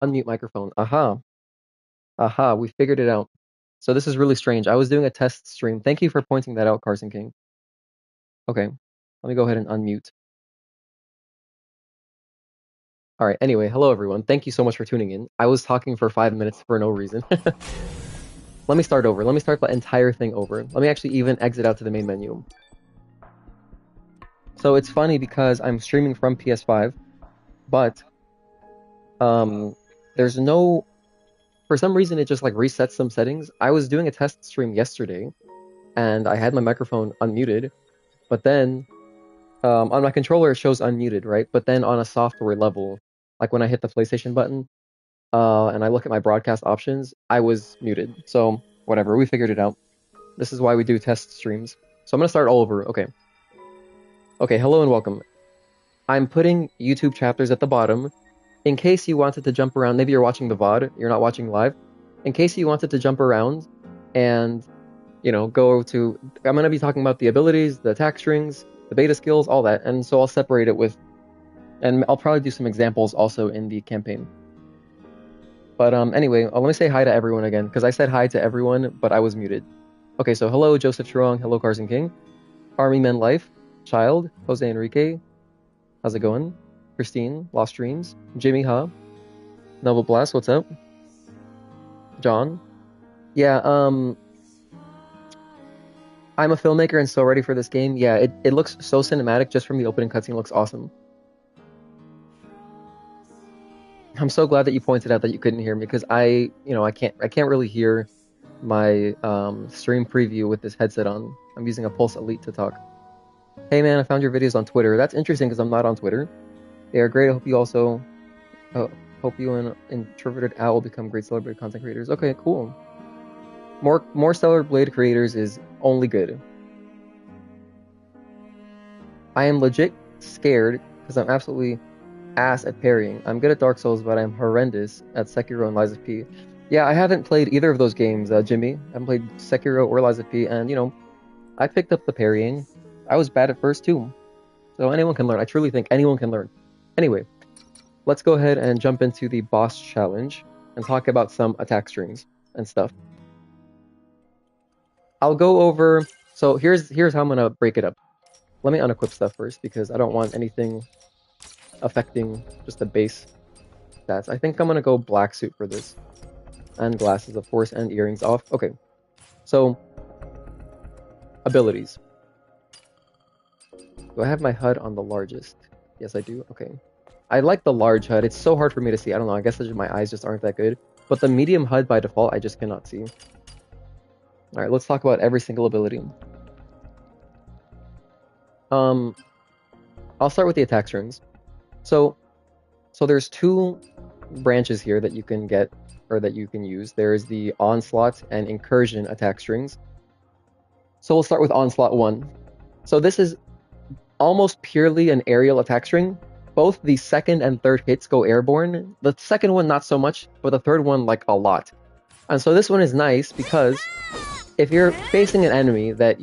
Unmute microphone. Aha. Aha, we figured it out. So this is really strange. I was doing a test stream. Thank you for pointing that out, Carson King. Okay, let me go ahead and unmute. All right, anyway, hello everyone. Thank you so much for tuning in. I was talking for 5 minutes for no reason. Let me start over. Let me start the entire thing over. Let me actually even exit out to the main menu. So it's funny because I'm streaming from PS5, but there's no, for some reason it just like resets some settings. I was doing a test stream yesterday and I had my microphone unmuted, but then on my controller it shows unmuted, right? But then on a software level, like when I hit the PlayStation button and I look at my broadcast options, I was muted. So whatever, we figured it out. This is why we do test streams. So I'm gonna start all over. Okay, hello and welcome. I'm putting YouTube chapters at the bottom in case you wanted to jump around. Maybe you're watching the VOD, you're not watching live. In case you wanted to jump around and, you know, go to, I'm going to be talking about the abilities, the attack strings, the beta skills, all that. And so I'll separate it with, and I'll probably do some examples also in the campaign. But anyway, let me say hi to everyone again, because I said hi to everyone, but I was muted. Okay, so hello, Joseph Churong. Hello, Carson King. Army Men Life. Child. Jose Enrique. How's it going? Christine. Lost Dreams. Jimmy Ha. Noble Blast. What's up? John. Yeah, I'm a filmmaker and so ready for this game. Yeah, it looks so cinematic just from the opening cutscene. It looks awesome. I'm so glad that you pointed out that you couldn't hear me, because I can't really hear my stream preview with this headset on. I'm using a Pulse Elite to talk. Hey man, I found your videos on Twitter. That's interesting because I'm not on Twitter. They are great. I hope you also hope you and Introverted Owl become great Stellar Blade content creators. Okay, cool. More Stellar Blade creators is only good. I am legit scared because I'm absolutely ass at parrying. I'm good at Dark Souls, but I'm horrendous at Sekiro and Lies of P. Yeah, I haven't played either of those games, Jimmy. I haven't played Sekiro or Lies of P, and I picked up the parrying. I was bad at first too. So anyone can learn. I truly think anyone can learn. Anyway, let's go ahead and jump into the boss challenge and talk about some attack strings and stuff. I'll go over, so here's how I'm gonna break it up. Let me unequip stuff first because I don't want anything affecting just the base stats. I think I'm gonna go black suit for this. And glasses, of course, and earrings off. Okay, so abilities. Do I have my HUD on the largest? Yes, I do. Okay. I like the large HUD. It's so hard for me to see. I don't know. I guess my eyes just aren't that good. But the medium HUD by default, I just cannot see. Alright, let's talk about every single ability. I'll start with the attack strings. So there's two branches here that you can get, or that you can use. There's the Onslaught and Incursion attack strings. So we'll start with Onslaught 1. So this is almost purely an aerial attack string. Both the second and third hits go airborne. The second one not so much, but the third one like a lot. And so this one is nice because if you're facing an enemy that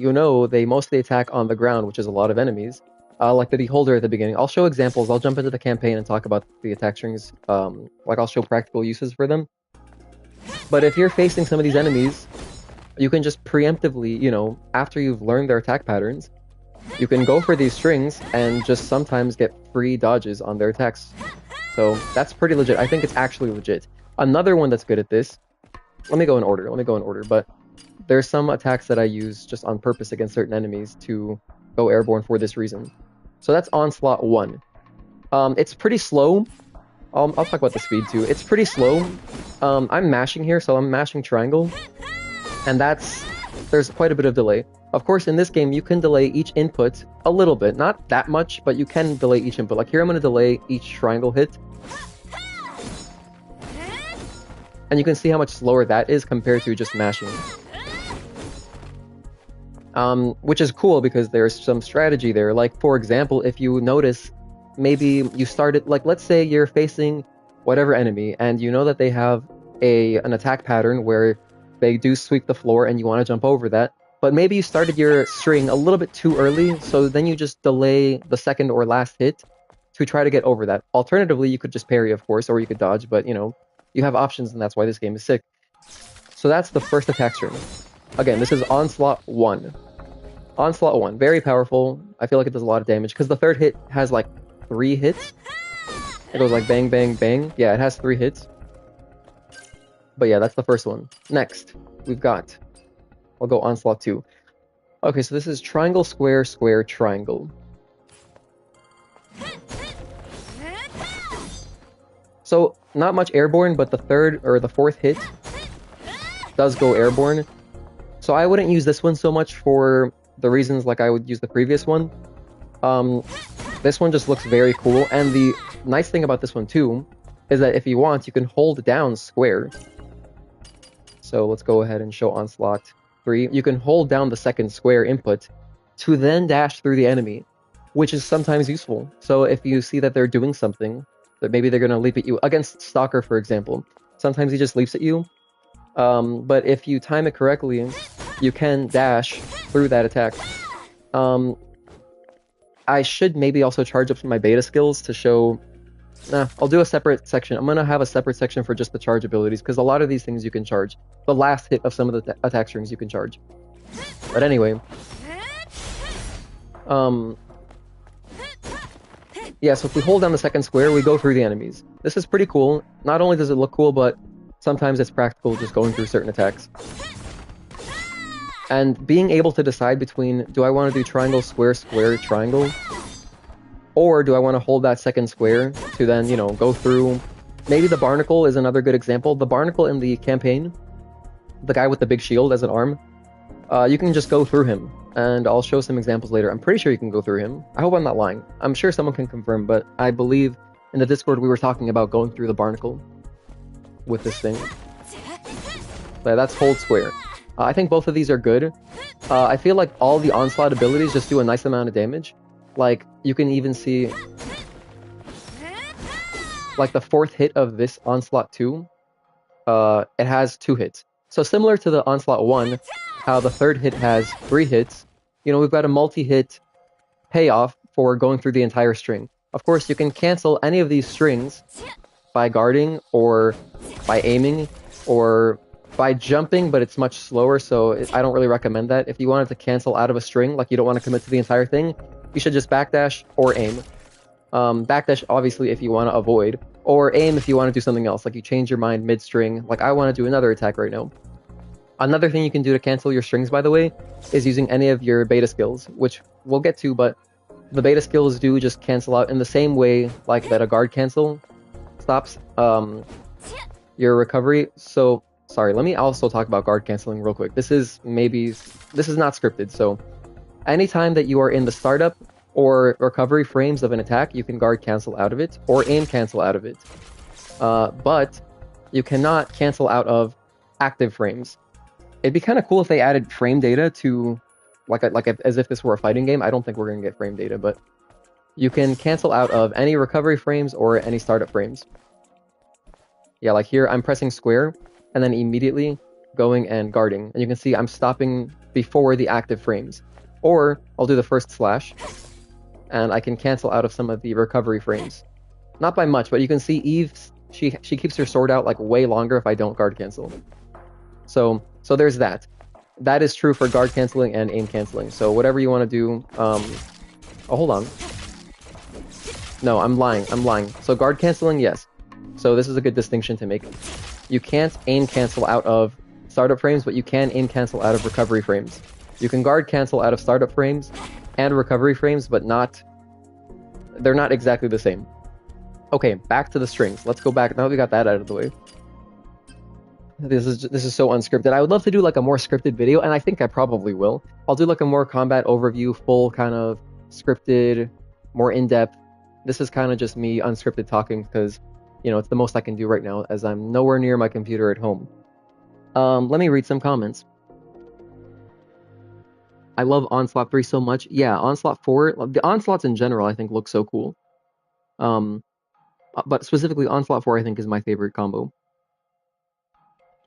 they mostly attack on the ground, which is a lot of enemies, like the Beholder at the beginning. I'll show examples. I'll jump into the campaign and talk about the attack strings. I'll show practical uses for them. But if you're facing some of these enemies, you can just preemptively, after you've learned their attack patterns, you can go for these strings and just sometimes get free dodges on their attacks. So that's pretty legit. I think it's actually legit. Another one that's good at this, let me go in order, but there's some attacks that I use just on purpose against certain enemies to go airborne for this reason. So that's Onslaught 1. It's pretty slow. I'll talk about the speed too. It's pretty slow. I'm mashing here, so I'm mashing triangle. And there's quite a bit of delay. Of course, in this game, you can delay each input a little bit. Not that much, but you can delay each input. Like here, I'm going to delay each triangle hit. And you can see how much slower that is compared to just mashing. Which is cool because there's some strategy there. Like, for example, if you notice, maybe you started, like, let's say you're facing whatever enemy, and you know that they have an attack pattern where they do sweep the floor and you want to jump over that. But maybe you started your string a little bit too early, so then you just delay the second or last hit to try to get over that. Alternatively, you could just parry, of course, or you could dodge, but, you have options, and that's why this game is sick. So that's the first attack string. Again, this is Onslaught 1. Onslaught 1, very powerful. I feel like it does a lot of damage, because the third hit has, like, 3 hits. It goes like bang, bang, bang. Yeah, it has 3 hits. But yeah, that's the first one. Next, we've got... I'll go Onslaught 2. Okay, so this is triangle, square, square, triangle. So, not much airborne, but the third or the fourth hit does go airborne. So I wouldn't use this one so much for the reasons like I would use the previous one. This one just looks very cool, and the nice thing about this one too is that if you want, you can hold down square. So let's go ahead and show Onslaught 3. You can hold down the second square input to then dash through the enemy, which is sometimes useful. So if you see that they're doing something, that maybe they're going to leap at you, against Stalker, for example, sometimes he just leaps at you. But if you time it correctly, you can dash through that attack. I should maybe also charge up my beta skills to show Nah, I'll do a separate section. I'm gonna have a separate section for just the charge abilities, because a lot of these things you can charge. The last hit of some of the attack strings you can charge. But anyway, yeah, so if we hold down the second square, we go through the enemies. This is pretty cool. Not only does it look cool, but sometimes it's practical just going through certain attacks. And being able to decide between, do I want to do triangle, square, square, triangle? Or do I want to hold that second square to then, you know, go through... Maybe the Barnacle is another good example. The Barnacle in the campaign, the guy with the big shield as an arm, you can just go through him. And I'll show some examples later. I'm pretty sure you can go through him. I hope I'm not lying. I'm sure someone can confirm, but I believe in the Discord we were talking about going through the Barnacle with this thing. But that's hold square. I think both of these are good. I feel like all the onslaught abilities just do a nice amount of damage. Like, you can even see... Like, the fourth hit of this Onslaught 2, it has 2 hits. So similar to the Onslaught 1, how the third hit has 3 hits, you know, we've got a multi-hit payoff for going through the entire string. Of course, you can cancel any of these strings by guarding, or by aiming, or by jumping, but it's much slower, so I don't really recommend that. If you wanted to cancel out of a string, like you don't want to commit to the entire thing, you should just backdash or aim. Backdash, obviously, if you want to avoid, or aim if you want to do something else, like you change your mind mid-string, like I want to do another attack right now. Another thing you can do to cancel your strings, by the way, is using any of your beta skills, which we'll get to, but the beta skills do just cancel out in the same way like that a guard cancel stops your recovery. So, sorry, let me also talk about guard canceling real quick. This is not scripted, so anytime that you are in the startup or recovery frames of an attack, you can guard cancel out of it, or aim cancel out of it. But you cannot cancel out of active frames. It'd be kind of cool if they added frame data to, as if this were a fighting game. I don't think we're going to get frame data, but you can cancel out of any recovery frames or any startup frames. Yeah, like here, I'm pressing square, and then immediately going and guarding. And you can see I'm stopping before the active frames. Or I'll do the first slash, and I can cancel out of some of the recovery frames. Not by much, but you can see Eve, she keeps her sword out like way longer if I don't guard cancel. So there's that. That is true for guard canceling and aim canceling. So whatever you want to do, oh, hold on. No, I'm lying. So guard canceling, yes. So this is a good distinction to make. You can't aim cancel out of startup frames, but you can aim cancel out of recovery frames. You can guard cancel out of startup frames and recovery frames, but they're not exactly the same. Okay, back to the strings. Let's go back, now that we got that out of the way. This is so unscripted. I would love to do like a more scripted video, and I think I probably will. I'll do like a more combat overview, full kind of scripted, more in-depth. This is kind of just me unscripted talking, because, you know, it's the most I can do right now, as I'm nowhere near my computer at home. Let me read some comments. I love Onslaught 3 so much. Yeah, Onslaught 4, the Onslaughts in general, I think look so cool. But specifically Onslaught 4, I think, is my favorite combo.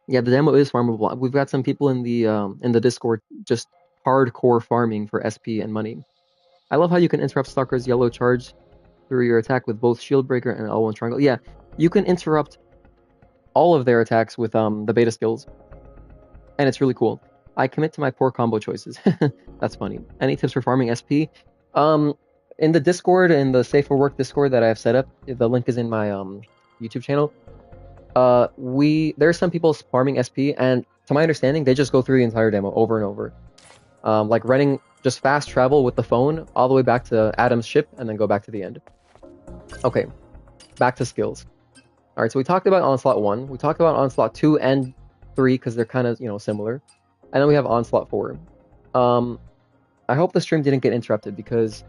Yeah, the demo is farmable. We've got some people in the Discord just hardcore farming for SP and money. I love how you can interrupt Stalker's yellow charge through your attack with both Shield Breaker and L1 Triangle. Yeah, you can interrupt all of their attacks with the beta skills, and it's really cool. I commit to my poor combo choices. That's funny. Any tips for farming SP? In the Discord, in the Safe for Work Discord that I have set up, the link is in my YouTube channel. There's some people farming SP, and to my understanding, they just go through the entire demo over and over. Like running just fast travel with the phone all the way back to Adam's ship, and then go back to the end. Okay, back to skills. Alright, so we talked about Onslaught 1. We talked about Onslaught 2 and 3, because they're kind of, you know, similar. And then we have Onslaught 4. I hope the stream didn't get interrupted, because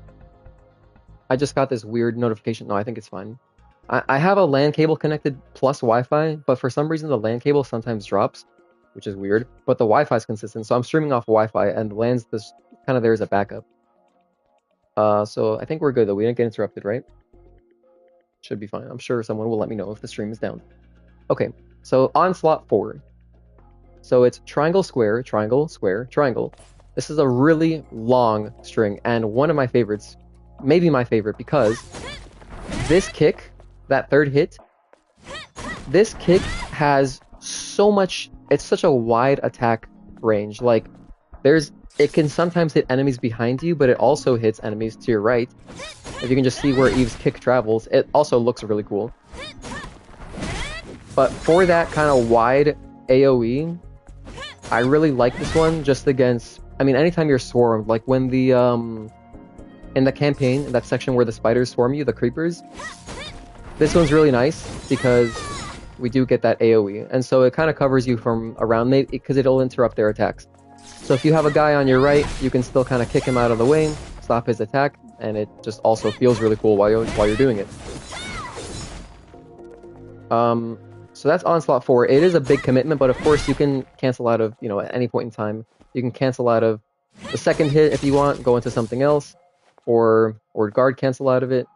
I just got this weird notification. No, I think it's fine. I have a LAN cable connected plus Wi-Fi, but for some reason the LAN cable sometimes drops, which is weird. But the Wi-Fi is consistent, so I'm streaming off Wi-Fi, and the LAN's this kind of there as a backup. So I think we're good though. We didn't get interrupted, right? Should be fine. I'm sure someone will let me know if the stream is down. Okay, so Onslaught 4. So it's triangle, square, triangle, square, triangle. This is a really long string, and one of my favorites, maybe my favorite, because this kick that third hit, this kick has so much, it's such a wide attack range. Like, it can sometimes hit enemies behind you, but it also hits enemies to your right. If you can just see where Eve's kick travels, it also looks really cool. But for that kind of wide AoE, I really like this one just against, I mean, anytime you're swarmed, like when the, in the campaign, in that section where the spiders swarm you, the creepers, this one's really nice because we do get that AoE, and so it kind of covers you from around, because it'll interrupt their attacks. So if you have a guy on your right, you can still kind of kick him out of the way, stop his attack, and it just also feels really cool while you're doing it. So that's Onslaught 4. It is a big commitment, but of course you can cancel out of, you know, at any point in time. You can cancel out of the second hit if you want, go into something else, or guard cancel out of it.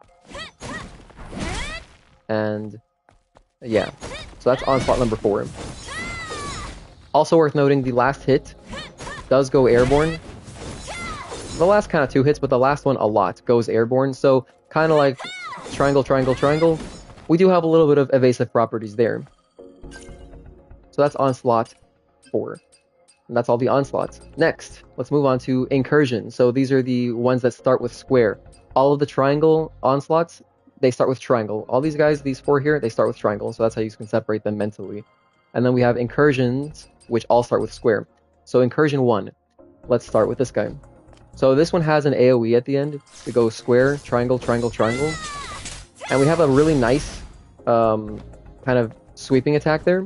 And yeah, so that's Onslaught number 4. Also worth noting, the last hit does go airborne. The last kind of 2 hits, but the last one a lot goes airborne. So kind of like triangle, triangle, triangle. We do have a little bit of evasive properties there. So that's Onslaught 4. And that's all the Onslaughts. Next, let's move on to Incursion. So these are the ones that start with square. All of the triangle Onslaughts, they start with triangle. All these guys, these 4 here, they start with triangle. So that's how you can separate them mentally. And then we have Incursions, which all start with square. So Incursion 1, let's start with this guy. So this one has an AoE at the end. We go square, triangle, triangle, triangle. And we have a really nice kind of sweeping attack there.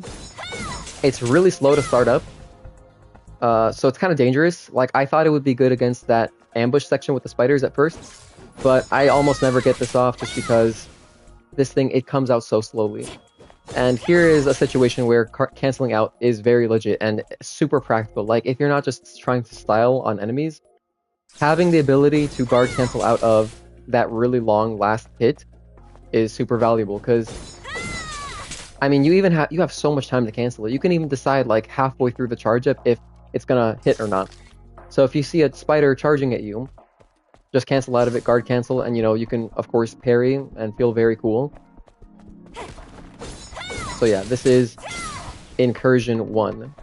It's really slow to start up. So it's kind of dangerous. Like, I thought it would be good against that ambush section with the spiders at first. But I almost never get this off just because this thing, it comes out so slowly. And here is a situation where canceling out is very legit and super practical. Like, if you're not just trying to style on enemies, having the ability to guard cancel out of that really long last hit is super valuable, because I mean, you have so much time to cancel it. You can even decide like halfway through the charge up if it's gonna hit or not. So if you see a spider charging at you, just cancel out of it, guard cancel, and you know, you can of course parry and feel very cool. So yeah, this is Incursion 1.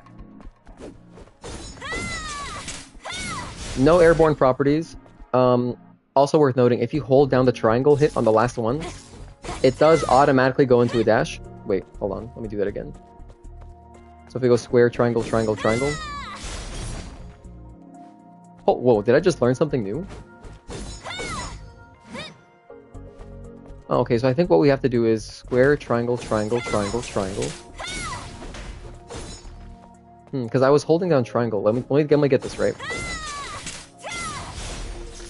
No airborne properties. Also worth noting, if you hold down the triangle hit on the last one, it does automatically go into a dash. Wait, hold on. Let me do that again. So if we go square, triangle, triangle, triangle. Oh, whoa, did I just learn something new? Oh, okay, so I think what we have to do is square, triangle, triangle, triangle, triangle. Because I was holding down triangle. Let me get this right.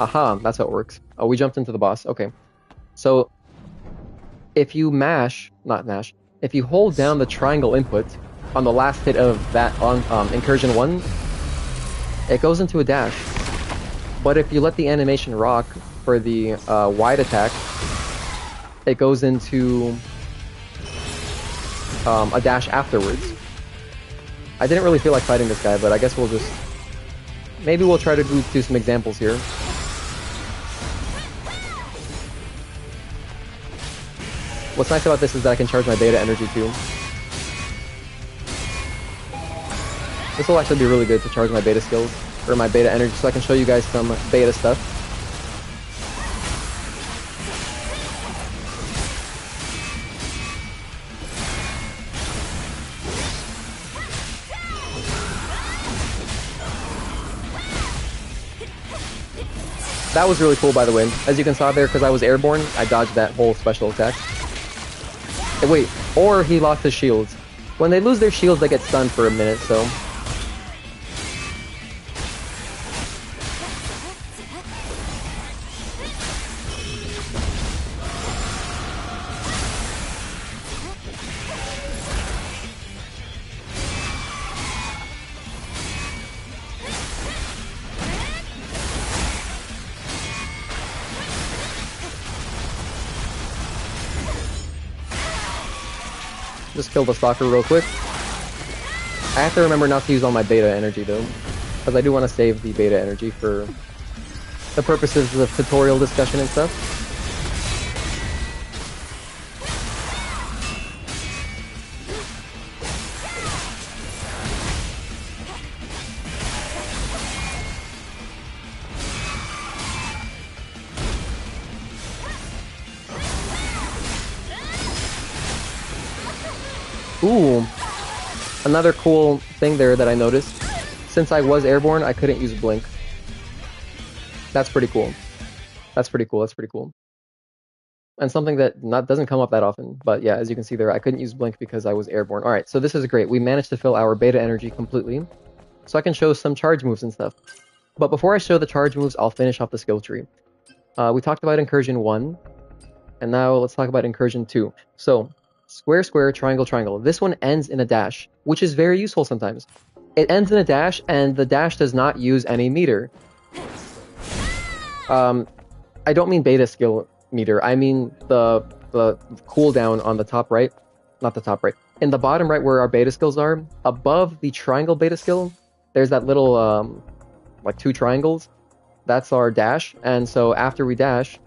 Aha, that's how it works. Oh, we jumped into the boss. Okay. So, if you if you hold down the triangle input on the last hit of that Incursion 1, it goes into a dash. But if you let the animation rock for the wide attack, it goes into a dash afterwards. I didn't really feel like fighting this guy, but I guess we'll just... Maybe we'll try to do some examples here. What's nice about this is that I can charge my beta energy too. This will actually be really good to charge my beta skills, or my beta energy, so I can show you guys some beta stuff. That was really cool, by the way. As you can saw there, because I was airborne, I dodged that whole special attack. Hey, wait, or he lost his shields. When they lose their shields, they get stunned for a minute, so... Just kill the stalker real quick. I have to remember not to use all my beta energy though, because I do want to save the beta energy for the purposes of tutorial discussion and stuff. Ooh, another cool thing there that I noticed. Since I was airborne, I couldn't use blink. That's pretty cool. That's pretty cool. That's pretty cool. And something that doesn't come up that often. But yeah, as you can see there, I couldn't use blink because I was airborne. All right, so this is great. We managed to fill our beta energy completely. So I can show some charge moves and stuff. But before I show the charge moves, I'll finish off the skill tree. We talked about Incursion 1. And now let's talk about Incursion 2. So, square, square, triangle, triangle. This one ends in a dash, which is very useful sometimes. It ends in a dash, and the dash does not use any meter. I don't mean beta skill meter. I mean the cooldown on the top right. Not the top right. In the bottom right where our beta skills are, above the triangle beta skill, there's that little, like 2 triangles. That's our dash, and so after we dash,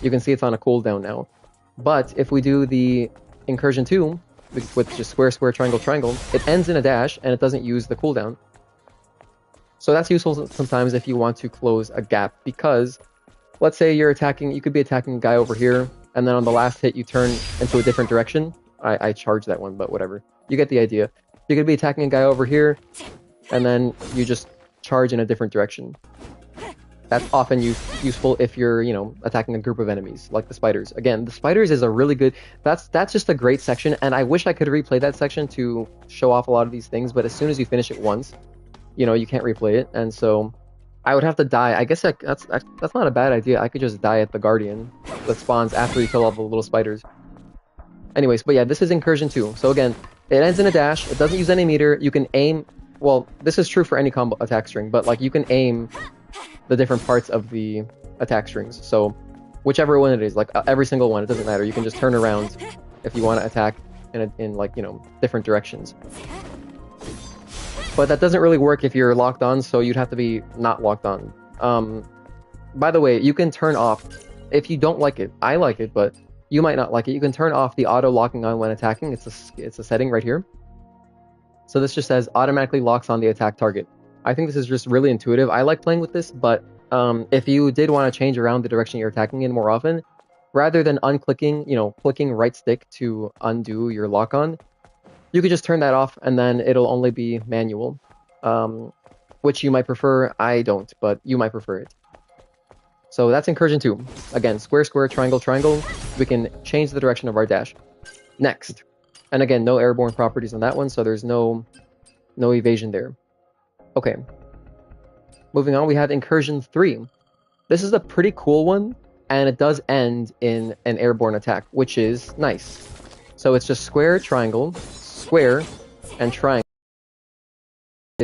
you can see it's on a cooldown now. But if we do the Incursion 2, with just square, square, triangle, triangle, it ends in a dash, and it doesn't use the cooldown. So that's useful sometimes if you want to close a gap, because let's say you're attacking, you could be attacking a guy over here, and then on the last hit you turn into a different direction. I charged that one, but whatever. You get the idea. You could be attacking a guy over here, and then you just charge in a different direction. That's often useful if you're, you know, attacking a group of enemies, like the spiders. Again, the spiders is a really good... That's just a great section, and I wish I could replay that section to show off a lot of these things, but as soon as you finish it once, you know, you can't replay it, and so I would have to die. I guess that's not a bad idea. I could just die at the Guardian that spawns after you kill all the little spiders. Anyways, but yeah, this is Incursion 2. So again, it ends in a dash, it doesn't use any meter, you can aim... Well, this is true for any combo attack string, but like you can aim the different parts of the attack strings. So whichever one it is, like every single one, it doesn't matter. You can just turn around if you want to attack in like, you know, different directions. But that doesn't really work if you're locked on, so you'd have to be not locked on. By the way, you can turn off, if you don't like it, I like it, but you might not like it, you can turn off the auto locking on when attacking. It's a setting right here. So this just says automatically locks on the attack target. I think this is just really intuitive. I like playing with this, but if you did want to change around the direction you're attacking in more often, rather than unclicking, you know, clicking right stick to undo your lock on, you could just turn that off and then it'll only be manual, which you might prefer. I don't, but you might prefer it. So that's Incursion 2. Again, square, square, triangle, triangle. We can change the direction of our dash. Next. And again, no airborne properties on that one, so there's no evasion there. Okay. Moving on, we have Incursion 3. This is a pretty cool one, and it does end in an airborne attack, which is nice. So it's just square, triangle, square, and triangle.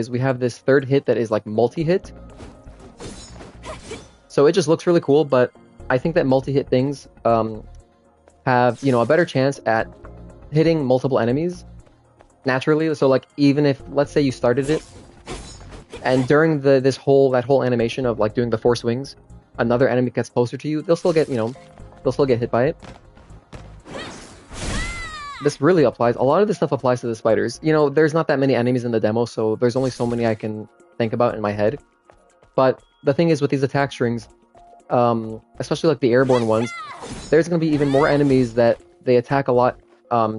We have this third hit that is like multi-hit. So it just looks really cool, but I think that multi-hit things have, you know, a better chance at hitting multiple enemies naturally. So like even if, let's say you started it, and during that whole animation of like doing the 4 swings, another enemy gets closer to you, they'll still get, you know, they'll still get hit by it. This really applies, a lot of this stuff applies to the spiders. You know, there's not that many enemies in the demo, so there's only so many I can think about in my head. But the thing is with these attack strings, especially like the airborne ones, there's going to be even more enemies that they attack a lot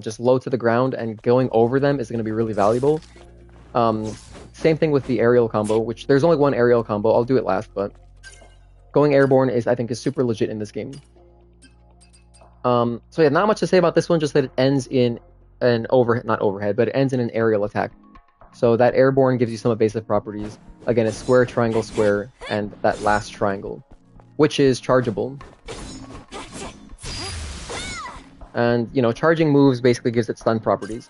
just low to the ground, and going over them is going to be really valuable. Same thing with the aerial combo, which there's only one aerial combo. I'll do it last, but going airborne I think is super legit in this game. So yeah, not much to say about this one, just that it ends in an not overhead, but it ends in an aerial attack. So that airborne gives you some evasive properties. Again, it's square, triangle, square, and that last triangle, which is chargeable. And, you know, charging moves basically gives it stun properties.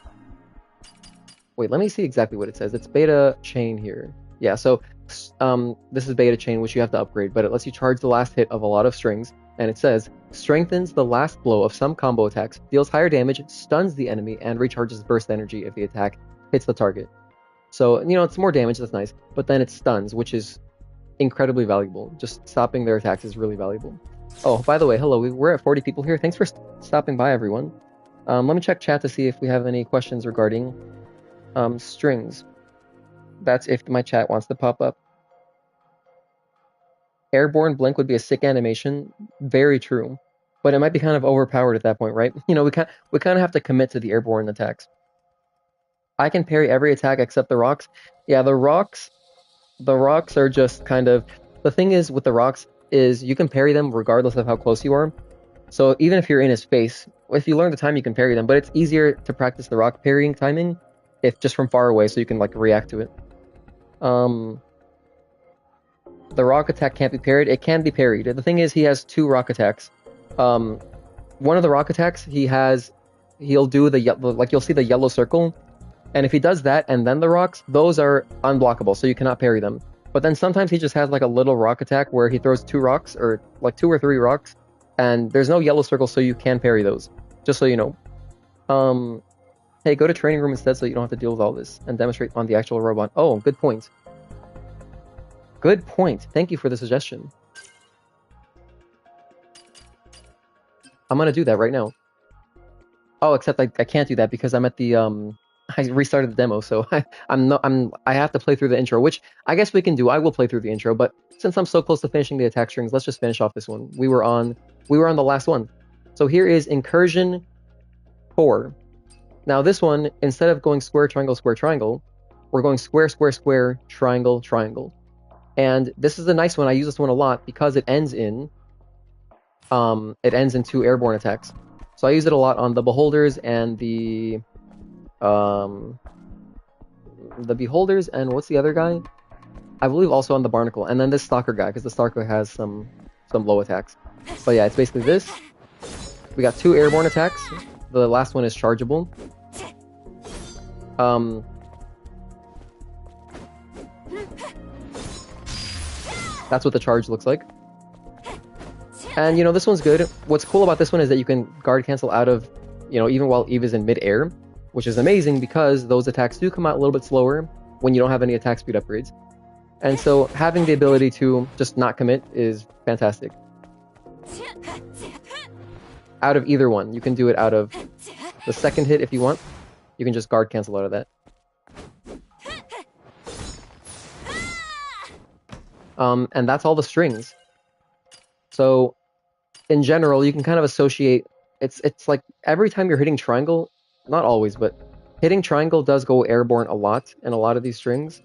Wait, let me see exactly what it says. It's beta chain here. Yeah, so this is beta chain, which you have to upgrade, but it lets you charge the last hit of a lot of strings, and it says, strengthens the last blow of some combo attacks, deals higher damage, stuns the enemy, and recharges burst energy if the attack hits the target. So, you know, it's more damage, that's nice, but then it stuns, which is incredibly valuable. Just stopping their attacks is really valuable. Oh, by the way, hello, we're at 40 people here. Thanks for stopping by, everyone. Let me check chat to see if we have any questions regarding strings. That's if my chat wants to pop up. Airborne blink would be a sick animation. Very true. But it might be kind of overpowered at that point, right? You know, we kind of have to commit to the airborne attacks. I can parry every attack except the rocks. Yeah, the rocks are just kind of... The thing is with the rocks is you can parry them regardless of how close you are. So even if you're in his face, if you learn the time, you can parry them. But it's easier to practice the rock parrying timing if just from far away, so you can like react to it. The rock attack can't be parried. It can be parried. The thing is, he has 2 rock attacks. One of the rock attacks, he'll do like you'll see the yellow circle, and if he does that and then the rocks, those are unblockable, so you cannot parry them. But then sometimes he just has like a little rock attack where he throws 2 rocks, or like 2 or 3 rocks, and there's no yellow circle, so you can parry those. Just so you know. Hey, go to training room instead so you don't have to deal with all this and demonstrate on the actual robot. Oh, good point. Good point. Thank you for the suggestion. I'm gonna do that right now. Oh, except I can't do that because I'm at the I restarted the demo, so I have to play through the intro, which I guess we can do. I will play through the intro, but since I'm so close to finishing the attack strings, let's just finish off this one. We were on the last one. So here is Incursion 4. Now this one, instead of going square, triangle, we're going square, square, square, triangle, triangle. And this is a nice one. I use this one a lot because it ends in 2 airborne attacks. So I use it a lot on the beholders and the beholders, and what's the other guy? I believe also on the barnacle, and then this stalker guy, because the stalker has some low attacks. But yeah, it's basically this. We got 2 airborne attacks. The last one is chargeable. That's what the charge looks like. And, you know, this one's good. What's cool about this one is that you can guard cancel out of, you know, even while Eve is in mid-air, which is amazing because those attacks do come out a little bit slower when you don't have any attack speed upgrades. And so having the ability to just not commit is fantastic. Out of either one. You can do it out of the second hit if you want. You can just guard cancel out of that. And that's all the strings. So, in general, you can kind of associate... It's like every time you're hitting triangle, not always, but hitting triangle does go airborne a lot in a lot of these strings.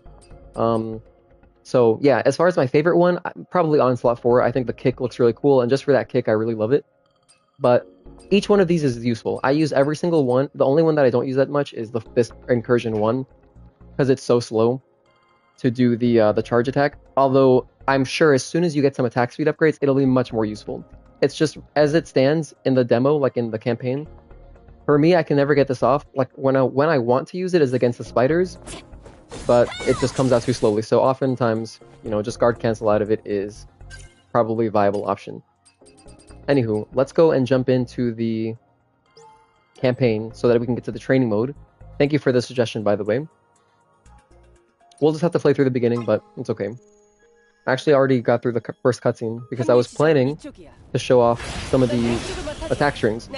So yeah, as far as my favorite one, probably Onslaught 4. I think the kick looks really cool, and just for that kick, I really love it. But each one of these is useful. I use every single one. The only one that I don't use that much is this Incursion 1, because it's so slow to do the charge attack. Although I'm sure as soon as you get some attack speed upgrades, it'll be much more useful. It's just, as it stands in the demo, like in the campaign, for me, I can never get this off. Like, when I want to use it is against the spiders, but it just comes out too slowly. So oftentimes, you know, just guard cancel out of it is probably a viable option. Anywho, let's go and jump into the campaign so that we can get to the training mode. Thank you for the suggestion, by the way. We'll just have to play through the beginning, but it's okay. I actually already got through the first cutscene because I was planning to show off some of the attack strings.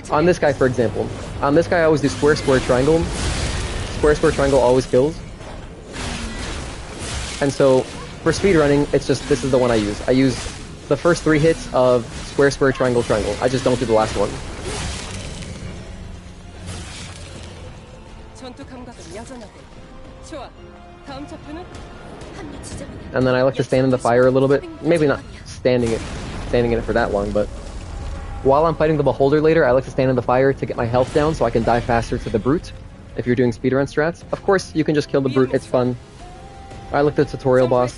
On this guy, for example. On this guy, I always do square, square, triangle. Square, square, triangle always kills. And so, for speedrunning, it's just, this is the one I use. I use the first 3 hits of square, square, triangle, triangle. I just don't do the last one. And then I like to stand in the fire a little bit. Maybe not standing in it for that long, but while I'm fighting the beholder later, I like to stand in the fire to get my health down so I can die faster to the brute. If you're doing speedrun strats, of course you can just kill the brute. It's fun. I like the tutorial boss.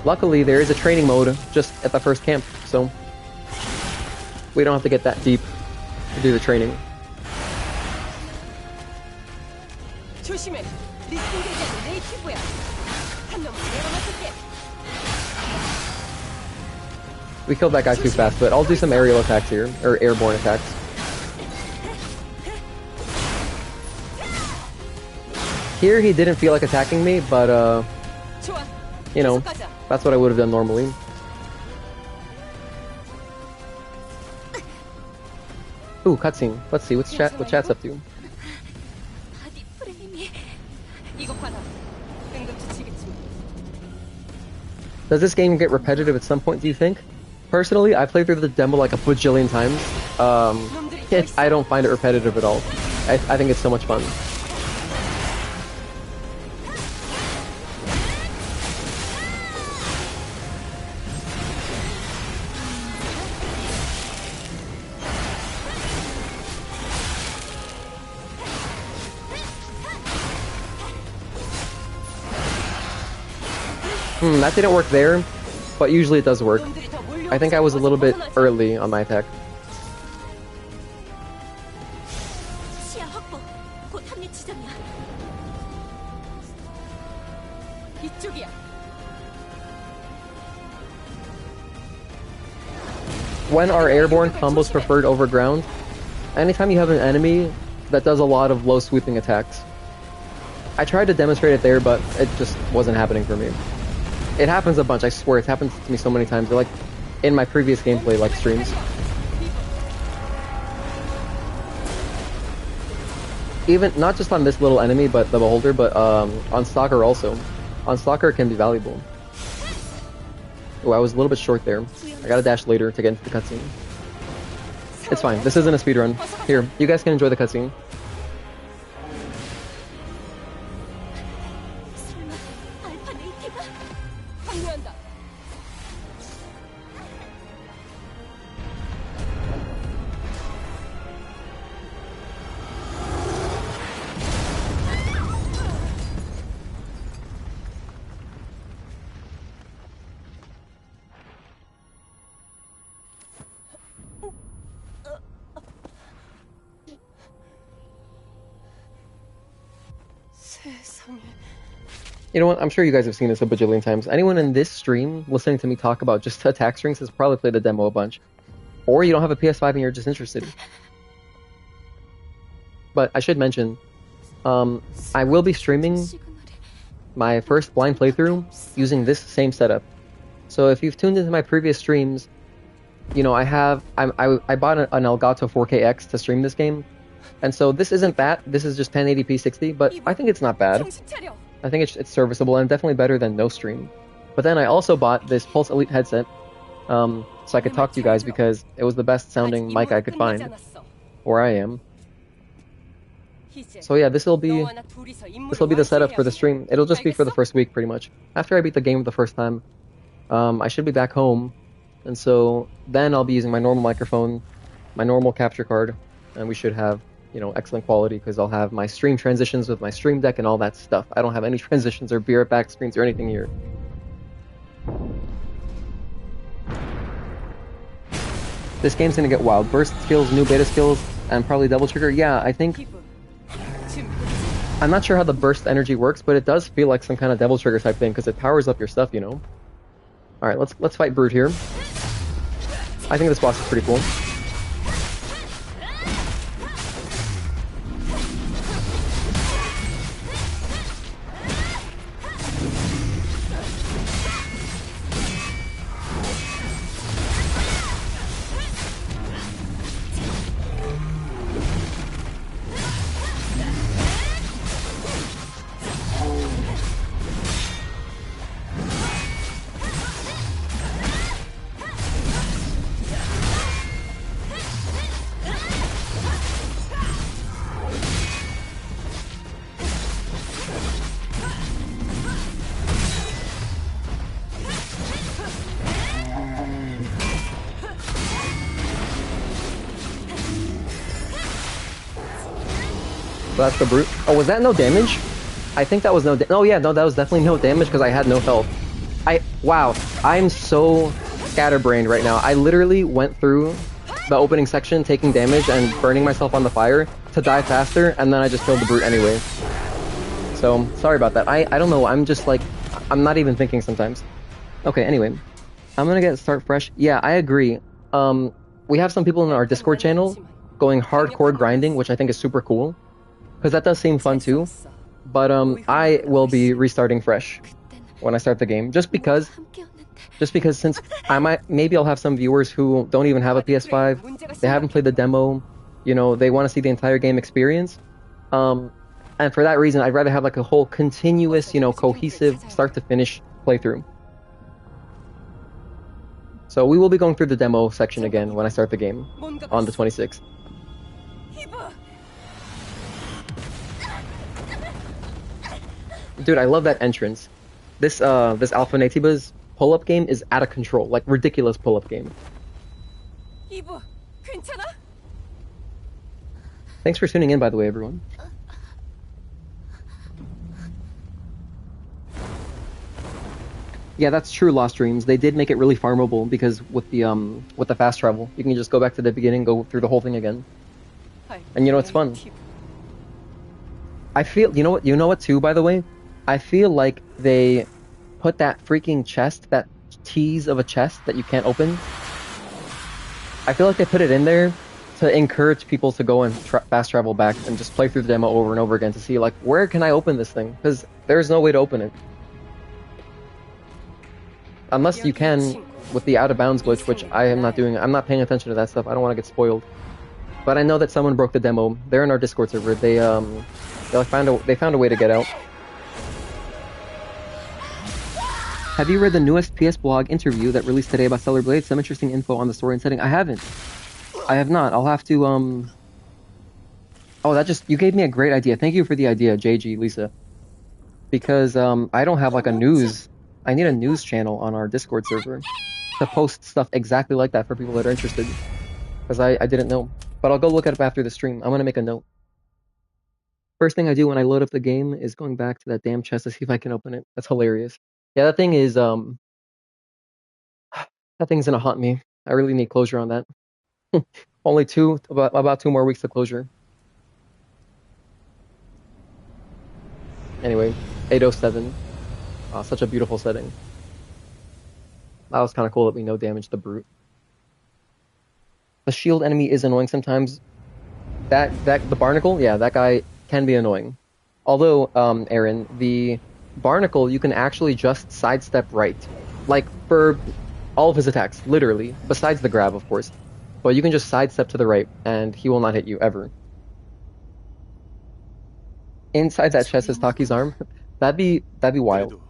Luckily, there is a training mode just at the first camp, so we don't have to get that deep to do the training. We killed that guy too fast, but I'll do some aerial attacks here, or airborne attacks. Here he didn't feel like attacking me, but you know, that's what I would have done normally. Ooh, cutscene. Let's see what chat's up to. Does this game get repetitive at some point, do you think? Personally, I played through the demo like a bajillion times. I don't find it repetitive at all. I think it's so much fun. That didn't work there, but usually it does work. I think I was a little bit early on my attack. When are airborne combos preferred over ground? Anytime you have an enemy that does a lot of low sweeping attacks. I tried to demonstrate it there, but it just wasn't happening for me. It happens a bunch, I swear. It's happened to me so many times. They're like in my previous gameplay, like streams. Even, not just on this little enemy, but the Beholder, but on Stalker also. On Stalker it can be valuable. Oh, I was a little bit short there. I gotta dash later to get into the cutscene. It's fine, this isn't a speedrun. Here, you guys can enjoy the cutscene. You know what? I'm sure you guys have seen this a bajillion times. Anyone in this stream listening to me talk about just attack strings has probably played the demo a bunch. Or you don't have a PS5 and you're just interested. But I should mention, I will be streaming my first blind playthrough using this same setup. So if you've tuned into my previous streams, you know, I bought an Elgato 4KX to stream this game. And so this isn't that, this is just 1080p 60, but I think it's not bad. I think it's serviceable and definitely better than no stream. But then I also bought this Pulse Elite headset, so I could talk to you guys because it was the best sounding mic I could find, where I am. So yeah, this will be the setup for the stream. It'll just be for the first week pretty much. After I beat the game the first time, I should be back home, and so then I'll be using my normal microphone, my normal capture card, and we should have, you know, excellent quality because I'll have my stream transitions with my stream deck and all that stuff. I don't have any transitions or beer back screens or anything here. This game's gonna get wild. Burst skills, new beta skills, and probably double trigger. Yeah, I think... I'm not sure how the burst energy works, but it does feel like some kind of devil trigger type thing because it powers up your stuff, you know? Alright, let's fight Brute here. I think this boss is pretty cool. So that's the Brute. Oh, was that no damage? I think that was no oh yeah, no, that was definitely no damage because I had no health. Wow, I'm so scatterbrained right now. I literally went through the opening section taking damage and burning myself on the fire to die faster, and then I just killed the Brute anyway. So, sorry about that. I don't know, I'm just like, I'm not even thinking sometimes. Okay, anyway. I'm gonna start fresh. Yeah, I agree. We have some people in our Discord channel going hardcore grinding, which I think is super cool. Because that does seem fun too, but I will be restarting fresh when I start the game, just because since maybe I'll have some viewers who don't even have a PS5, they haven't played the demo, you know, they want to see the entire game experience, and for that reason I'd rather have like a whole continuous, you know, cohesive start to finish playthrough. So we will be going through the demo section again when I start the game on the 26th. Dude, I love that entrance. This Alpha Nativa's pull-up game is out of control, like ridiculous pull-up game. Thanks for tuning in, by the way, everyone. Yeah, that's true, Lost Dreams. They did make it really farmable because with the fast travel, you can just go back to the beginning, go through the whole thing again. And you know, it's fun. I feel, you know what too, by the way? I feel like they put that freaking chest, that tease of a chest that you can't open. I feel like they put it in there to encourage people to go and fast travel back and just play through the demo over and over again to see, like, where can I open this thing? Because there's no way to open it. Unless you can with the out of bounds glitch, which I am not doing. I'm not paying attention to that stuff. I don't want to get spoiled. But I know that someone broke the demo. They're in our Discord server. They found a way to get out. Have you read the newest PS blog interview that released today about Stellar Blade? Some interesting info on the story and setting. I haven't. I have not. I'll have to Oh, you gave me a great idea. Thank you for the idea, JG Lisa. Because I don't have like a news. I need a news channel on our Discord server to post stuff exactly like that for people that are interested. Because I didn't know. But I'll go look it up after the stream. I'm going to make a note. First thing I do when I load up the game is going back to that damn chest to see if I can open it. That's hilarious. Yeah, that thing is, that thing's gonna haunt me. I really need closure on that. Only about 2 more weeks of closure. Anyway, 807. Such a beautiful setting. That was kind of cool that we no damage the brute. The shield enemy is annoying sometimes. The barnacle, yeah, that guy can be annoying. Although, Aaron, the barnacle, you can actually just sidestep right. Like, for all of his attacks, literally. Besides the grab, of course. But you can just sidestep to the right, and he will not hit you, ever. Inside that chest is Taki's arm. That'd be wild.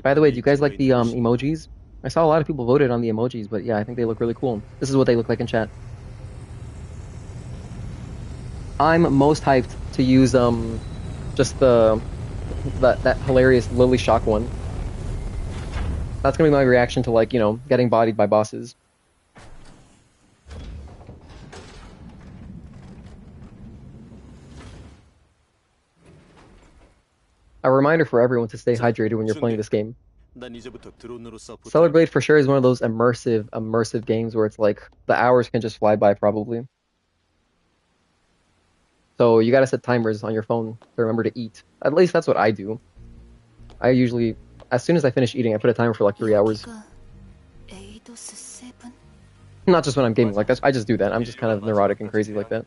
By the way, do you guys like the emojis? I saw a lot of people voted on the emojis, but yeah, I think they look really cool. This is what they look like in chat. I'm most hyped to use just that hilarious Lily Shock one. That's gonna be my reaction to, like, you know, getting bodied by bosses. A reminder for everyone to stay hydrated when you're playing this game. Stellar Blade for sure is one of those immersive games where it's like the hours can just fly by probably. So you gotta set timers on your phone to remember to eat. At least that's what I do. I usually, as soon as I finish eating, I put a timer for like 3 hours. Not just when I'm gaming, like I just do that. I'm just kind of neurotic and crazy like that.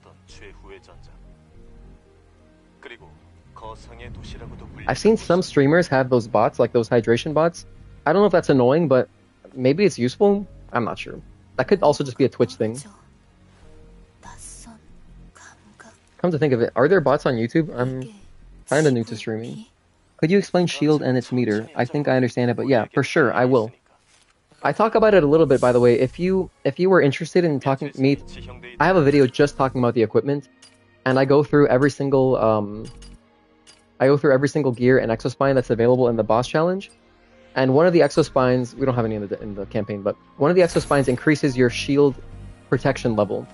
I've seen some streamers have those bots, like those hydration bots. I don't know if that's annoying, but maybe it's useful. I'm not sure. That could also just be a Twitch thing. Come to think of it, are there bots on YouTube? I'm kind of new to streaming. Could you explain shield and its meter? I think I understand it, but yeah, for sure, I will. I talk about it a little bit, by the way. If you were interested in talking to me, I have a video just talking about the equipment, and I go through every single gear and exospine that's available in the boss challenge. And one of the exospines, we don't have any in the campaign, but one of the exospines increases your shield protection level.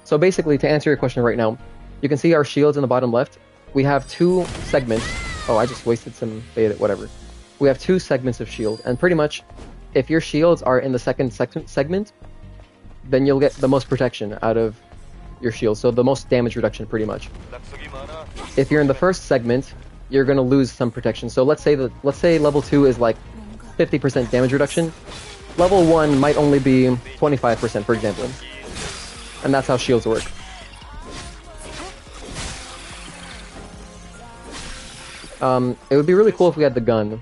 So basically, to answer your question right now, you can see our shields in the bottom left. We have 2 segments. Oh, I just wasted some beta, whatever. We have 2 segments of shield, and pretty much, if your shields are in the second segment, then you'll get the most protection out of your shield, so the most damage reduction, pretty much. If you're in the first segment, you're gonna lose some protection. So let's say level 2 is like 50% damage reduction. Level 1 might only be 25%, for example. And that's how shields work. It would be really cool if we had the gun,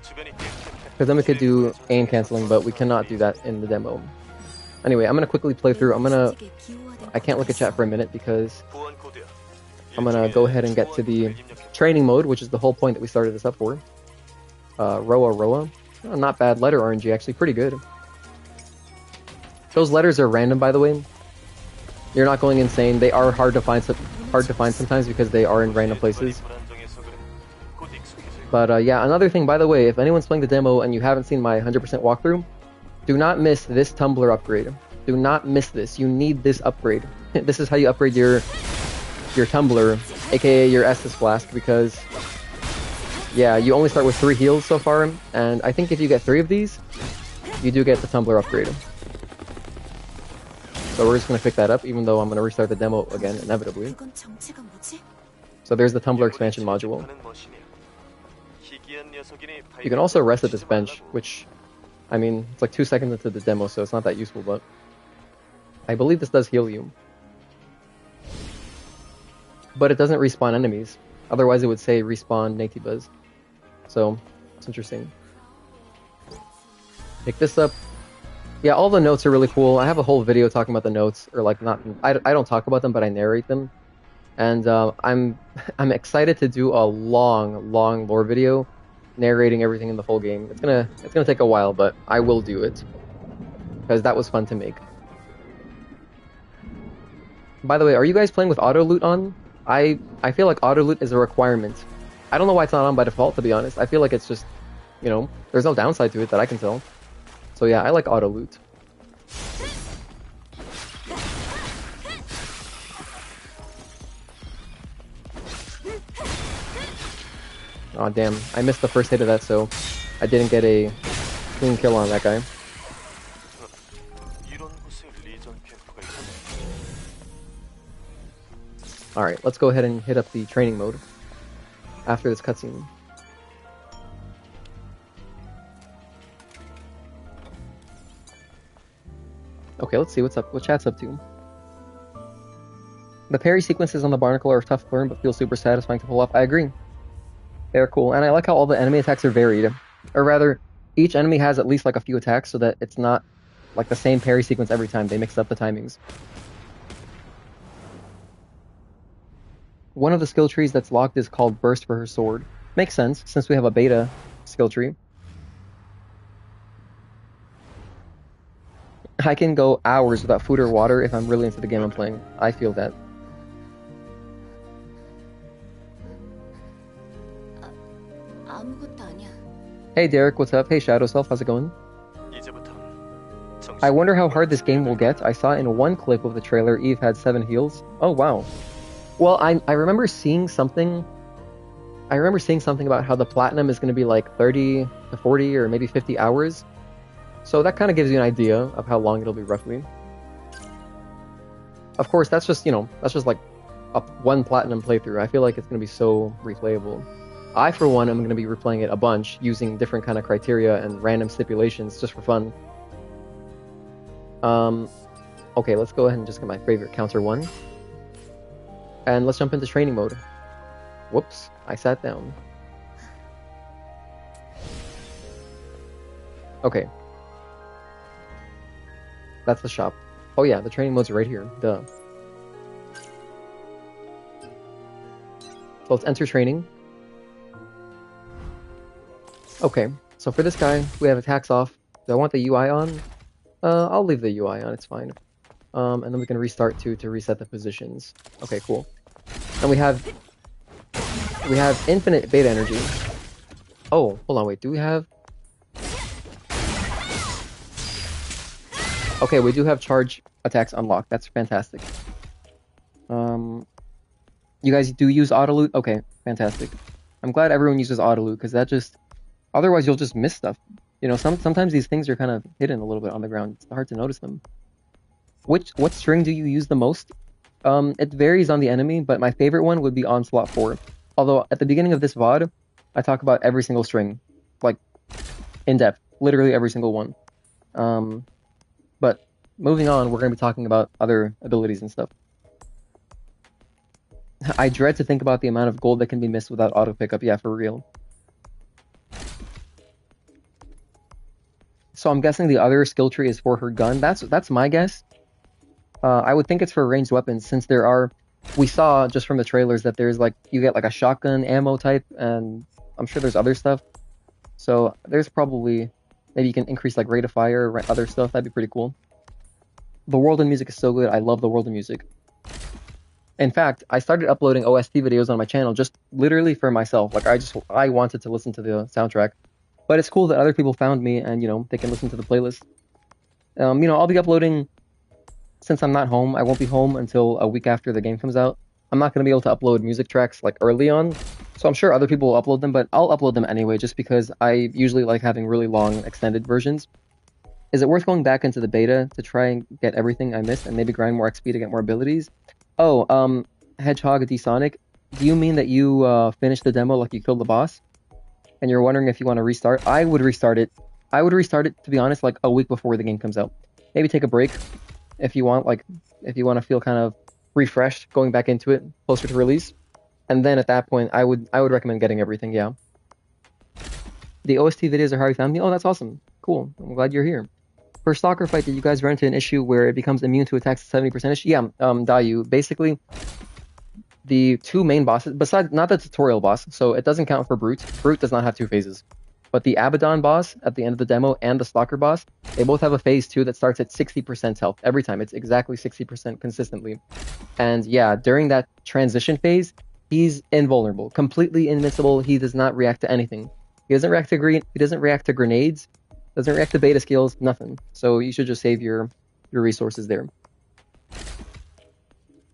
because then we could do aim canceling, but we cannot do that in the demo. Anyway, I'm gonna quickly play through. I can't look at chat for a minute because I'm gonna go ahead and get to the training mode, which is the whole point that we started this up for. Roa Roa. Oh, not bad. Letter RNG, actually pretty good. Those letters are random, by the way. You're not going insane. They are hard to find sometimes because they are in random places. But yeah, another thing, by the way, if anyone's playing the demo and you haven't seen my 100% walkthrough, do not miss this tumbler upgrade. Do not miss this. You need this upgrade. This is how you upgrade your tumbler, aka your Estus Flask, because yeah, you only start with 3 heals so far, and I think if you get 3 of these, you do get the tumbler upgrade. So we're just going to pick that up, even though I'm going to restart the demo again, inevitably. So there's the tumbler expansion module. You can also rest at this bench, which, I mean, it's like 2 seconds into the demo, so it's not that useful, but I believe this does heal you. But it doesn't respawn enemies. Otherwise it would say respawn Natibas. So, it's interesting. Pick this up. Yeah, all the notes are really cool. I have a whole video talking about the notes, or like not. I don't talk about them, but I narrate them. And I'm excited to do a long lore video, narrating everything in the full game. It's gonna take a while, but I will do it because that was fun to make. By the way, are you guys playing with auto loot on? I feel like auto loot is a requirement. I don't know why it's not on by default, to be honest. I feel like it's just, you know, there's no downside to it that I can tell. So yeah, I like auto loot. Aw, damn. I missed the first hit of that, so I didn't get a clean kill on that guy. Alright, let's go ahead and hit up the training mode after this cutscene. Okay, let's see what's up. What chat's up to. The parry sequences on the Barnacle are tough to learn, but feel super satisfying to pull off. I agree. They're cool, and I like how all the enemy attacks are varied. Or rather, each enemy has at least like a few attacks, so that it's not like the same parry sequence every time. They mix up the timings. One of the skill trees that's locked is called Burst for her sword. Makes sense, since we have a beta skill tree. I can go hours without food or water if I'm really into the game I'm playing. I feel that. Hey Derek, what's up? Hey Shadow Self, how's it going? I wonder how hard this game will get. I saw in one clip of the trailer Eve had 7 heals. Oh wow. Well, I remember seeing something. I remember seeing something about how the platinum is going to be like 30 to 40 or maybe 50 hours. So that kind of gives you an idea of how long it'll be roughly. Of course, that's just, you know, that's just like one platinum playthrough. I feel like it's going to be so replayable. I, for one, am going to be replaying it a bunch using different kind of criteria and random stipulations just for fun. Okay, let's go ahead and just get my favorite counter 1. And let's jump into training mode. Whoops, I sat down. Okay. That's the shop. Oh yeah, the training mode's right here. Duh. So let's enter training. Okay, so for this guy, we have attacks off. Do I want the UI on? I'll leave the UI on, it's fine. And then we can restart to reset the positions. Okay, cool. And we have infinite beta energy. Oh, hold on, wait, do we have... Okay, we do have charge attacks unlocked. That's fantastic. You guys do use auto loot? Okay, fantastic. I'm glad everyone uses auto loot, because that just... Otherwise, you'll just miss stuff. You know, sometimes these things are kind of hidden a little bit on the ground. It's hard to notice them. What string do you use the most? It varies on the enemy, but my favorite one would be Onslaught 4. Although, at the beginning of this VOD, I talk about every single string. Like, in depth. Literally every single one. But, moving on, we're going to be talking about other abilities and stuff. I dread to think about the amount of gold that can be missed without auto pickup. Yeah, for real. So I'm guessing the other skill tree is for her gun. That's my guess. I would think it's for ranged weapons, since there are... We saw, just from the trailers, that there's like... You get like a shotgun ammo type, and I'm sure there's other stuff. So there's probably, maybe you can increase like rate of fire or other stuff. That'd be pretty cool. The world of music is so good. I love the world of music. In fact, I started uploading OST videos on my channel just literally for myself. Like I wanted to listen to the soundtrack, but it's cool that other people found me and they can listen to the playlist. I'll be uploading since I'm not home. I won't be home until a week after the game comes out. I'm not going to be able to upload music tracks like early on, so I'm sure other people will upload them, but I'll upload them anyway just because I usually like having really long extended versions. Is it worth going back into the beta to try and get everything I missed and maybe grind more XP to get more abilities? Oh, Hedgehog D-Sonic, do you mean that you finished the demo like you killed the boss? And you're wondering if you want to restart? I would restart it. I would restart it, to be honest, like a week before the game comes out. Maybe take a break if you want, like, if you want to feel kind of refreshed going back into it closer to release. And then at that point, I would recommend getting everything, yeah. The OST videos are how you found me? Oh, that's awesome. Cool. I'm glad you're here. For Stalker Fight, did you guys run into an issue where it becomes immune to attacks at 70%? Yeah, Dayu. Basically, the two main bosses, besides, not the tutorial boss, so it doesn't count for Brute. Brute does not have two phases. But the Abaddon boss at the end of the demo and the Stalker boss, they both have a phase 2 that starts at 60% health every time. It's exactly 60% consistently. And yeah, during that transition phase, he's invulnerable, completely invincible. He does not react to anything. He doesn't react to he doesn't react to grenades, doesn't react to beta skills, nothing. So you should just save your resources there.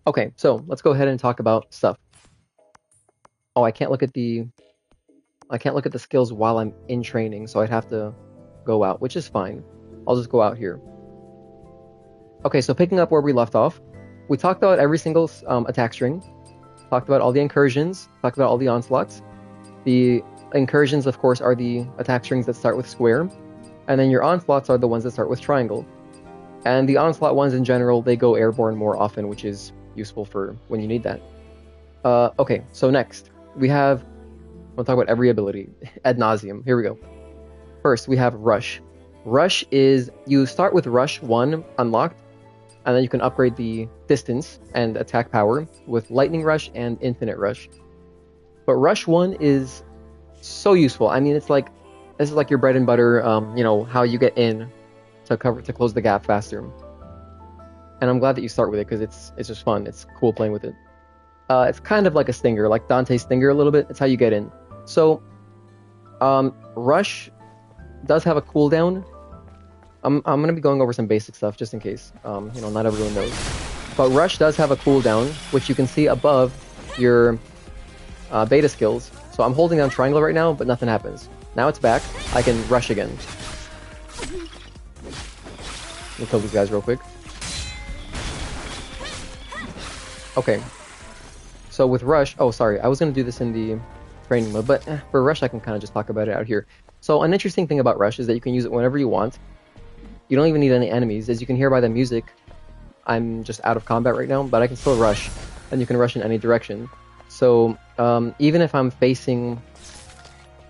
Okay, so let's go ahead and talk about stuff. Oh, I can't look at the skills while I'm in training, so I'd have to go out, which is fine. I'll just go out here. Okay, so picking up where we left off, we talked about every single attack string, talked about all the incursions, talked about all the onslaughts. The incursions, of course, are the attack strings that start with square, and then your onslaughts are the ones that start with triangle. And the onslaught ones in general, they go airborne more often, which is useful for when you need that. Okay, so next, we have... We'll talk about every ability ad nauseum. Here we go. First, we have Rush. Rush is, you start with Rush 1 unlocked, and then you can upgrade the distance and attack power with Lightning Rush and Infinite Rush. But Rush 1 is so useful. I mean, it's like, this is like your bread and butter, how you get in to close the gap faster. And I'm glad that you start with it because it's just fun. It's cool playing with it. It's kind of like a Stinger, like Dante's Stinger a little bit. It's how you get in. So, Rush does have a cooldown. I'm going to be going over some basic stuff just in case, not everyone knows. But Rush does have a cooldown, which you can see above your beta skills. So I'm holding down triangle right now, but nothing happens. Now it's back. I can rush again. Let me kill these guys real quick. Okay. So with Rush... Oh, sorry. I was going to do this in the training mode, but for Rush, I can kind of just talk about it out here. So an interesting thing about Rush is that you can use it whenever you want. You don't even need any enemies. As you can hear by the music, I'm just out of combat right now, but I can still rush, and you can rush in any direction. So even if I'm facing...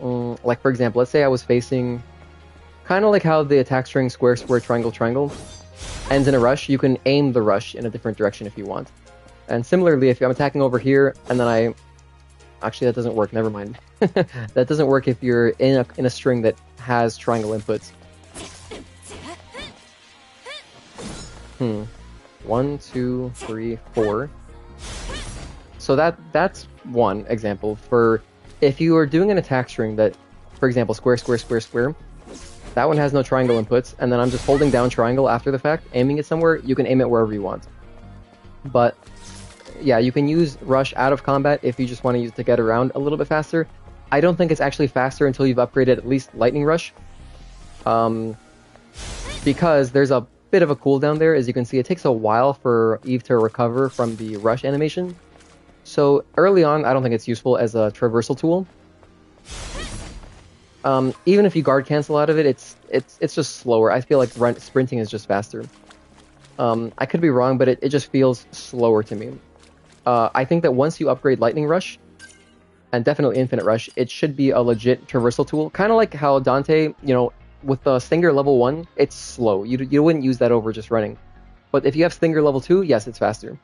like, for example, let's say I was facing... Kind of like how the attack string square, square, triangle, triangle ends in a rush, you can aim the rush in a different direction if you want. And similarly, if I'm attacking over here, and then Actually, that doesn't work, never mind. That doesn't work if you're in a string that has triangle inputs. 1, 2, 3, 4. So that's one example. For if you are doing an attack string that, for example, square, square, square, square, that one has no triangle inputs, and then I'm just holding down triangle after the fact, aiming it somewhere, you can aim it wherever you want. But yeah, you can use Rush out of combat if you just want to use it to get around a little bit faster. I don't think it's actually faster until you've upgraded at least Lightning Rush. Because there's a bit of a cooldown there. As you can see, it takes a while for Eve to recover from the Rush animation. So early on, I don't think it's useful as a traversal tool. Even if you guard cancel out of it, it's just slower. I feel like sprinting is just faster. I could be wrong, but it just feels slower to me. I think that once you upgrade Lightning Rush, and definitely Infinite Rush, it should be a legit traversal tool. Kind of like how Dante, with the Stinger level 1, it's slow. You wouldn't use that over just running. But if you have Stinger level 2, yes, it's faster.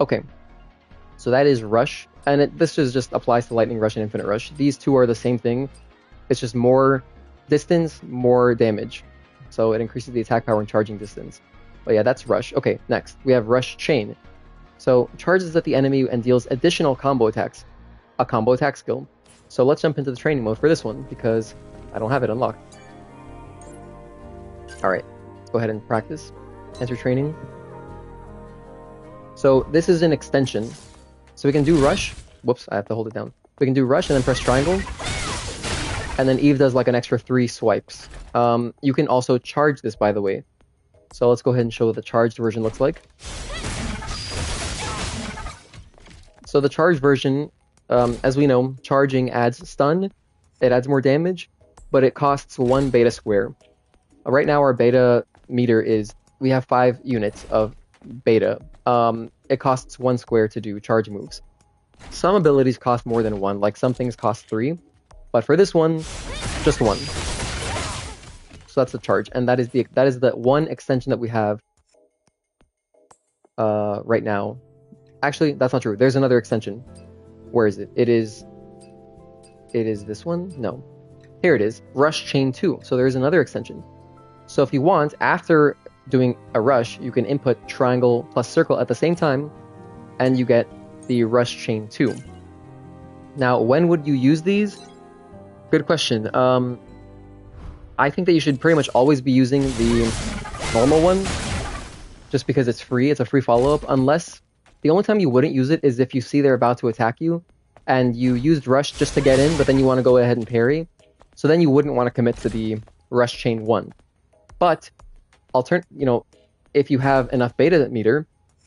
Okay, so that is Rush, and this just applies to Lightning Rush and Infinite Rush. These two are the same thing. It's just more distance, more damage. So it increases the attack power and charging distance. But yeah, that's Rush. Okay, next we have Rush Chain. So charges at the enemy and deals additional combo attacks. A combo attack skill. So let's jump into the training mode for this one because I don't have it unlocked. Alright, let's go ahead and practice. Enter training. So this is an extension. So we can do Rush. Whoops, I have to hold it down. We can do Rush and then press triangle. And then Eve does like an extra 3 swipes. You can also charge this, by the way. So let's go ahead and show what the charged version looks like. So the charged version, as we know, charging adds stun. It adds more damage, but it costs 1 beta square. Right now our beta meter is, we have 5 units of beta. It costs 1 square to do charge moves. Some abilities cost more than 1, like some things cost 3. But for this one, just 1. So that's the charge, and that is the one extension that we have right now. Actually, that's not true. There's another extension. Where is it? It is this one? No. Here it is. Rush Chain 2. So there's another extension. So if you want, after doing a rush, you can input triangle plus circle at the same time, and you get the Rush Chain 2. Now, when would you use these? Good question. I think that you should pretty much always be using the normal one, just because it's free. It's a free follow-up, unless the only time you wouldn't use it is if you see they're about to attack you, and you used Rush just to get in, but then you want to go ahead and parry. So then you wouldn't want to commit to the Rush Chain 1. But, if you have enough beta meter,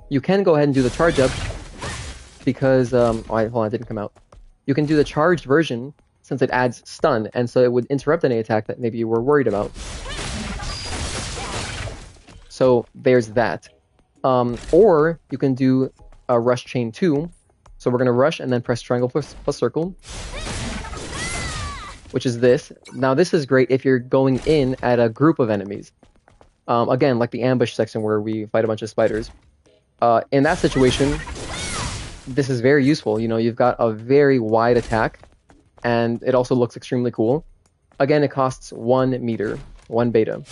you can go ahead and do the charge up, because, hold on, it didn't come out. You can do the charged version, since it adds stun, and so it would interrupt any attack that maybe you were worried about. So there's that. Or you can do a Rush Chain 2. So we're going to rush and then press triangle plus circle, which is this. Now this is great if you're going in at a group of enemies. Again, like the ambush section where we fight a bunch of spiders. In that situation, this is very useful. You've got a very wide attack, and it also looks extremely cool. Again, it costs 1 meter, 1 beta.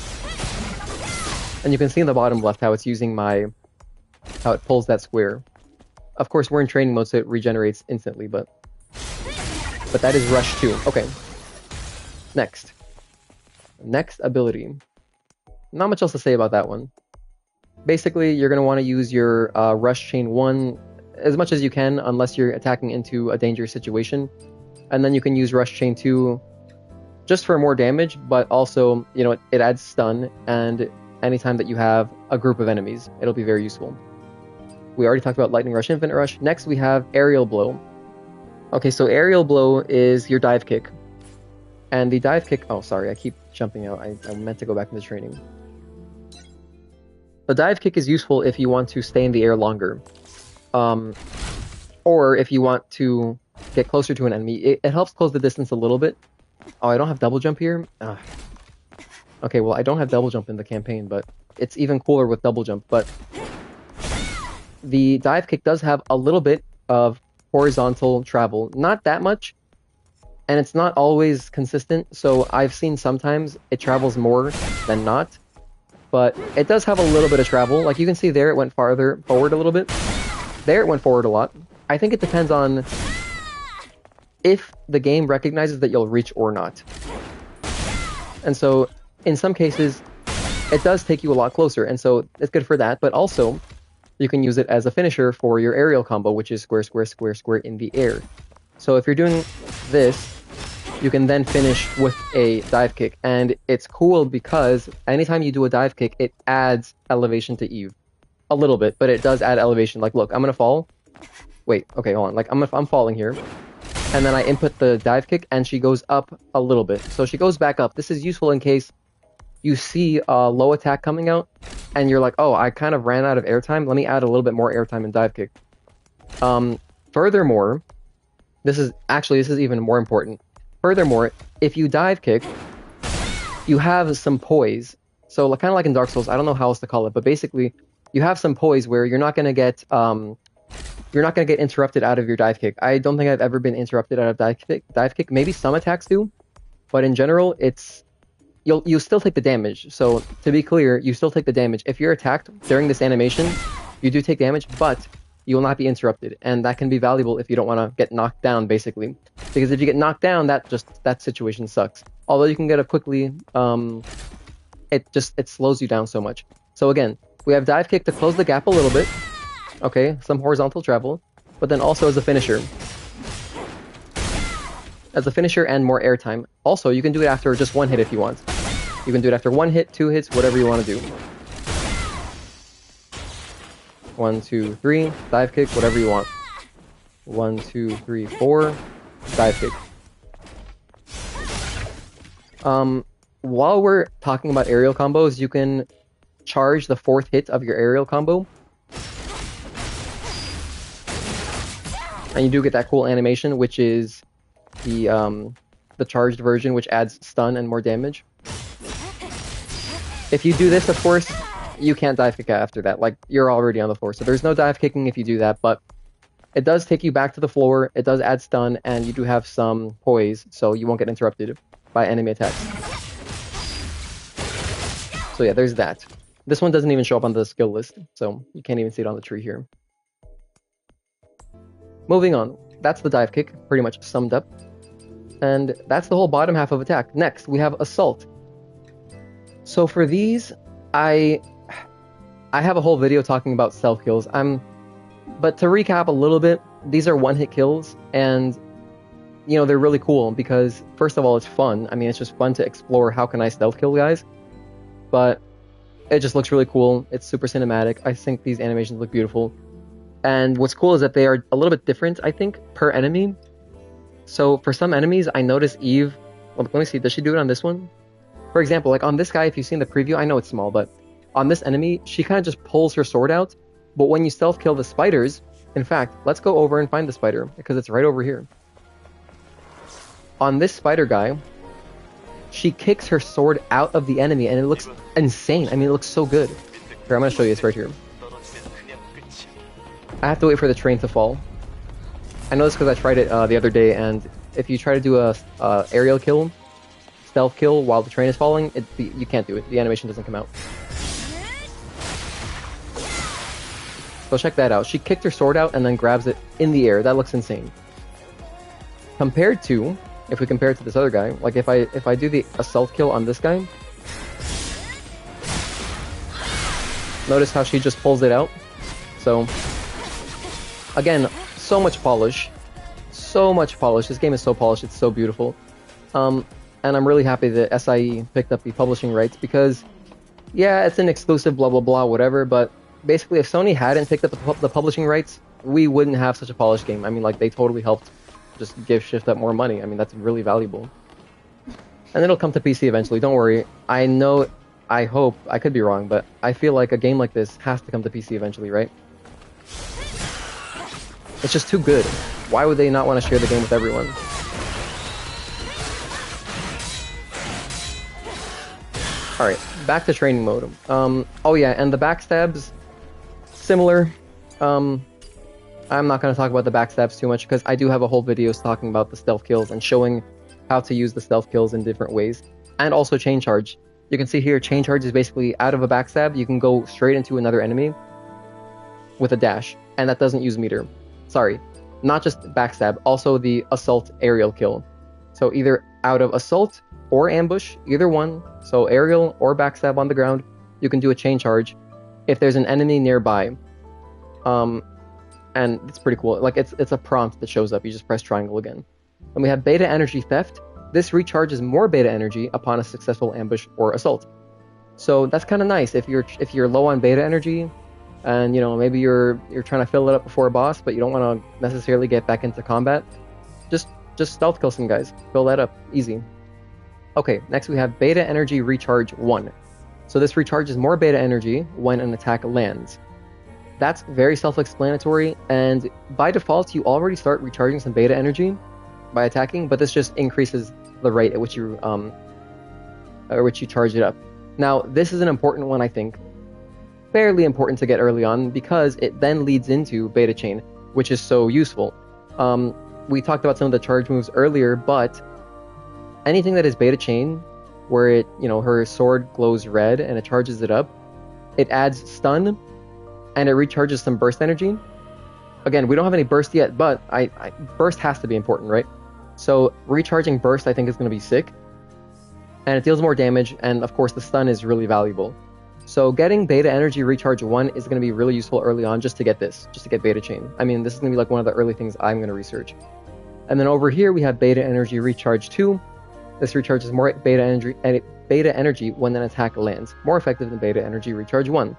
And you can see in the bottom left how it's using how it pulls that square. Of course, we're in training mode, so it regenerates instantly, but that is Rush 2. Okay. Next ability. Not much else to say about that one. Basically, you're going to want to use your Rush Chain 1 as much as you can, unless you're attacking into a dangerous situation. And then you can use Rush Chain 2 just for more damage, but also, it adds stun, and anytime that you have a group of enemies, it'll be very useful. We already talked about Lightning Rush, Infinite Rush. Next, we have Aerial Blow. Okay, so Aerial Blow is your dive kick. And the dive kick... Oh, sorry, I keep jumping out. I meant to go back into training. The dive kick is useful if you want to stay in the air longer. Or if you want to get closer to an enemy. It helps close the distance a little bit. Oh, I don't have double jump here? Ugh. Okay, well, I don't have double jump in the campaign, but it's even cooler with double jump. But the dive kick does have a little bit of horizontal travel. Not that much, and it's not always consistent. So I've seen sometimes it travels more than not. But it does have a little bit of travel. Like you can see there, it went farther forward a little bit. There, it went forward a lot. I think it depends on if the game recognizes that you'll reach or not. And so, in some cases, it does take you a lot closer, and so it's good for that, but also, you can use it as a finisher for your aerial combo, which is square, square, square, square in the air. So if you're doing this, you can then finish with a dive kick, and it's cool because anytime you do a dive kick, it adds elevation to Eve. A little bit, but it does add elevation. Like, look, I'm gonna fall. Wait, okay, hold on. Like, I'm falling here. And then I input the dive kick, and she goes up a little bit. So she goes back up. This is useful in case you see a low attack coming out, and you're like, oh, I kind of ran out of airtime. Let me add a little bit more airtime in dive kick. Furthermore, this is even more important. Furthermore, if you dive kick, you have some poise. So kind of like in Dark Souls, I don't know how else to call it, but basically, you have some poise where you're not gonna get interrupted out of your dive kick. I don't think I've ever been interrupted out of dive kick. Maybe some attacks do, But in general, you'll still take the damage. So to be clear, you still take the damage. If you're attacked during this animation, you do take damage, but you will not be interrupted, and that can be valuable if you don't want to get knocked down, basically. Because if you get knocked down, that situation sucks. Although you can get up quickly, it slows you down so much. So again, we have dive kick to close the gap a little bit. Okay, some horizontal travel, but then also as a finisher. As a finisher and more airtime. Also, you can do it after just one hit if you want. You can do it after 1 hit, 2 hits, whatever you want to do. 1, 2, 3, dive kick, whatever you want. 1, 2, 3, 4, dive kick. While we're talking about aerial combos, you can charge the 4th hit of your aerial combo. And you do get that cool animation, which is the charged version, which adds stun and more damage. If you do this, of course, you can't dive kick after that. Like, you're already on the floor, so there's no dive kicking if you do that, but it does take you back to the floor, it does add stun, and you do have some poise, so you won't get interrupted by enemy attacks. So yeah, there's that. This one doesn't even show up on the skill list, so you can't even see it on the tree here. Moving on, that's the dive kick, pretty much summed up. And that's the whole bottom half of attack. Next, we have assault. So for these, I have a whole video talking about stealth kills. But to recap a little bit, these are one-hit kills, and you know, they're really cool because first of all, it's fun. I mean, it's just fun to explore how can I stealth kill guys. But it just looks really cool. It's super cinematic. I think these animations look beautiful. And what's cool is that they are a little bit different, I think, per enemy. So for some enemies, I noticed Eve. Well, let me see. Does she do it on this one? For example, like on this guy, if you've seen the preview, I know it's small, but on this enemy, she kind of just pulls her sword out. But when you stealth kill the spiders, in fact, let's go over and find the spider because it's right over here. On this spider guy, she kicks her sword out of the enemy and it looks insane. I mean, it looks so good. Here, I'm going to show you this right here. I have to wait for the train to fall. I know this because I tried it the other day, and if you try to do a aerial kill, stealth kill while the train is falling, you can't do it. The animation doesn't come out. So check that out. She kicked her sword out and then grabs it in the air. That looks insane. Compared to, if we compare it to this other guy, like if I do the assault kill on this guy, notice how she just pulls it out. So again, so much polish. So much polish. This game is so polished. It's so beautiful. And I'm really happy that SIE picked up the publishing rights because, yeah, it's an exclusive, blah, blah, blah, whatever. But basically, if Sony hadn't picked up the publishing rights, we wouldn't have such a polished game. I mean, like, they totally helped just give Shift Up more money. I mean, that's really valuable. And it'll come to PC eventually. Don't worry. I know, I hope, I could be wrong, but I feel like a game like this has to come to PC eventually, right? It's just too good. Why would they not want to share the game with everyone? Alright, back to training mode. Oh yeah, and the backstabs, similar. I'm not going to talk about the backstabs too much because I do have a whole video talking about the stealth kills and showing how to use the stealth kills in different ways. And also chain charge. You can see here, chain charge is basically out of a backstab, you can go straight into another enemy with a dash. And that doesn't use meter. Sorry, not just backstab, also the assault aerial kill. So either out of assault or ambush, either one. So aerial or backstab on the ground, you can do a chain charge if there's an enemy nearby. And it's pretty cool. Like it's a prompt that shows up. You just press triangle again. And we have beta energy theft. This recharges more beta energy upon a successful ambush or assault. So that's kind of nice if you're low on beta energy. And you know, maybe you're trying to fill it up before a boss, but you don't want to necessarily get back into combat. Just stealth kill some guys. Fill that up. Easy. Okay, next we have Beta Energy Recharge 1. So this recharges more beta energy when an attack lands. That's very self-explanatory, and by default you already start recharging some beta energy by attacking, but this just increases the rate at which you charge it up. Now, this is an important one, I think. Fairly important to get early on because it then leads into beta chain, which is so useful. We talked about some of the charge moves earlier, but anything that is beta chain, where it, her sword glows red and it charges it up, it adds stun and it recharges some burst energy. Again, we don't have any burst yet, but burst has to be important, right? So recharging burst, I think, is going to be sick. And it deals more damage, and of course the stun is really valuable. So getting beta energy recharge 1 is going to be really useful early on just to get beta chain. I mean, this is going to be like one of the early things I'm going to research. And then over here we have beta energy recharge 2. This recharges more beta energy when an attack lands. More effective than beta energy recharge 1.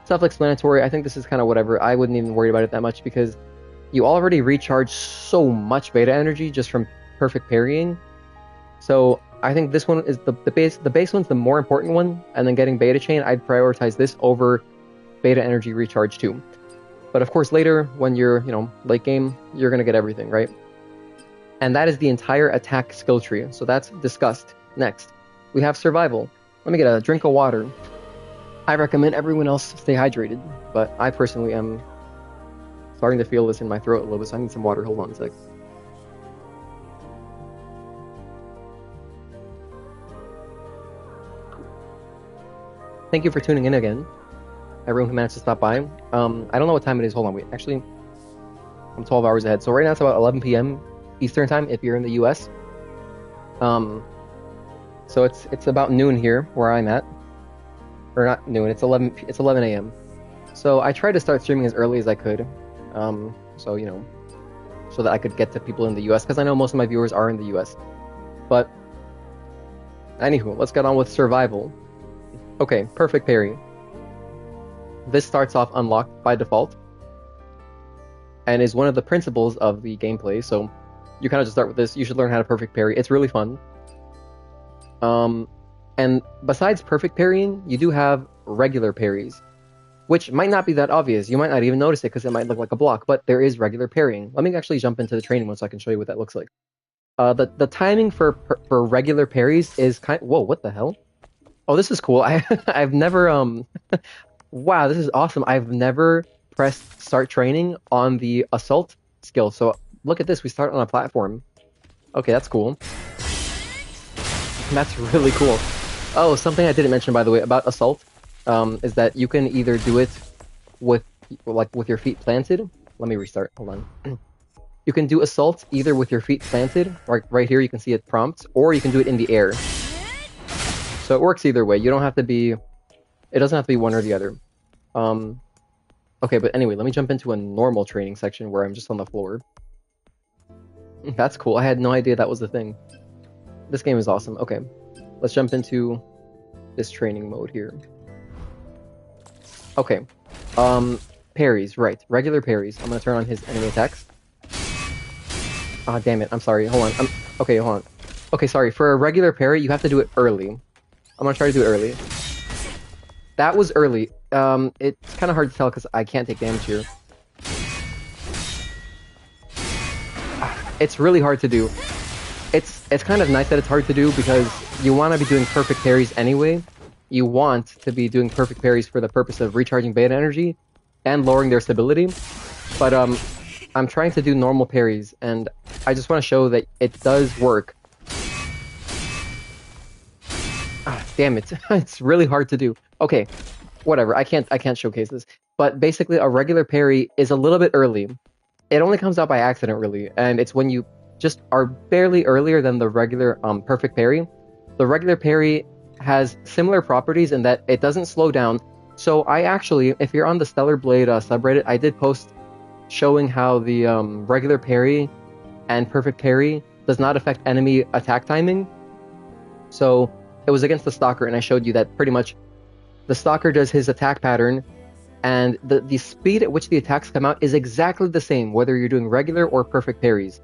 Self-explanatory. I think this is kind of whatever. I wouldn't even worry about it that much because you already recharge so much beta energy just from perfect parrying. So I think this one is the base one's the more important one, and then getting beta chain, I'd prioritize this over beta energy recharge 2. But of course later, when you're, late game, you're gonna get everything, right? And that is the entire attack skill tree. So that's discussed. Next, we have survival. Let me get a drink of water. I recommend everyone else stay hydrated, but I personally am starting to feel this in my throat a little bit, so I need some water. Hold on a sec. Thank you for tuning in again, everyone who managed to stop by. I don't know what time it is. Hold on, wait. Actually, I'm 12 hours ahead. So right now it's about 11 p.m. Eastern time if you're in the U.S. So it's about noon here where I'm at. Or not noon. It's 11 a.m. So I tried to start streaming as early as I could. So that I could get to people in the U.S. because I know most of my viewers are in the U.S. But anywho, let's get on with survival. Okay, perfect parry. This starts off unlocked by default and is one of the principles of the gameplay, so you kind of just start with this. You should learn how to perfect parry. It's really fun. And besides perfect parrying, you do have regular parries, which might not be that obvious. You might not even notice it because it might look like a block, but there is regular parrying. Let me actually jump into the training mode so I can show you what that looks like. The timing for regular parries is whoa, what the hell? Oh, this is cool. I've never wow, this is awesome. I've never pressed start training on the assault skill. So look at this. We start on a platform. Okay, that's cool. That's really cool. Oh, something I didn't mention, by the way, about assault is that you can either do it with your feet planted. Let me restart. Hold on. You can do assault either with your feet planted, right here you can see it prompts, or you can do it in the air. So it works either way. You don't have to be... It doesn't have to be one or the other. Okay, but anyway, let me jump into a normal training section where I'm just on the floor. That's cool. I had no idea that was the thing. This game is awesome. Okay, let's jump into this training mode here. Okay. Parries, right. Regular parries. I'm gonna turn on his enemy attacks. Ah, damn it. I'm sorry. Hold on. Okay, hold on. Okay, sorry. For a regular parry, you have to do it early. I'm gonna try to do it early. That was early. It's kind of hard to tell because I can't take damage here. It's really hard to do. It's kind of nice that it's hard to do because you want to be doing perfect parries anyway. You want to be doing perfect parries for the purpose of recharging beta energy and lowering their stability. But I'm trying to do normal parries, and I just want to show that it does work. Damn it. It's really hard to do. Okay, whatever. I can't showcase this. But basically, a regular parry is a little bit early. It only comes out by accident, really. And it's when you just are barely earlier than the regular perfect parry. The regular parry has similar properties in that it doesn't slow down. So I actually, if you're on the Stellar Blade subreddit, I did post showing how the regular parry and perfect parry does not affect enemy attack timing. So it was against the Stalker, and I showed you that pretty much the Stalker does his attack pattern, and the speed at which the attacks come out is exactly the same, whether you're doing regular or perfect parries.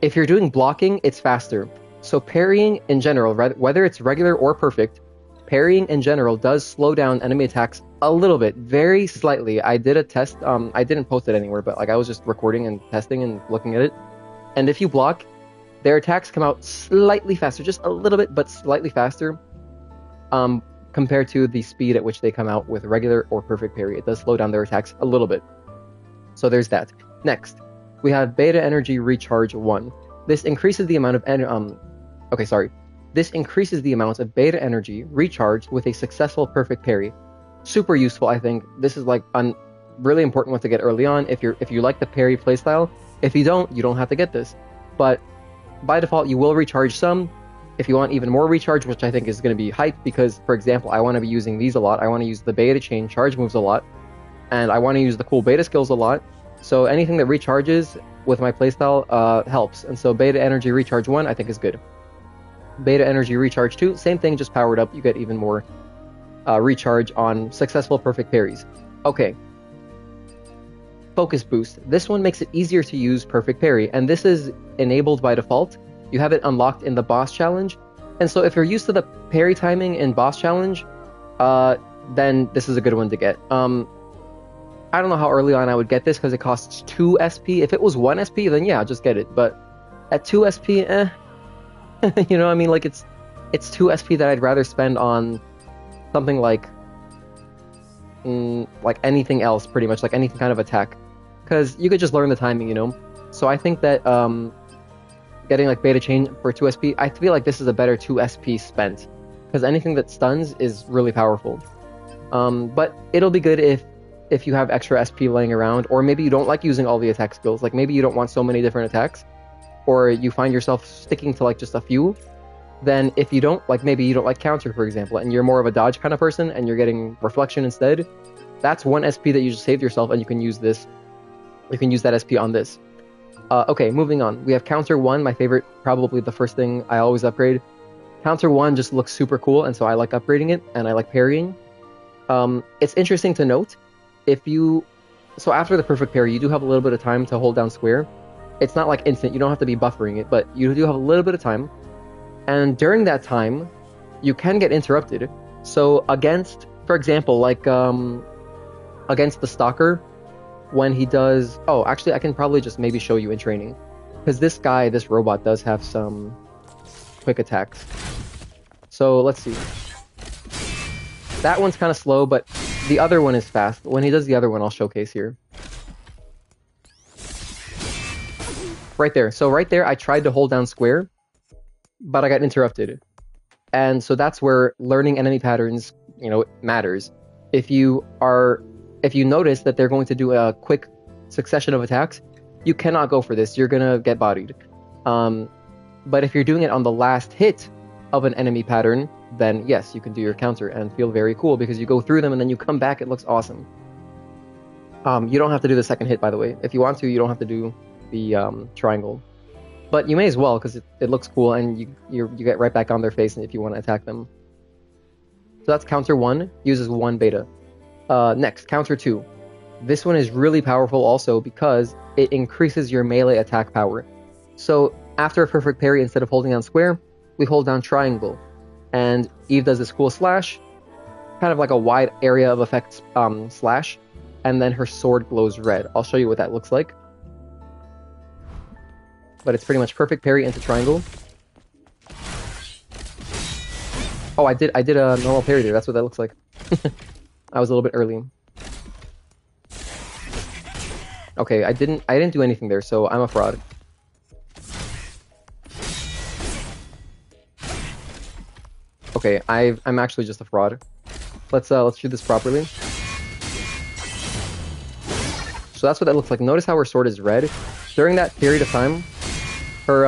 If you're doing blocking, it's faster. So parrying in general, whether it's regular or perfect, parrying in general does slow down enemy attacks a little bit, very slightly. I did a test, I didn't post it anywhere, but I was just recording and testing and looking at it. And if you block, their attacks come out slightly faster, just a little bit, but slightly faster, compared to the speed at which they come out with regular or perfect parry. It does slow down their attacks a little bit. So there's that. Next, we have Beta Energy Recharge 1. This increases the amount of Okay, sorry. This increases the amount of beta energy recharged with a successful perfect parry. Super useful, I think. This is like a really important one to get early on if you like the parry playstyle. If you don't have to get this. But by default, you will recharge some. If you want even more recharge, which I think is going to be hype, because, for example, I want to be using these a lot. I want to use the beta chain charge moves a lot. And I want to use the cool beta skills a lot. So anything that recharges with my playstyle helps. And so beta energy recharge 1, I think is good. Beta energy recharge 2, same thing, just powered up. You get even more recharge on successful perfect parries. Okay. Focus boost. This one makes it easier to use perfect parry, and this is enabled by default. You have it unlocked in the boss challenge. And so if you're used to the parry timing in boss challenge, then this is a good one to get. I don't know how early on I would get this because it costs 2 SP. If it was 1 SP, then yeah, just get it. But at 2 SP, you know what I mean? Like it's 2 SP that I'd rather spend on something like anything else, pretty much, like anything kind of attack. Because you could just learn the timing, you know? So I think that getting like beta chain for 2 SP, I feel like this is a better 2 SP spent. Because anything that stuns is really powerful. But it'll be good if you have extra SP laying around, or maybe you don't like using all the attack skills. Like maybe you don't want so many different attacks, or you find yourself sticking to like just a few. Then if you don't, like maybe you don't like counter, for example, and you're more of a dodge kind of person and you're getting reflection instead, that's 1 SP that you just saved yourself, and you can use this. You can use that SP on this. Okay, moving on. We have counter 1, my favorite, probably the first thing I always upgrade. Counter 1 just looks super cool, and so I like upgrading it, and I like parrying. It's interesting to note, so after the perfect parry, you do have a little bit of time to hold down square. It's not like instant, you don't have to be buffering it, but you do have a little bit of time. And during that time, you can get interrupted. So against, for example, like against the Stalker, when he does... Oh, actually, I can probably just maybe show you in training. Because this robot does have some quick attacks. So let's see. That one's kind of slow, but the other one is fast. When he does the other one, I'll showcase here. Right there. So right there, I tried to hold down square, but I got interrupted. And so that's where learning enemy patterns, matters. If you notice that they're going to do a quick succession of attacks, you cannot go for this. You're gonna get bodied. But if you're doing it on the last hit of an enemy pattern, then yes, you can do your counter and feel very cool because you go through them and then you come back. It looks awesome. You don't have to do the second hit, by the way. If you want to, you don't have to do the triangle. But you may as well because it looks cool and you get right back on their face if you want to attack them. So that's counter 1, uses 1 beta. Next, counter 2. This one is really powerful also because it increases your melee attack power. So after a perfect parry, instead of holding down square, we hold down triangle. And Eve does this cool slash, kind of like a wide area of effects slash, and then her sword glows red. I'll show you what that looks like. But it's pretty much perfect parry into triangle. Oh, I did a normal parry there. That's what that looks like. I was a little bit early. Okay, I didn't do anything there, so I'm a fraud. Okay, I'm actually just a fraud. Let's do this properly. So that's what that looks like. Notice how her sword is red. During that period of time, her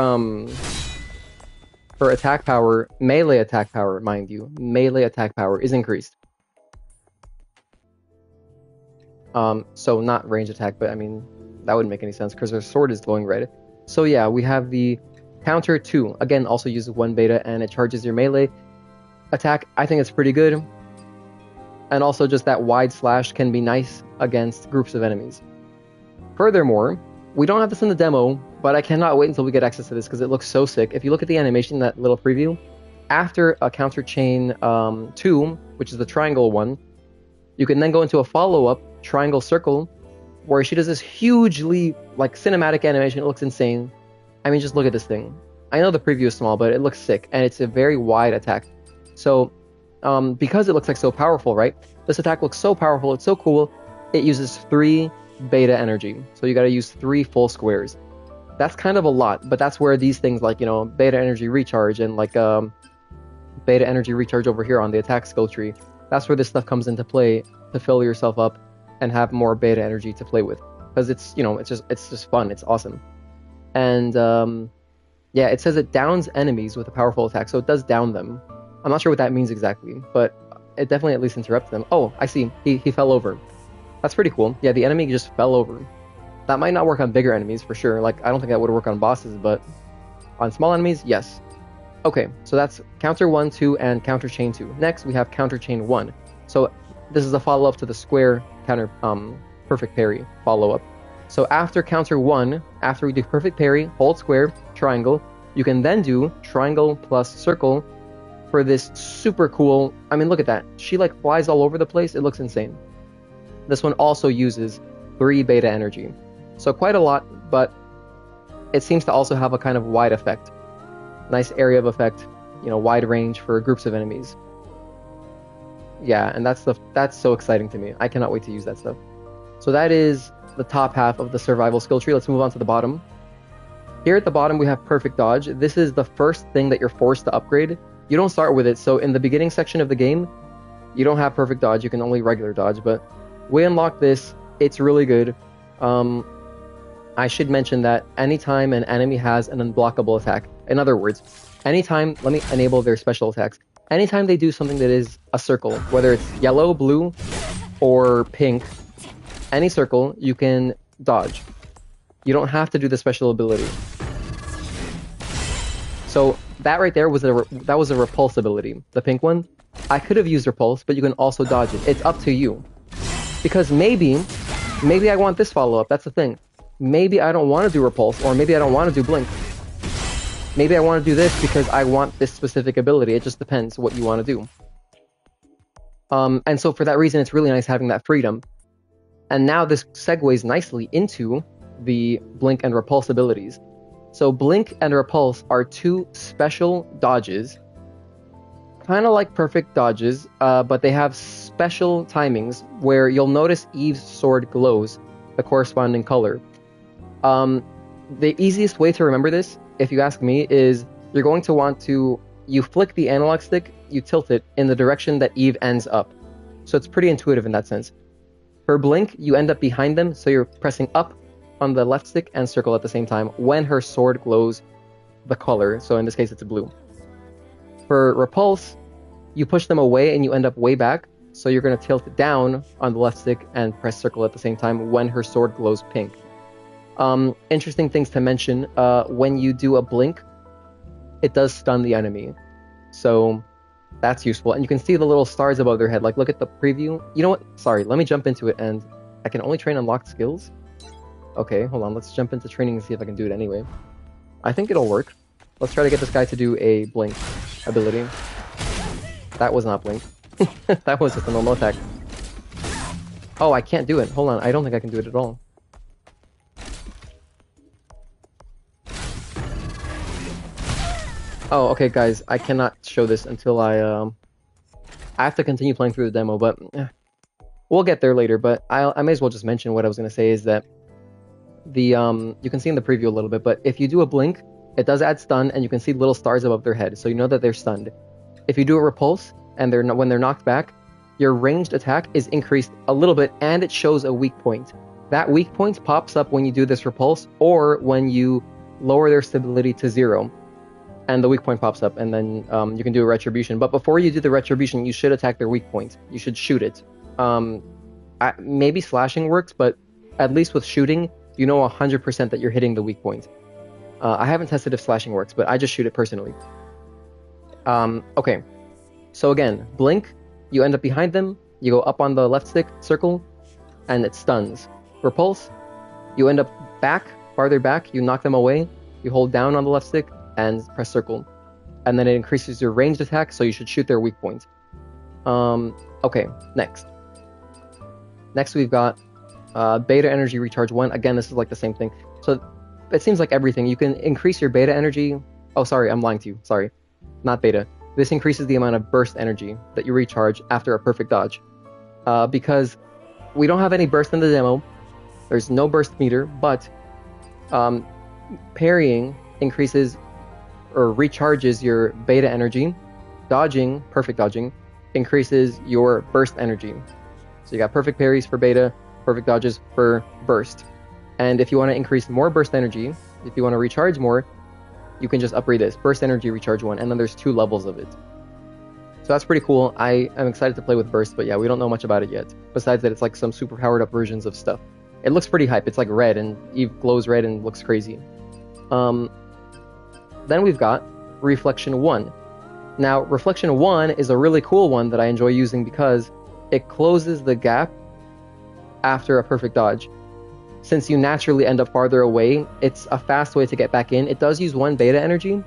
attack power, melee attack power, mind you, melee attack power is increased. So not range attack, but I mean, that wouldn't make any sense because her sword is glowing red. So yeah, we have the counter 2. Again, also uses 1 beta and it charges your melee attack. I think it's pretty good. And also just that wide slash can be nice against groups of enemies. Furthermore, we don't have this in the demo, but I cannot wait until we get access to this because it looks so sick. If you look at the animation, that little preview, after a counter chain 2, which is the triangle one, you can then go into a follow-up triangle circle where she does this hugely cinematic animation. It looks insane. I mean, just look at this thing. I know the preview is small, but it looks sick, and it's a very wide attack. So because it looks so powerful, right? This attack looks so powerful, it's so cool. It uses 3 beta energy, so you got to use 3 full squares. That's kind of a lot, but that's where these things like, you know, beta energy recharge and like beta energy recharge over here on the attack skill tree, that's where this stuff comes into play to fill yourself up and have more beta energy to play with, because it's, you know, it's just fun, it's awesome. And yeah, it says it downs enemies with a powerful attack, so it does down them. I'm not sure what that means exactly, but it definitely at least interrupts them. Oh, I see, he fell over. That's pretty cool. Yeah, the enemy just fell over. That might not work on bigger enemies for sure. Like, I don't think that would work on bosses, but on small enemies, yes. Okay, so that's counter 1, 2, and counter chain 2. Next, we have counter chain 1. So this is a follow-up to the square counter perfect parry follow-up. So after counter 1, after we do perfect parry, hold square, triangle, you can then do triangle plus circle for this super cool, I mean, look at that. She like flies all over the place. It looks insane. This one also uses 3 beta energy. So quite a lot, but it seems to also have a kind of wide effect. Nice area of effect, you know, wide range for groups of enemies. Yeah, and that's so exciting to me. I cannot wait to use that stuff. So that is the top half of the survival skill tree. Let's move on to the bottom. Here at the bottom, we have perfect dodge. This is the first thing that you're forced to upgrade. You don't start with it. So in the beginning section of the game, you don't have perfect dodge. You can only regular dodge, but we unlock this. It's really good. I should mention that anytime an enemy has an unblockable attack, in other words, anytime, let me enable their special attacks. Anytime they do something that is a circle, whether it's yellow, blue, or pink, any circle, you can dodge. You don't have to do the special ability. So that right there was a repulse ability. The pink one, I could have used repulse, but you can also dodge it. It's up to you. Because maybe I want this follow-up. That's the thing. Maybe I don't want to do repulse, or maybe I don't want to do blink. Maybe I want to do this because I want this specific ability. It just depends what you want to do. And so for that reason, it's really nice having that freedom. And now this segues nicely into the blink and repulse abilities. So blink and repulse are 2 special dodges, kind of like perfect dodges, but they have special timings where you'll notice Eve's sword glows the corresponding color. The easiest way to remember this, if you ask me, is you're going to want to, you flick the analog stick, you tilt it in the direction that Eve ends up. So it's pretty intuitive in that sense. For blink, you end up behind them, so you're pressing up on the left stick and circle at the same time when her sword glows the color, so in this case it's blue. For repulse, you push them away and you end up way back, so you're going to tilt down on the left stick and press circle at the same time when her sword glows pink. Interesting things to mention, when you do a blink, it does stun the enemy, so that's useful. And you can see the little stars above their head. Like, look at the preview. You know what? Sorry, let me jump into it, and I can only train unlocked skills? Okay, hold on, let's jump into training and see if I can do it anyway. I think it'll work. Let's try to get this guy to do a blink ability. That was not blink. That was just a normal attack. Oh, I can't do it. Hold on, I don't think I can do it at all. Oh, okay, guys, I cannot show this until I have to continue playing through the demo, but we'll get there later. But I may as well just mention what I was going to say is that the you can see in the preview a little bit, but if you do a blink, it does add stun, and you can see little stars above their head, so you know that they're stunned. If you do a repulse, and when they're knocked back, your ranged attack is increased a little bit, and it shows a weak point. That weak point pops up when you do this repulse, or when you lower their stability to 0. And the weak point pops up, and then you can do a retribution. But before you do the retribution, you should attack their weak point. You should shoot it. Maybe slashing works, but at least with shooting, you know 100% that you're hitting the weak point. I haven't tested if slashing works, but I just shoot it personally. Okay, so again, blink, you end up behind them, you go up on the left stick, circle, and it stuns. Repulse, you end up back, farther back, you knock them away, you hold down on the left stick, and press circle, and then it increases your ranged attack, so you should shoot their weak point. Okay, next we've got beta energy recharge 1. Again, this is like the same thing, so it seems like everything. You can increase your beta energy. Oh, sorry, I'm lying to you, sorry, not beta. This increases the amount of burst energy that you recharge after a perfect dodge, because we don't have any burst in the demo. There's no burst meter, but Parrying increases or recharges your beta energy. Dodging, perfect dodging, increases your burst energy. So you got perfect parries for beta, perfect dodges for burst. And if you want to increase more burst energy, if you want to recharge more, you can just upgrade this. Burst energy recharge 1, and then there's 2 levels of it. So that's pretty cool. I am excited to play with burst, but yeah, we don't know much about it yet. Besides that, it's like some super powered up versions of stuff. It looks pretty hype. It's like red, and Eve glows red and looks crazy. Then we've got Reflection 1. Now, Reflection 1 is a really cool one that I enjoy using because it closes the gap after a perfect dodge. Since you naturally end up farther away, it's a fast way to get back in. It does use 1 beta energy,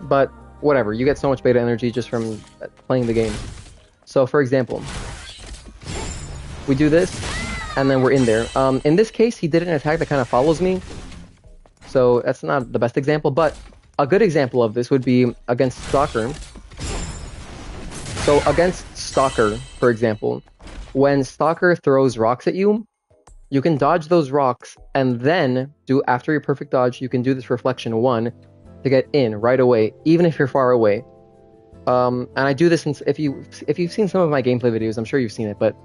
but whatever. You get so much beta energy just from playing the game. So, for example, we do this, and then we're in there. In this case, he did an attack that kind of follows me. So that's not the best example, but a good example of this would be against Stalker. So against Stalker, for example, when Stalker throws rocks at you, you can dodge those rocks, and then after your perfect dodge, you can do this Reflection 1 to get in right away, even if you're far away. And I do this if you've seen some of my gameplay videos, I'm sure you've seen it, but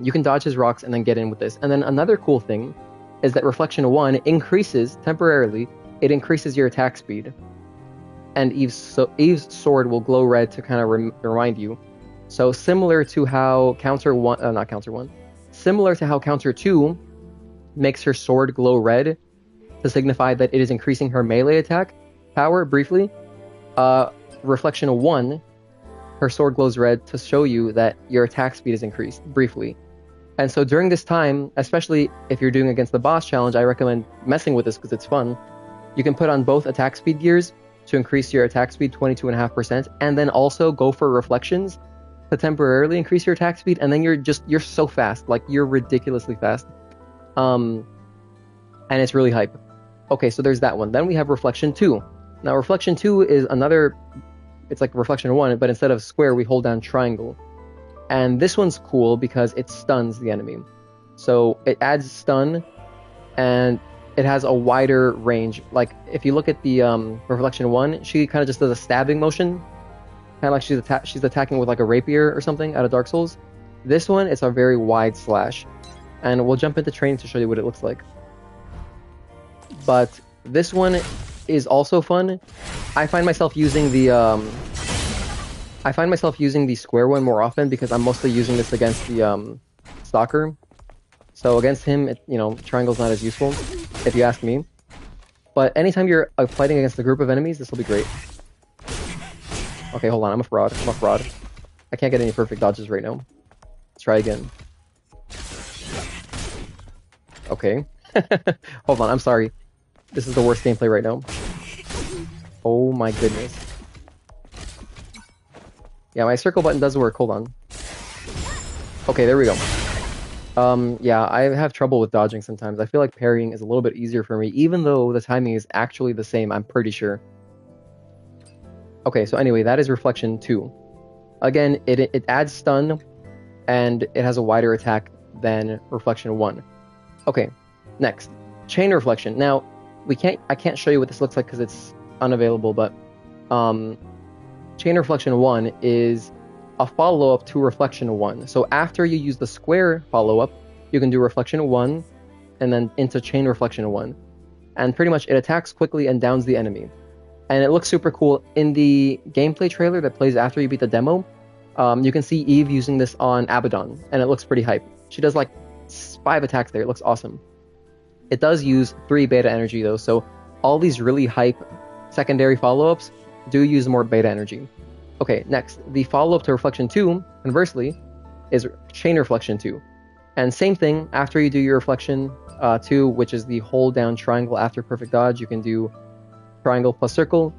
you can dodge his rocks and then get in with this. And then another cool thing is that Reflection 1 increases, temporarily, it increases your attack speed. And Eve's sword will glow red to kind of remind you. So similar to how similar to how Counter 2 makes her sword glow red to signify that it is increasing her melee attack power briefly, Reflection 1, her sword glows red to show you that your attack speed is increased briefly. And so during this time, especially if you're doing against the boss challenge, I recommend messing with this because it's fun. You can put on both attack speed gears to increase your attack speed 22.5%, and then also go for reflections to temporarily increase your attack speed, and then you're so fast, like you're ridiculously fast. And it's really hype. Okay, so there's that one. Then we have Reflection 2. Now Reflection 2 is it's like Reflection 1, but instead of square, we hold down triangle. And this one's cool because it stuns the enemy. So it adds stun, and it has a wider range. Like, if you look at the Reflection 1, she kind of just does a stabbing motion. Kind of like she's attacking with like a rapier or something out of Dark Souls. This one, it's a very wide slash. And we'll jump into training to show you what it looks like. But this one is also fun. I find myself using the square one more often because I'm mostly using this against the Stalker. So against him, triangle's not as useful, if you ask me. But anytime you're fighting against a group of enemies, this will be great. Okay, hold on, I'm a fraud. I can't get any perfect dodges right now. Let's try again. Okay. Hold on, I'm sorry. This is the worst gameplay right now. Oh my goodness. Yeah, my circle button does work. Hold on. Okay, there we go. Yeah, I have trouble with dodging sometimes. I feel like parrying is a little bit easier for me, even though the timing is actually the same, I'm pretty sure. Okay, so anyway, that is Reflection 2. Again, it adds stun, and it has a wider attack than Reflection 1. Okay, next. Chain Reflection. Now, I can't show you what this looks like because it's unavailable, but Chain Reflection 1 is a follow-up to Reflection 1. So after you use the square follow-up, you can do Reflection 1 and then into Chain Reflection 1. And pretty much it attacks quickly and downs the enemy. And it looks super cool. In the gameplay trailer that plays after you beat the demo, you can see Eve using this on Abaddon, and it looks pretty hype. She does like 5 attacks there. It looks awesome. It does use 3 beta energy though, so all these really hype secondary follow-ups do use more beta energy. Okay, next, the follow-up to Reflection 2, conversely, is Chain Reflection 2. And same thing, after you do your Reflection 2, which is the hold down triangle after perfect dodge, you can do triangle plus circle,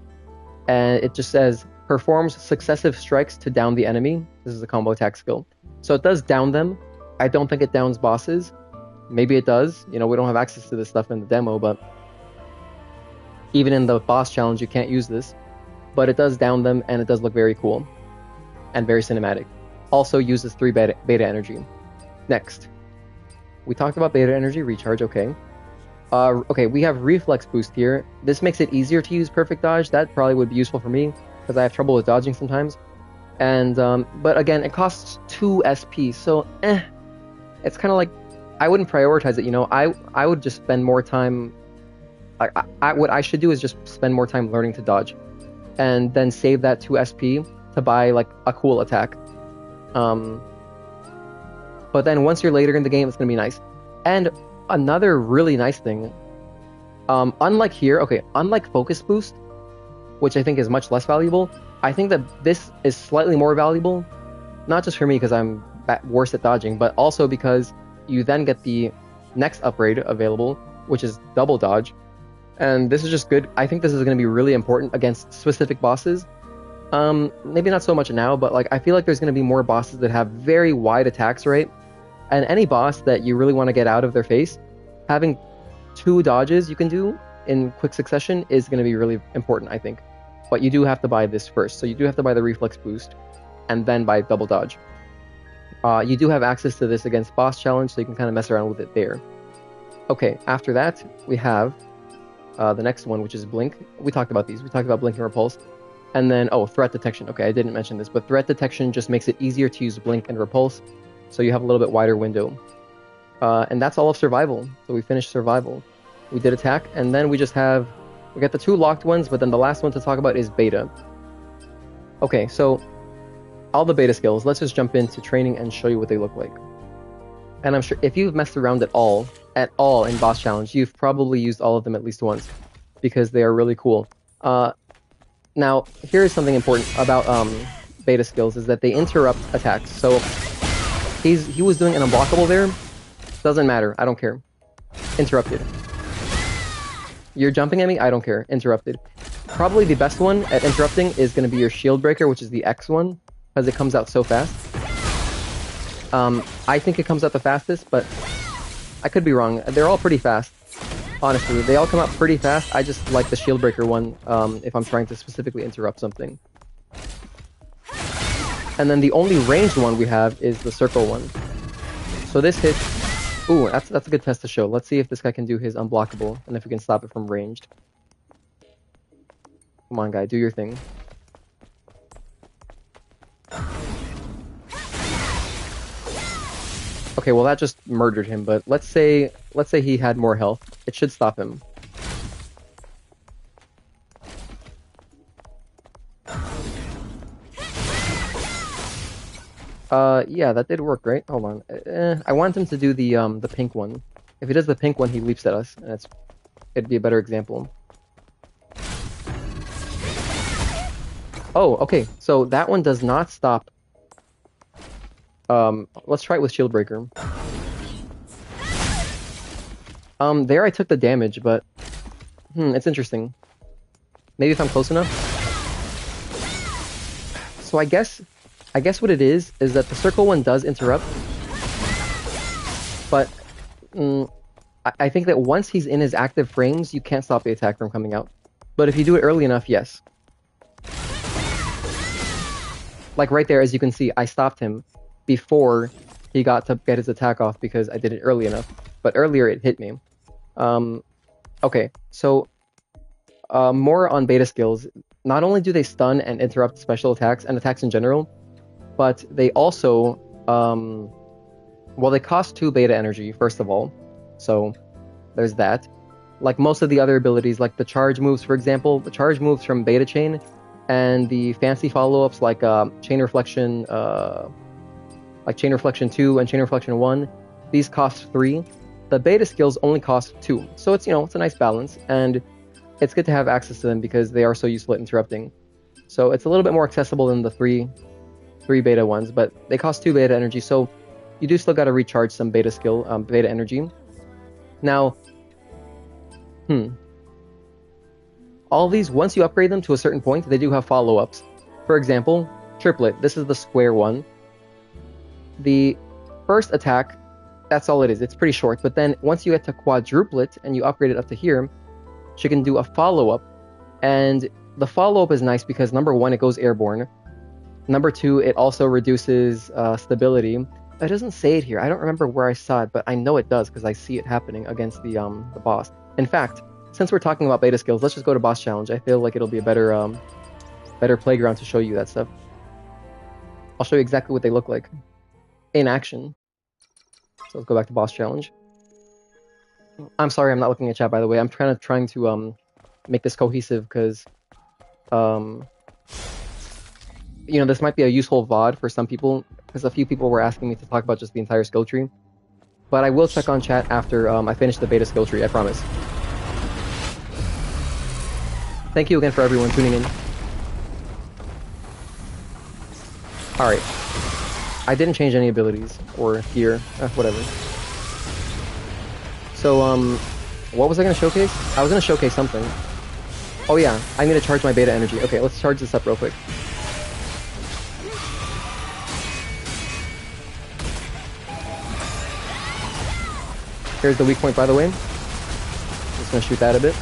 and it just says, performs successive strikes to down the enemy. This is a combo attack skill. So it does down them. I don't think it downs bosses. Maybe it does. We don't have access to this stuff in the demo, but even in the boss challenge, you can't use this. But it does down them, and it does look very cool and very cinematic. Also uses 3 beta energy. Next, we talked about beta energy recharge, okay. Okay, we have reflex boost here. This makes it easier to use perfect dodge. That probably would be useful for me because I have trouble with dodging sometimes. And but again, it costs 2 SP, so it's kind of like I wouldn't prioritize it. You know, I would just spend more time. What I should do is just spend more time learning to dodge, and then save that 2 SP to buy like a cool attack. But then once you're later in the game, it's gonna be nice. And another really nice thing, unlike here, okay, unlike focus boost, which I think is much less valuable, I think that this is slightly more valuable, not just for me because I'm worse at dodging, but also because you then get the next upgrade available, which is double dodge. And this is just good. I think this is going to be really important against specific bosses. Maybe not so much now, but like I feel like there's going to be more bosses that have very wide attacks, right? And any boss that you really want to get out of their face, having 2 dodges you can do in quick succession is going to be really important, I think. But you do have to buy this first. So you do have to buy the reflex boost and then buy double dodge. You do have access to this against boss challenge, so you can kind of mess around with it there. Okay, after that, we have the next one, which is Blink. We talked about these. We talked about Blink and Repulse. And then, threat detection. Okay, I didn't mention this, but threat detection just makes it easier to use Blink and Repulse, so you have a little bit wider window. And that's all of survival. So we finished survival. We did attack, and then we got the 2 locked ones, but then the last one to talk about is beta. Okay, so all the beta skills, let's just jump into training and show you what they look like. And I'm sure if you've messed around at all in boss challenge, you've probably used all of them at least once, because they are really cool. Now, here is something important about beta skills, is that they interrupt attacks. So he was doing an unblockable there. Doesn't matter, I don't care. Interrupted. You're jumping at me, I don't care. Interrupted. Probably the best one at interrupting is going to be your shield breaker, which is the X one, because it comes out so fast. I think it comes out the fastest, but I could be wrong. They're all pretty fast. Honestly, they all come out pretty fast. I just like the shield breaker one if I'm trying to specifically interrupt something. And then the only ranged one we have is the circle one. So this hits... Ooh, that's a good test to show. Let's see if this guy can do his unblockable, and if we can stop it from ranged. Come on, guy, do your thing. Okay, well that just murdered him, but let's say he had more health. It should stop him. Yeah, that did work, right? Hold on. I want him to do the pink one. If he does the pink one, he leaps at us, and it'd be a better example. Oh, okay. So that one does not stop. Let's try it with shield breaker. There I took the damage, but it's interesting. Maybe if I'm close enough. So I guess what it is that the circle one does interrupt, but I think that once he's in his active frames, you can't stop the attack from coming out. But if you do it early enough, yes. Like right there, as you can see, I stopped him before he got to get his attack off because I did it early enough. But earlier it hit me. Okay, so more on beta skills. Not only do they stun and interrupt special attacks and attacks in general, but they also, well, they cost 2 beta energy, first of all. So there's that. Like most of the other abilities, like the charge moves, for example, the charge moves from beta chain, and the fancy follow-ups like Chain Reflection 2 and Chain Reflection 1, these cost 3. The beta skills only cost 2. So it's, it's a nice balance, and it's good to have access to them because they are so useful at interrupting. So it's a little bit more accessible than the three beta ones, but they cost 2 beta energy, so you do still got to recharge some beta energy. Now, all these, once you upgrade them to a certain point, they do have follow-ups. For example, Triplet. This is the square one. The first attack, that's all it is. It's pretty short, but then once you get to Quadruplet and you upgrade it up to here, she can do a follow-up. And the follow-up is nice because number 1, it goes airborne. Number 2, it also reduces stability. It doesn't say it here. I don't remember where I saw it, but I know it does because I see it happening against the boss. In fact, since we're talking about beta skills, let's just go to boss challenge. I feel like it'll be a better playground to show you that stuff. I'll show you exactly what they look like in action. So let's go back to boss challenge. I'm sorry, I'm not looking at chat, by the way. I'm trying to make this cohesive because you know, this might be a useful VOD for some people, because a few people were asking me to talk about just the entire skill tree. But I will check on chat after I finish the beta skill tree, I promise. Thank you again for everyone tuning in. Alright. I didn't change any abilities or gear, whatever. So, what was I going to showcase? I was going to showcase something. Oh yeah, I need to charge my beta energy. Okay, let's charge this up real quick. Here's the weak point, by the way. Just gonna shoot that a bit.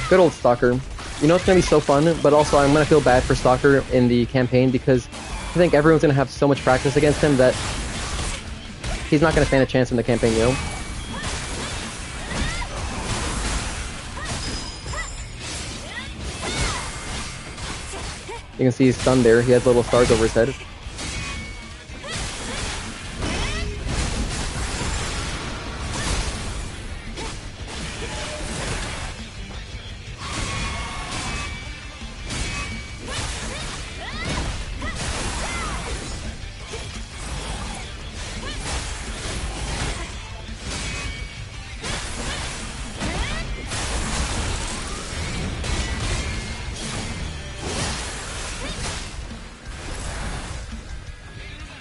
Good old Stalker. You know it's gonna be so fun, but also I'm gonna feel bad for Stalker in the campaign because I think everyone's gonna have so much practice against him that he's not gonna stand a chance in the campaign, you know? You can see he's stunned there. He has little stars over his head.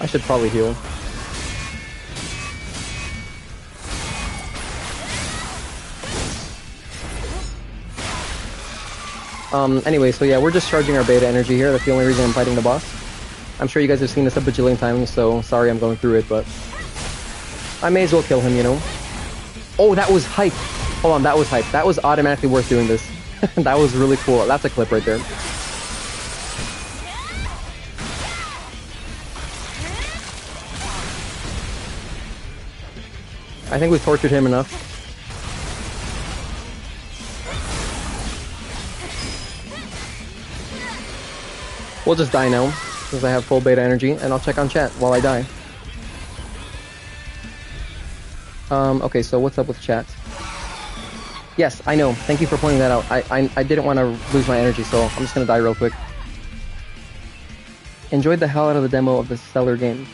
I should probably heal. Anyway, so yeah, we're just charging our beta energy here. That's the only reason I'm fighting the boss. I'm sure you guys have seen this a bajillion times, so sorry I'm going through it, but I may as well kill him, you know? Oh, that was hype! Hold on, that was hype. That was automatically worth doing this. That was really cool. That's a clip right there. I think we've tortured him enough. We'll just die now, since I have full beta energy, and I'll check on chat while I die. Okay, so what's up with chat? Yes, I know. Thank you for pointing that out. I didn't want to lose my energy, so I'm just gonna die real quick. Enjoyed the hell out of the demo of this stellar game.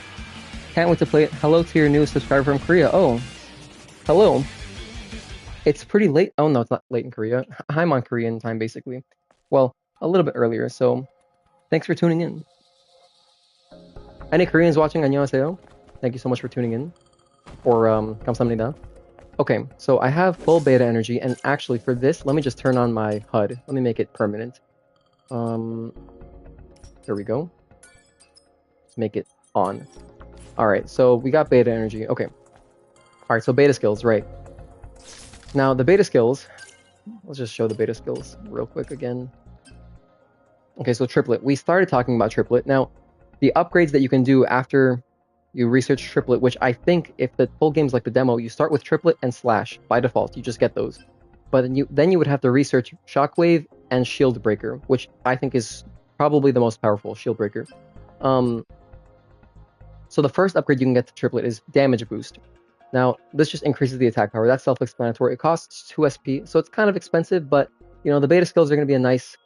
Can't wait to play it. Hello to your new subscriber from Korea. Oh, hello. It's pretty late. Oh no, it's not late in Korea. I'm on Korean time, basically. Well, a little bit earlier, so thanks for tuning in. Any Koreans watching? 안녕하세요. Thank you so much for tuning in. Or 감사합니다. Okay, so I have full beta energy, and actually for this, let me just turn on my HUD. Let me make it permanent. There we go. Let's make it on. Alright, so we got beta energy. Okay. Alright, so beta skills, right. Now, the beta skills... Let's just show the beta skills real quick again. Okay, so triplet. We started talking about triplet. Now, the upgrades that you can do after you research triplet, which I think if the full game's like the demo, you start with triplet and slash by default. You just get those. But then you would have to research shockwave and shield breaker, which I think is probably the most powerful shield breaker. So the first upgrade you can get to triplet is damage boost. Now, this just increases the attack power. That's self-explanatory. It costs 2 SP, so it's kind of expensive, but you know the beta skills are going to be a nice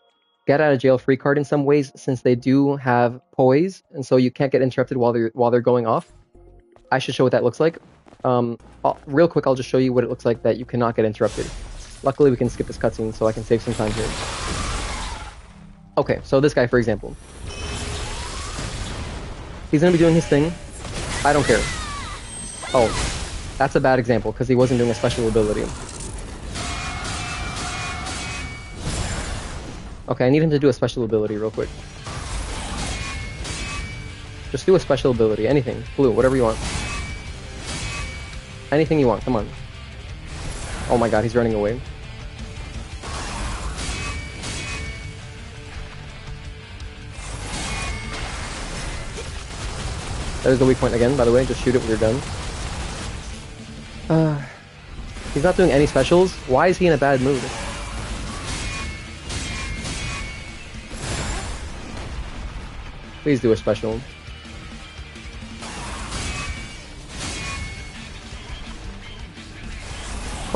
get-out-of-jail-free card in some ways, since they do have poise, and so you can't get interrupted while they're going off. I should show what that looks like. Real quick, I'll just show you what it looks like that you cannot get interrupted. Luckily, we can skip this cutscene, so I can save some time here. Okay, so this guy, for example. He's going to be doing his thing. I don't care. Oh, that's a bad example, because he wasn't doing a special ability. Okay, I need him to do a special ability real quick. Just do a special ability, anything. Blue, whatever you want. Anything you want, come on. Oh my god, he's running away. There's the weak point again, by the way. Just shoot it when you're done. He's not doing any specials. Why is he in a bad mood? Please do a special.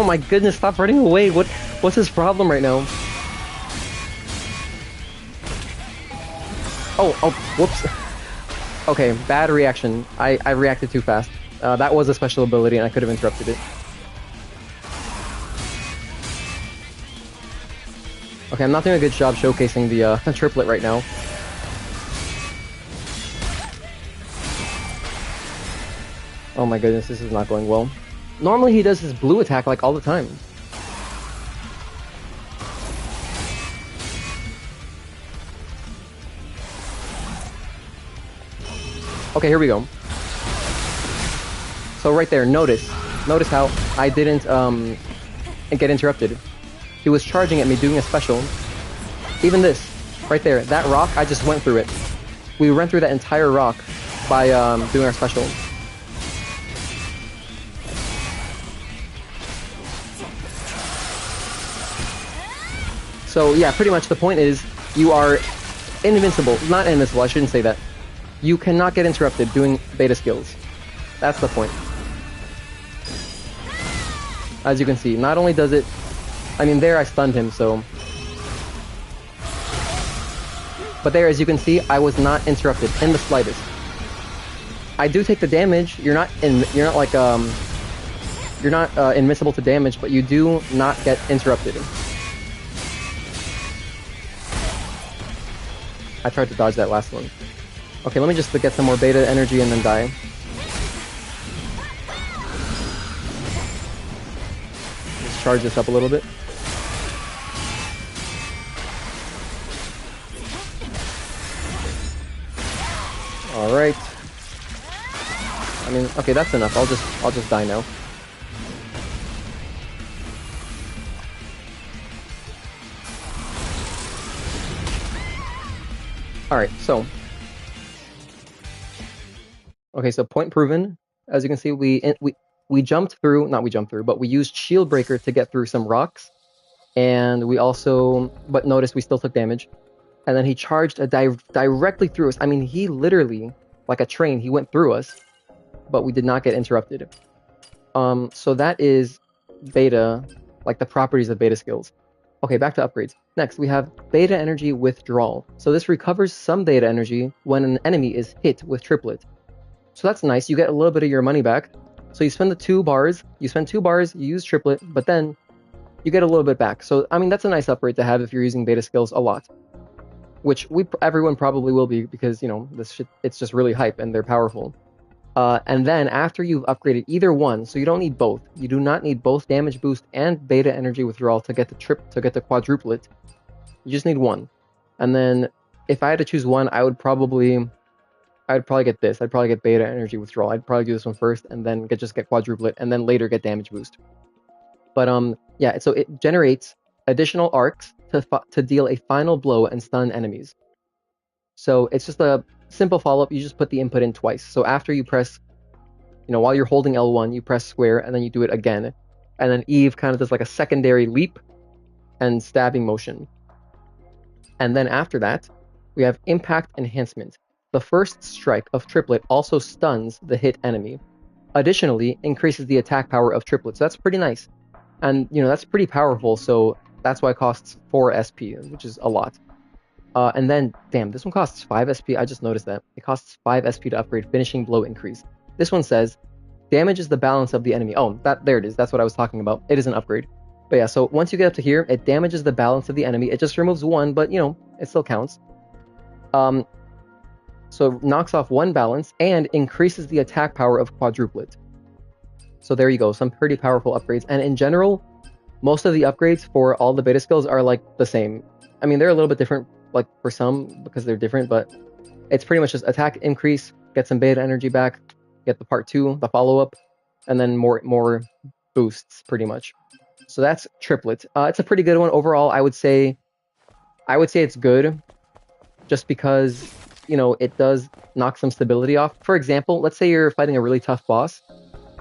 Oh my goodness, stop running away. What's his problem right now? Oh, whoops. Okay, bad reaction. I reacted too fast. That was a special ability and I could have interrupted it. Okay, I'm not doing a good job showcasing the triplet right now. Oh my goodness, this is not going well. Normally he does his blue attack like all the time. Okay, here we go. So right there, notice how I didn't get interrupted. He was charging at me, doing a special. Even this, right there, that rock, I just went through it. We went through that entire rock by doing our special. So yeah, pretty much the point is, you are invincible. Not invincible, I shouldn't say that. You cannot get interrupted doing beta skills. That's the point. As you can see, not only does it... I mean, there I stunned him, so... But there, as you can see, I was not interrupted in the slightest. I do take the damage. You're not invincible to damage, but you do not get interrupted. I tried to dodge that last one. Okay, let me just get some more beta energy and then die. Let's charge this up a little bit. Alright. I mean, okay, that's enough. I'll just die now. Alright, so... Okay, so point proven. As you can see, we jumped through, not we jumped through, but we used Shield Breaker to get through some rocks. And we also, but notice we still took damage. And then he charged directly through us. I mean, he literally, like a train, he went through us, but we did not get interrupted. So that is beta, like the properties of beta skills. Okay, back to upgrades. Next, we have beta energy withdrawal. So this recovers some beta energy when an enemy is hit with triplet. So that's nice. You get a little bit of your money back. So you spend the 2 bars, you use triplet, but then you get a little bit back. So, I mean, that's a nice upgrade to have if you're using beta skills a lot. Which everyone probably will be because, you know, this shit, it's just really hype and they're powerful. And then after you've upgraded either one, so you don't need both. You do not need both damage boost and beta energy withdrawal to get the quadruplet. You just need one. And then if I had to choose one, I'd probably get this. I'd probably get beta energy withdrawal. I'd probably do this one first and then just get quadruplet and then later get damage boost. But yeah, so it generates additional arcs to deal a final blow and stun enemies. So it's just a simple follow-up. You just put the input in twice. So after you press, you know, while you're holding L1, you press square and then you do it again. And then Eve kind of does like a secondary leap and stabbing motion. And then after that, we have impact enhancement. The first strike of triplet also stuns the hit enemy. Additionally, increases the attack power of triplet. So that's pretty nice. And, you know, that's pretty powerful. So that's why it costs 4 SP, which is a lot. And then, damn, this one costs 5 SP. I just noticed that. It costs 5 SP to upgrade finishing blow increase. This one says, damages the balance of the enemy. Oh, there it is. That's what I was talking about. It is an upgrade. But yeah, so once you get up to here, it damages the balance of the enemy. It just removes 1, but, you know, it still counts. So knocks off 1 balance and increases the attack power of quadruplet. So there you go, some pretty powerful upgrades. And in general, most of the upgrades for all the beta skills are like the same. I mean, they're a little bit different, like for some, because they're different, but it's pretty much just attack increase, get some beta energy back, get the part 2, the follow-up, and then more boosts pretty much. So that's triplet. It's a pretty good one overall. I would say it's good, just because it does knock some stability off. For example, let's say you're fighting a really tough boss,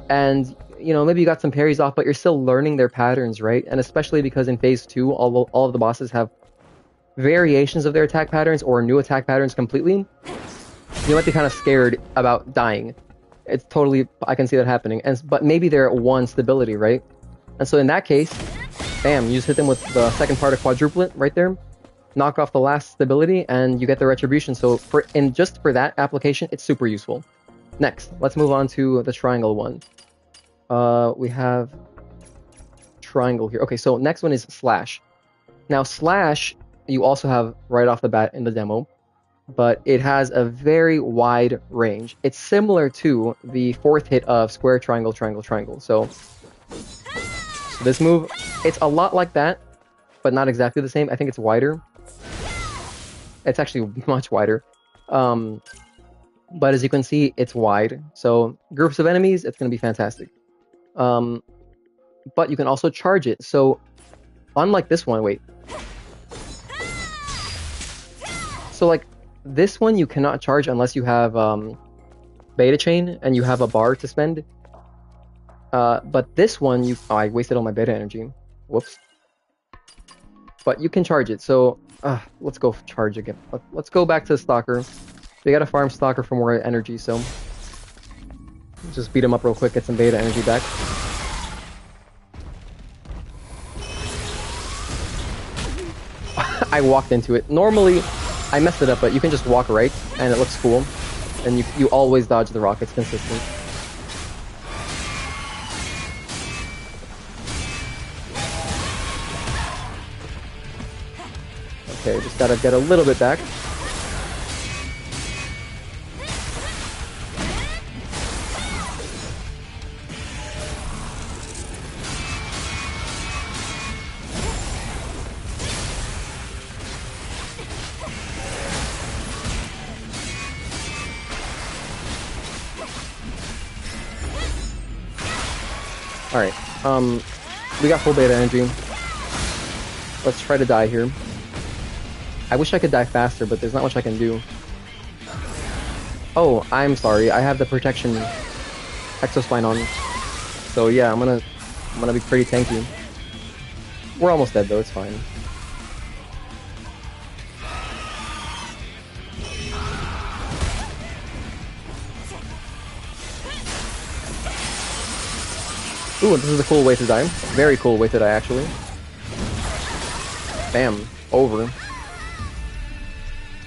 and maybe you got some parries off, but you're still learning their patterns, right? And especially because in phase 2, all of the bosses have variations of their attack patterns or new attack patterns completely. You might be kind of scared about dying. It's totally, I can see that happening. But maybe they're at 1 stability, right? And so in that case, bam, you just hit them with the second part of quadruplet right there, knock off the last stability, and you get the retribution. So just for that application, it's super useful. Next, let's move on to the triangle one. We have triangle here. Okay, so next one is slash. Now slash, you also have right off the bat in the demo, but it has a very wide range. It's similar to the 4th hit of square, triangle, triangle, triangle. So this move, it's a lot like that, but not exactly the same. I think it's wider. It's actually much wider. But as you can see, it's wide. So groups of enemies, it's going to be fantastic. But you can also charge it. So unlike this one, wait. So like this one, you cannot charge unless you have beta chain and you have a bar to spend. But this one, I wasted all my beta energy. Whoops. But you can charge it. So let's go charge again. Let's go back to the Stalker. We gotta farm Stalker for more energy, so just beat him up real quick, get some beta energy back. I walked into it. Normally, I messed it up, but you can just walk right, and it looks cool. And you always dodge the rock, it's consistent. Okay, just gotta get a little bit back. Alright, we got full beta energy. Let's try to die here. I wish I could die faster, but there's not much I can do. Oh, I'm sorry, I have the protection exospine on. So yeah, I'm gonna be pretty tanky. We're almost dead though, it's fine. Ooh, this is a cool way to die. Very cool way to die, actually. Bam. Over.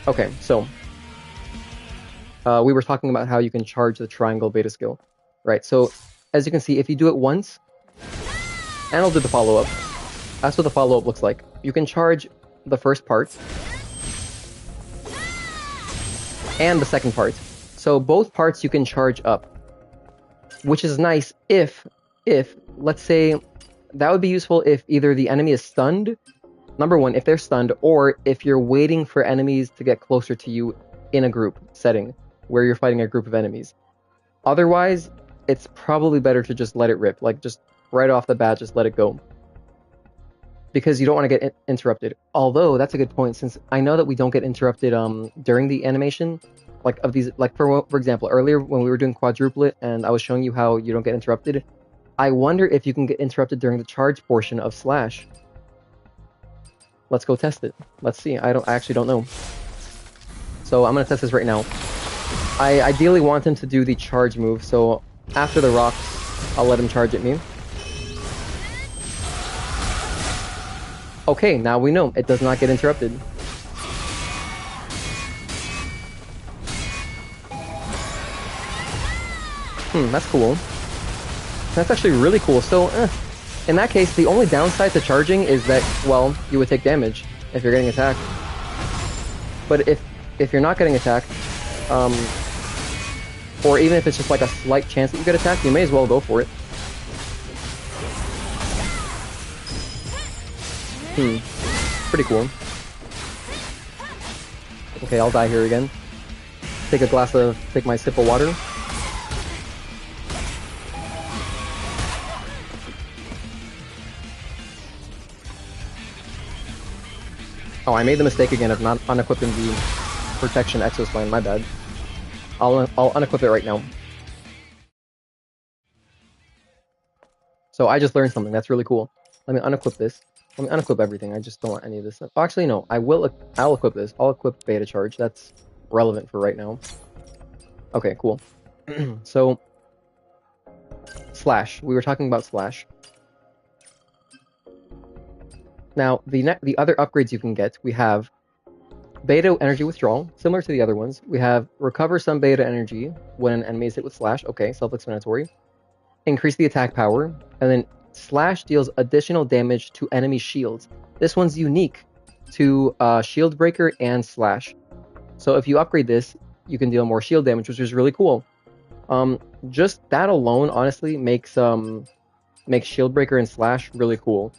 Okay, so we were talking about how you can charge the triangle beta skill. Right, so as you can see, if you do it once, and I'll do the follow-up. That's what the follow-up looks like. You can charge the first part and the second part. So both parts you can charge up, which is nice if let's say, that would be useful if either the enemy is stunned, number one, if they're stunned, or if you're waiting for enemies to get closer to you in a group setting, where you're fighting a group of enemies. Otherwise, it's probably better to just let it rip, like just right off the bat, just let it go. Because you don't want to get interrupted. Although, that's a good point, since I know that we don't get interrupted during the animation, like of these, like for example, earlier when we were doing quadruplet, and I was showing you how you don't get interrupted, I wonder if you can get interrupted during the charge portion of Slash. Let's go test it. Let's see. I actually don't know. So I'm gonna test this right now. I ideally want him to do the charge move, so after the rocks, I'll let him charge at me. Okay, now we know it does not get interrupted. That's cool. That's actually really cool. So, in that case, the only downside to charging is that, well, you would take damage if you're getting attacked. But if you're not getting attacked, or even if it's just like a slight chance that you get attacked, you may as well go for it. Pretty cool. Okay, I'll die here again. Take my sip of water. Oh, I made the mistake again of not unequipping the protection exospline. My bad. I'll unequip it right now. So I just learned something. That's really cool. Let me unequip this. Let me unequip everything. I just don't want any of this stuff. Oh, actually, no. I'll equip this. I'll equip beta charge. That's relevant for right now. Okay, cool. So, slash. We were talking about slash. Now, the other upgrades you can get, we have beta energy withdrawal, similar to the other ones. We have recover some beta energy when an enemy is hit with slash. Okay, self-explanatory. Increase the attack power, and then slash deals additional damage to enemy shields. This one's unique to shield breaker and slash. So if you upgrade this, you can deal more shield damage, which is really cool. Just that alone, honestly, makes shield breaker and slash really cool.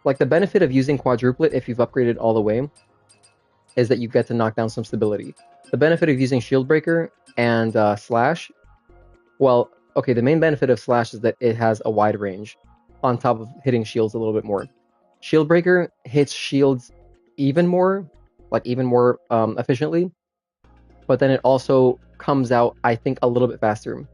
Like the benefit of using quadruplet if you've upgraded all the way is that you get to knock down some stability. The benefit of using shield breaker and slash, well, okay, the main benefit of slash is that it has a wide range on top of hitting shields a little bit more. Shield breaker hits shields even more efficiently, but then it also comes out, I think, a little bit faster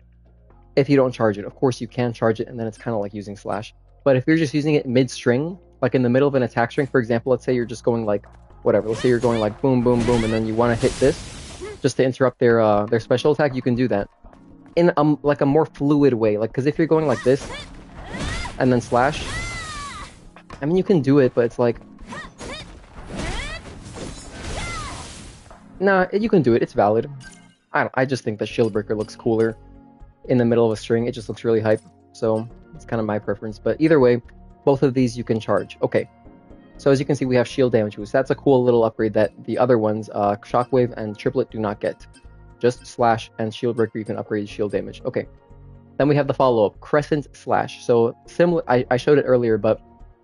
if you don't charge it. Of course, you can charge it, and then it's kind of like using slash. But if you're just using it mid-string, like in the middle of an attack string, for example, let's say you're just going like, whatever, let's say you're going like boom, boom, boom, and then you want to hit this just to interrupt their special attack, you can do that in like a more fluid way. Like, because if you're going like this and then slash, I mean, you can do it, but it's like, nah, you can do it. It's valid. I just think that shield breaker looks cooler in the middle of a string. It just looks really hype. So it's kind of my preference. But either way, both of these you can charge. Okay. So as you can see, we have shield damage boost. That's a cool little upgrade that the other ones, Shockwave and Triplet, do not get. Just slash and shield breaker, you can upgrade shield damage. Okay. Then we have the follow-up, Crescent Slash. So similar, I showed it earlier, but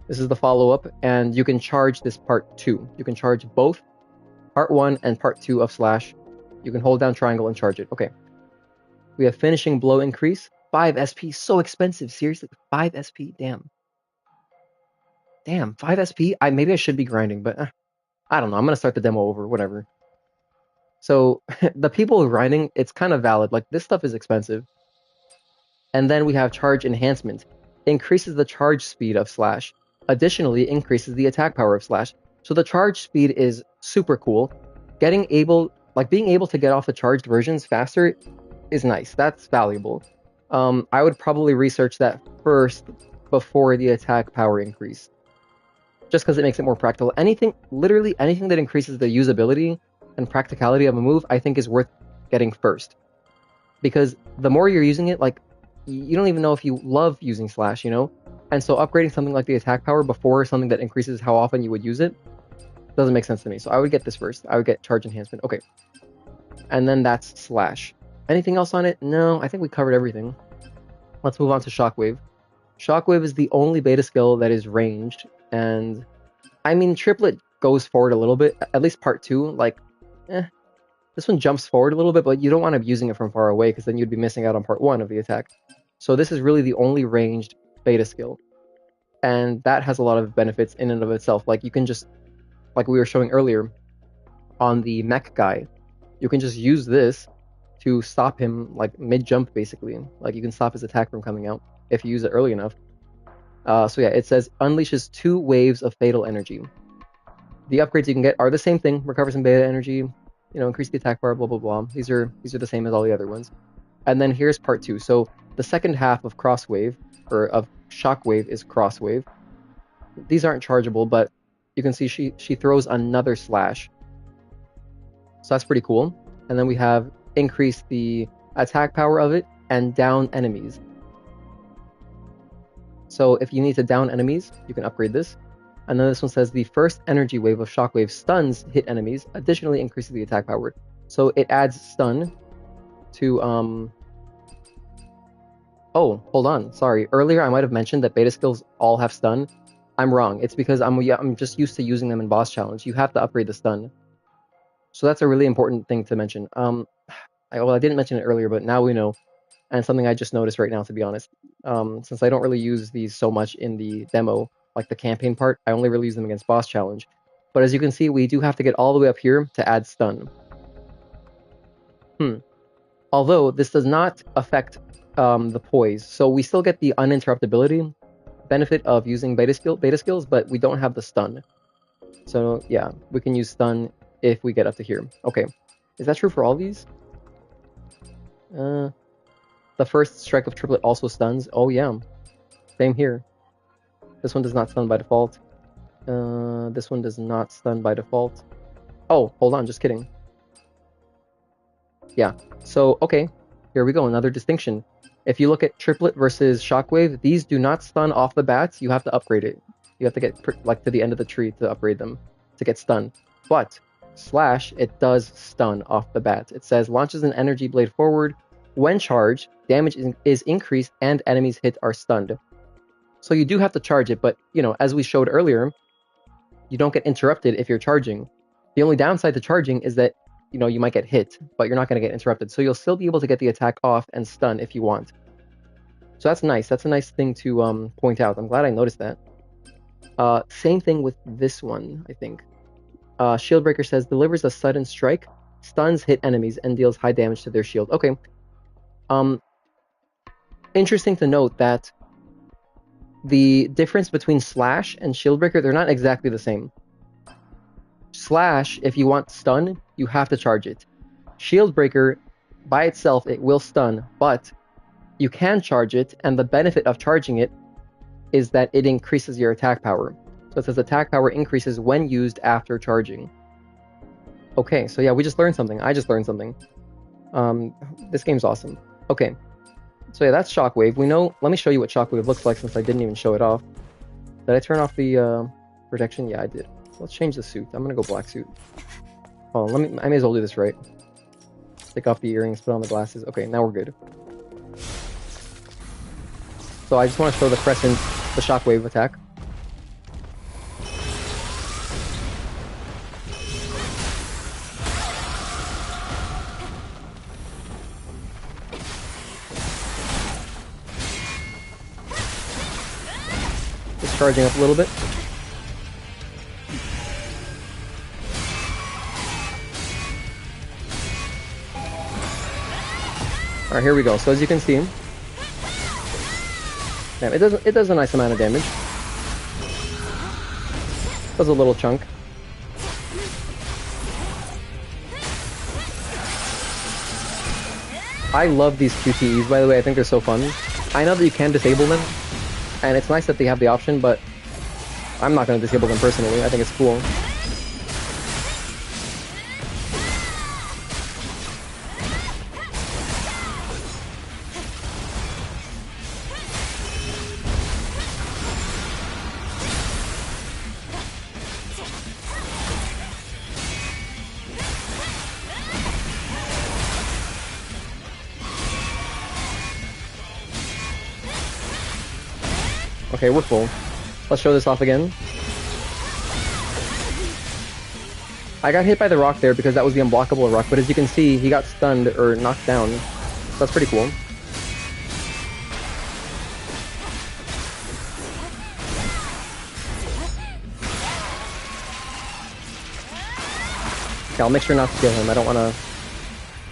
this is the follow-up, and you can charge this part 2. You can charge both part 1 and part 2 of slash. You can hold down triangle and charge it. Okay. We have Finishing Blow increase. 5 SP, so expensive. Seriously, 5 SP, damn. Damn, 5 SP? Maybe I should be grinding, but I don't know. I'm going to start the demo over, whatever. So the people grinding, it's kind of valid. Like, this stuff is expensive. And then we have Charge Enhancement. Increases the charge speed of slash. Additionally, increases the attack power of slash. So the charge speed is super cool. Being able to get off the charged versions faster is nice. That's valuable. I would probably research that first before the attack power increase. Just because it makes it more practical. Literally anything that increases the usability and practicality of a move, I think is worth getting first. Because the more you're using it, like, you don't even know if you love using slash, you know? And so upgrading something like the attack power before something that increases how often you would use it doesn't make sense to me. So I would get this first. I would get charge enhancement. Okay. And then that's slash. Anything else on it? No, I think we covered everything. Let's move on to Shockwave. Shockwave is the only beta skill that is ranged, and I mean, Triplet goes forward a little bit, at least part 2, like, this one jumps forward a little bit, but you don't want to be using it from far away, because then you'd be missing out on part 1 of the attack. So this is really the only ranged beta skill, and that has a lot of benefits in and of itself. Like, you can just, like we were showing earlier, on the mech guy, you can just use this to stop him, like, mid-jump, basically. Like, you can stop his attack from coming out if you use it early enough. So yeah, it says unleashes 2 waves of fatal energy. The upgrades you can get are the same thing: recover some beta energy, increase the attack power, blah blah blah. These are the same as all the other ones. And then here's part 2. So the second half of Crosswave, or of Shockwave, is Crosswave. These aren't chargeable, but you can see she throws another slash. So that's pretty cool. And then we have increase the attack power of it and down enemies. So if you need to down enemies, you can upgrade this. And then this one says the first energy wave of Shockwave stuns hit enemies, additionally increases the attack power. So it adds stun to Oh, hold on. Sorry. Earlier I might have mentioned that beta skills all have stun. I'm wrong. It's because I'm just used to using them in boss challenge. You have to upgrade the stun. So that's a really important thing to mention. I didn't mention it earlier, but now we know. And something I just noticed right now, to be honest. Since I don't really use these so much in the demo, like the campaign part. I only really use them against boss challenge. But as you can see, we do have to get all the way up here to add stun. Although this does not affect the poise, so we still get the uninterruptibility benefit of using beta skills, but we don't have the stun. So yeah, we can use stun if we get up to here. Okay, is that true for all these? The first strike of triplet also stuns. Oh yeah, same here. This one does not stun by default. This one does not stun by default. Oh, hold on, just kidding. Yeah, so okay, here we go, another distinction. If you look at triplet versus shockwave, these do not stun off the bat. You have to upgrade it. You have to get like to the end of the tree to upgrade them to get stun. But slash, it does stun off the bat. It says launches an energy blade forward. When charged, damage is increased and enemies hit are stunned. So you do have to charge it, but you know, as we showed earlier, you don't get interrupted if you're charging. The only downside to charging is that you know you might get hit, but you're not going to get interrupted. So you'll still be able to get the attack off and stun if you want. So that's nice. That's a nice thing to point out. I'm glad I noticed that. Same thing with this one, I think. Shieldbreaker says delivers a sudden strike, stuns hit enemies, and deals high damage to their shield. Okay. Interesting to note that the difference between slash and shieldbreaker, they're not exactly the same. Slash, if you want stun, you have to charge it. Shieldbreaker, by itself, it will stun, but you can charge it, and the benefit of charging it is that it increases your attack power. So it says attack power increases when used after charging. Okay, so yeah, we just learned something. I just learned something. This game's awesome. Okay, so yeah, that's Shockwave. We know. Let me show you what Shockwave looks like since I didn't even show it off. Did I turn off the protection? Yeah, I did. Let's change the suit. I'm gonna go black suit. Oh, I may as well do this right. Take off the earrings, put on the glasses. Okay, now we're good. So I just want to show the Crescent, the Shockwave attack. Just charging up a little bit. Alright, here we go. So as you can see, yeah, it does a nice amount of damage. Does a little chunk. I love these QTEs, by the way. I think they're so fun. I know that you can disable them, and it's nice that they have the option, but I'm not going to disable them personally. I think it's cool. Okay, we're full. Let's show this off again. I got hit by the rock there because that was the unblockable rock, but as you can see, he got stunned or knocked down. So that's pretty cool. Okay, I'll make sure not to kill him. I don't want to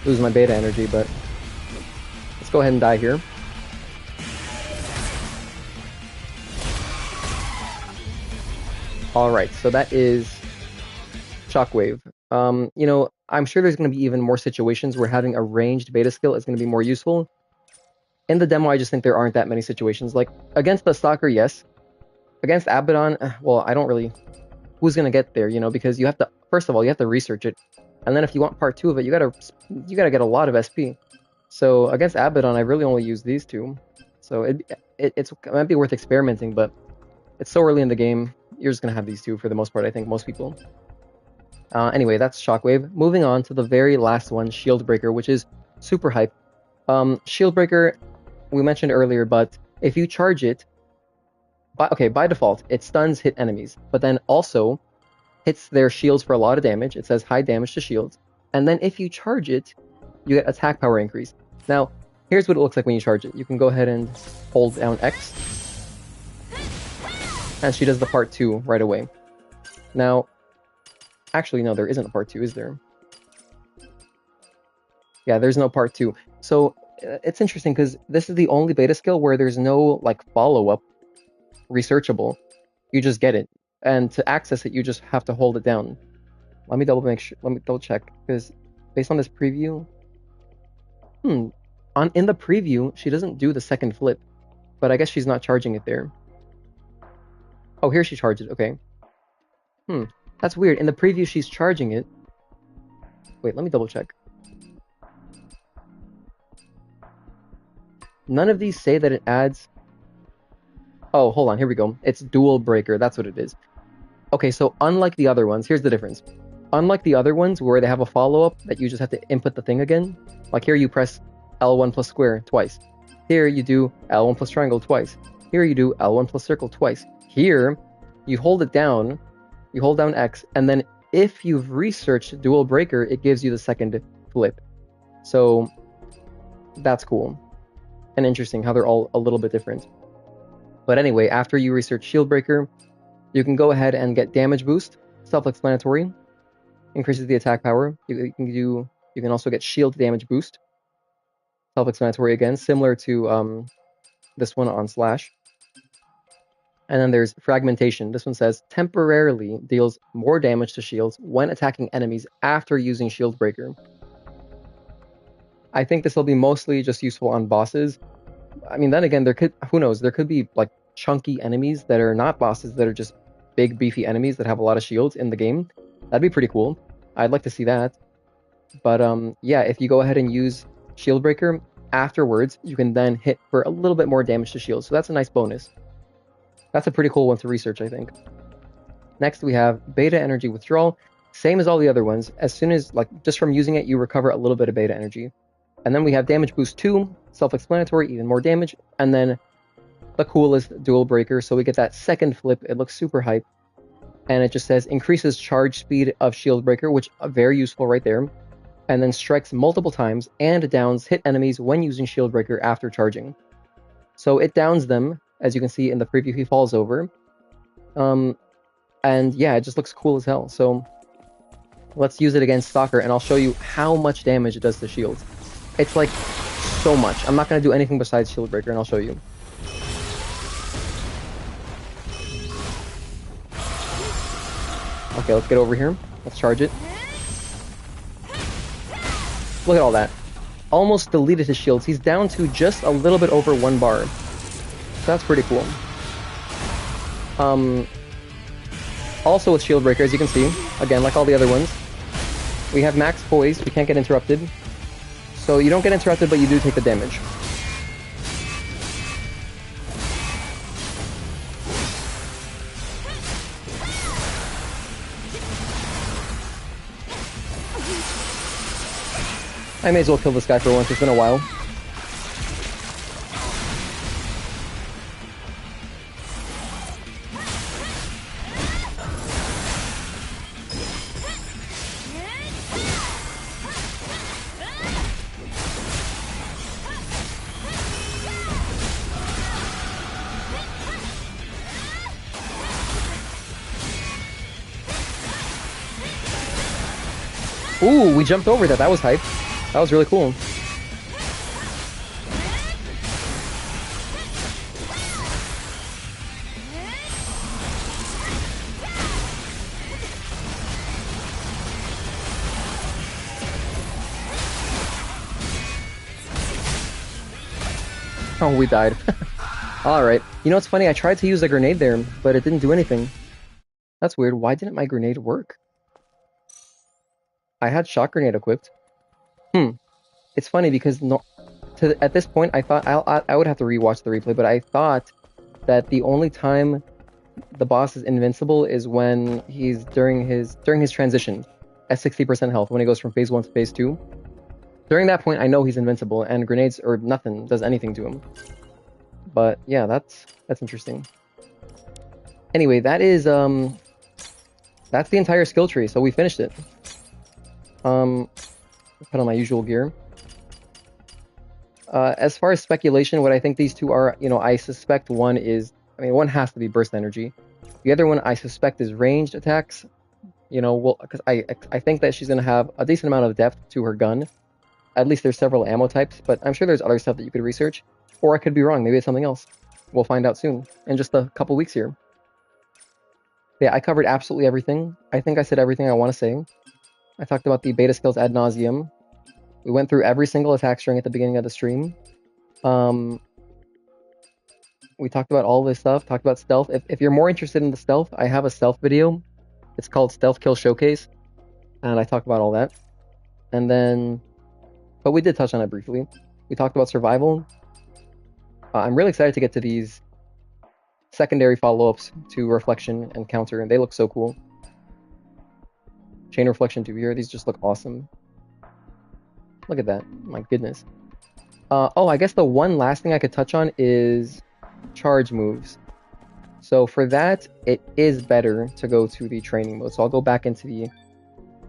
lose my beta energy, but let's go ahead and die here. Alright, so that is Shockwave. You know, I'm sure there's going to be even more situations where having a ranged beta skill is going to be more useful. In the demo, I just think there aren't that many situations. Like, against the Stalker, yes. Against Abaddon, well, I don't really... Who's going to get there, you know? Because you have to... First of all, you have to research it. And then if you want part 2 of it, you gotta get a lot of SP. So, against Abaddon, I really only use these two. So, it might be worth experimenting, but it's so early in the game. You're just going to have these two for the most part, I think, most people. Anyway, that's Shockwave. Moving on to the very last one, Shieldbreaker, which is super hype. Shieldbreaker, we mentioned earlier, but if you charge it, by default, it stuns hit enemies, but then also hits their shields for a lot of damage. It says high damage to shields. And then if you charge it, you get attack power increase. Now, here's what it looks like when you charge it. You can go ahead and hold down X. and she does the part 2 right away. Now, actually, no, there isn't a part 2, is there? Yeah, there's no part 2. So it's interesting because this is the only beta skill where there's no like follow-up researchable. You just get it, and to access it, you just have to hold it down. Let me double check because based on this preview, in the preview she doesn't do the second flip, but I guess she's not charging it there. Oh, here she charges. Okay. That's weird. In the preview, she's charging it. Wait, let me double check. None of these say that it adds... Oh, hold on. Here we go. It's dual breaker. That's what it is. Okay, so unlike the other ones, here's the difference. Unlike the other ones where they have a follow-up that you just have to input the thing again, like here you press L1 plus square twice. Here you do L1 plus triangle twice. Here you do L1 plus circle twice. Here, you hold it down, you hold down X, and then if you've researched dual breaker, it gives you the second flip. So that's cool and interesting how they're all a little bit different. But anyway, after you research shield breaker, you can go ahead and get damage boost, self-explanatory, increases the attack power. You can also get shield damage boost, self-explanatory again, similar to this one on Slash. And then there's fragmentation. This one says temporarily deals more damage to shields when attacking enemies after using shield breaker. I think this will be mostly just useful on bosses. I mean, then again, who knows, there could be like chunky enemies that are not bosses, that are just big beefy enemies that have a lot of shields in the game. That'd be pretty cool. I'd like to see that. But yeah, if you go ahead and use shield breaker afterwards, you can then hit for a little bit more damage to shields. So that's a nice bonus. That's a pretty cool one to research, I think. Next, we have beta energy withdrawal. Same as all the other ones. As soon as, like, just from using it, you recover a little bit of beta energy. And then we have damage boost 2, self-explanatory, even more damage. And then the coolest dual breaker. So we get that second flip. It looks super hype. And it just says increases charge speed of shield breaker, which is very useful right there. And then strikes multiple times and downs hit enemies when using shield breaker after charging. So it downs them. As you can see in the preview, he falls over. And yeah, it just looks cool as hell. So let's use it against Stalker, and I'll show you how much damage it does to shields. It's like so much. I'm not going to do anything besides shield breaker, and I'll show you. Okay, let's get over here. Let's charge it. Look at all that. Almost deleted his shields. He's down to just a little bit over 1 bar. That's pretty cool. Also with shield breaker, as you can see, again, like all the other ones, we have max poise. We can't get interrupted. So you don't get interrupted, but you do take the damage. I may as well kill this guy for once. It's been a while. Ooh, we jumped over that. That was hype. That was really cool. Oh, we died. Alright. You know what's funny? I tried to use a grenade there, but it didn't do anything. That's weird. Why didn't my grenade work? I had shock grenade equipped. It's funny because at this point I thought I would have to rewatch the replay, but I thought that the only time the boss is invincible is when he's during his transition at 60% health, when he goes from phase 1 to phase 2. During that point, I know he's invincible, and grenades or nothing does anything to him. But yeah, that's interesting. Anyway, that's the entire skill tree. So we finished it. Put on my usual gear. As far as speculation, what I think these two are, I suspect one has to be burst energy. The other one I suspect is ranged attacks. You know, well, because I think that she's gonna have a decent amount of depth to her gun. At least there's several ammo types, but I'm sure there's other stuff that you could research. Or I could be wrong. Maybe it's something else. We'll find out soon in just a couple weeks here. Yeah, I covered absolutely everything. I think I said everything I want to say. I talked about the beta skills ad nauseum. We went through every single attack string at the beginning of the stream. We talked about all this stuff, talked about stealth. If you're more interested in the stealth, I have a stealth video. It's called Stealth Kill Showcase. And I talked about all that. And then, but we did touch on it briefly. We talked about survival. I'm really excited to get to these secondary follow-ups to reflection and counter, and they look so cool. Chain reflection 2 here, these just look awesome. Look at that, my goodness. Oh, I guess the one last thing I could touch on is charge moves. So for that, it is better to go to the training mode. So I'll go back into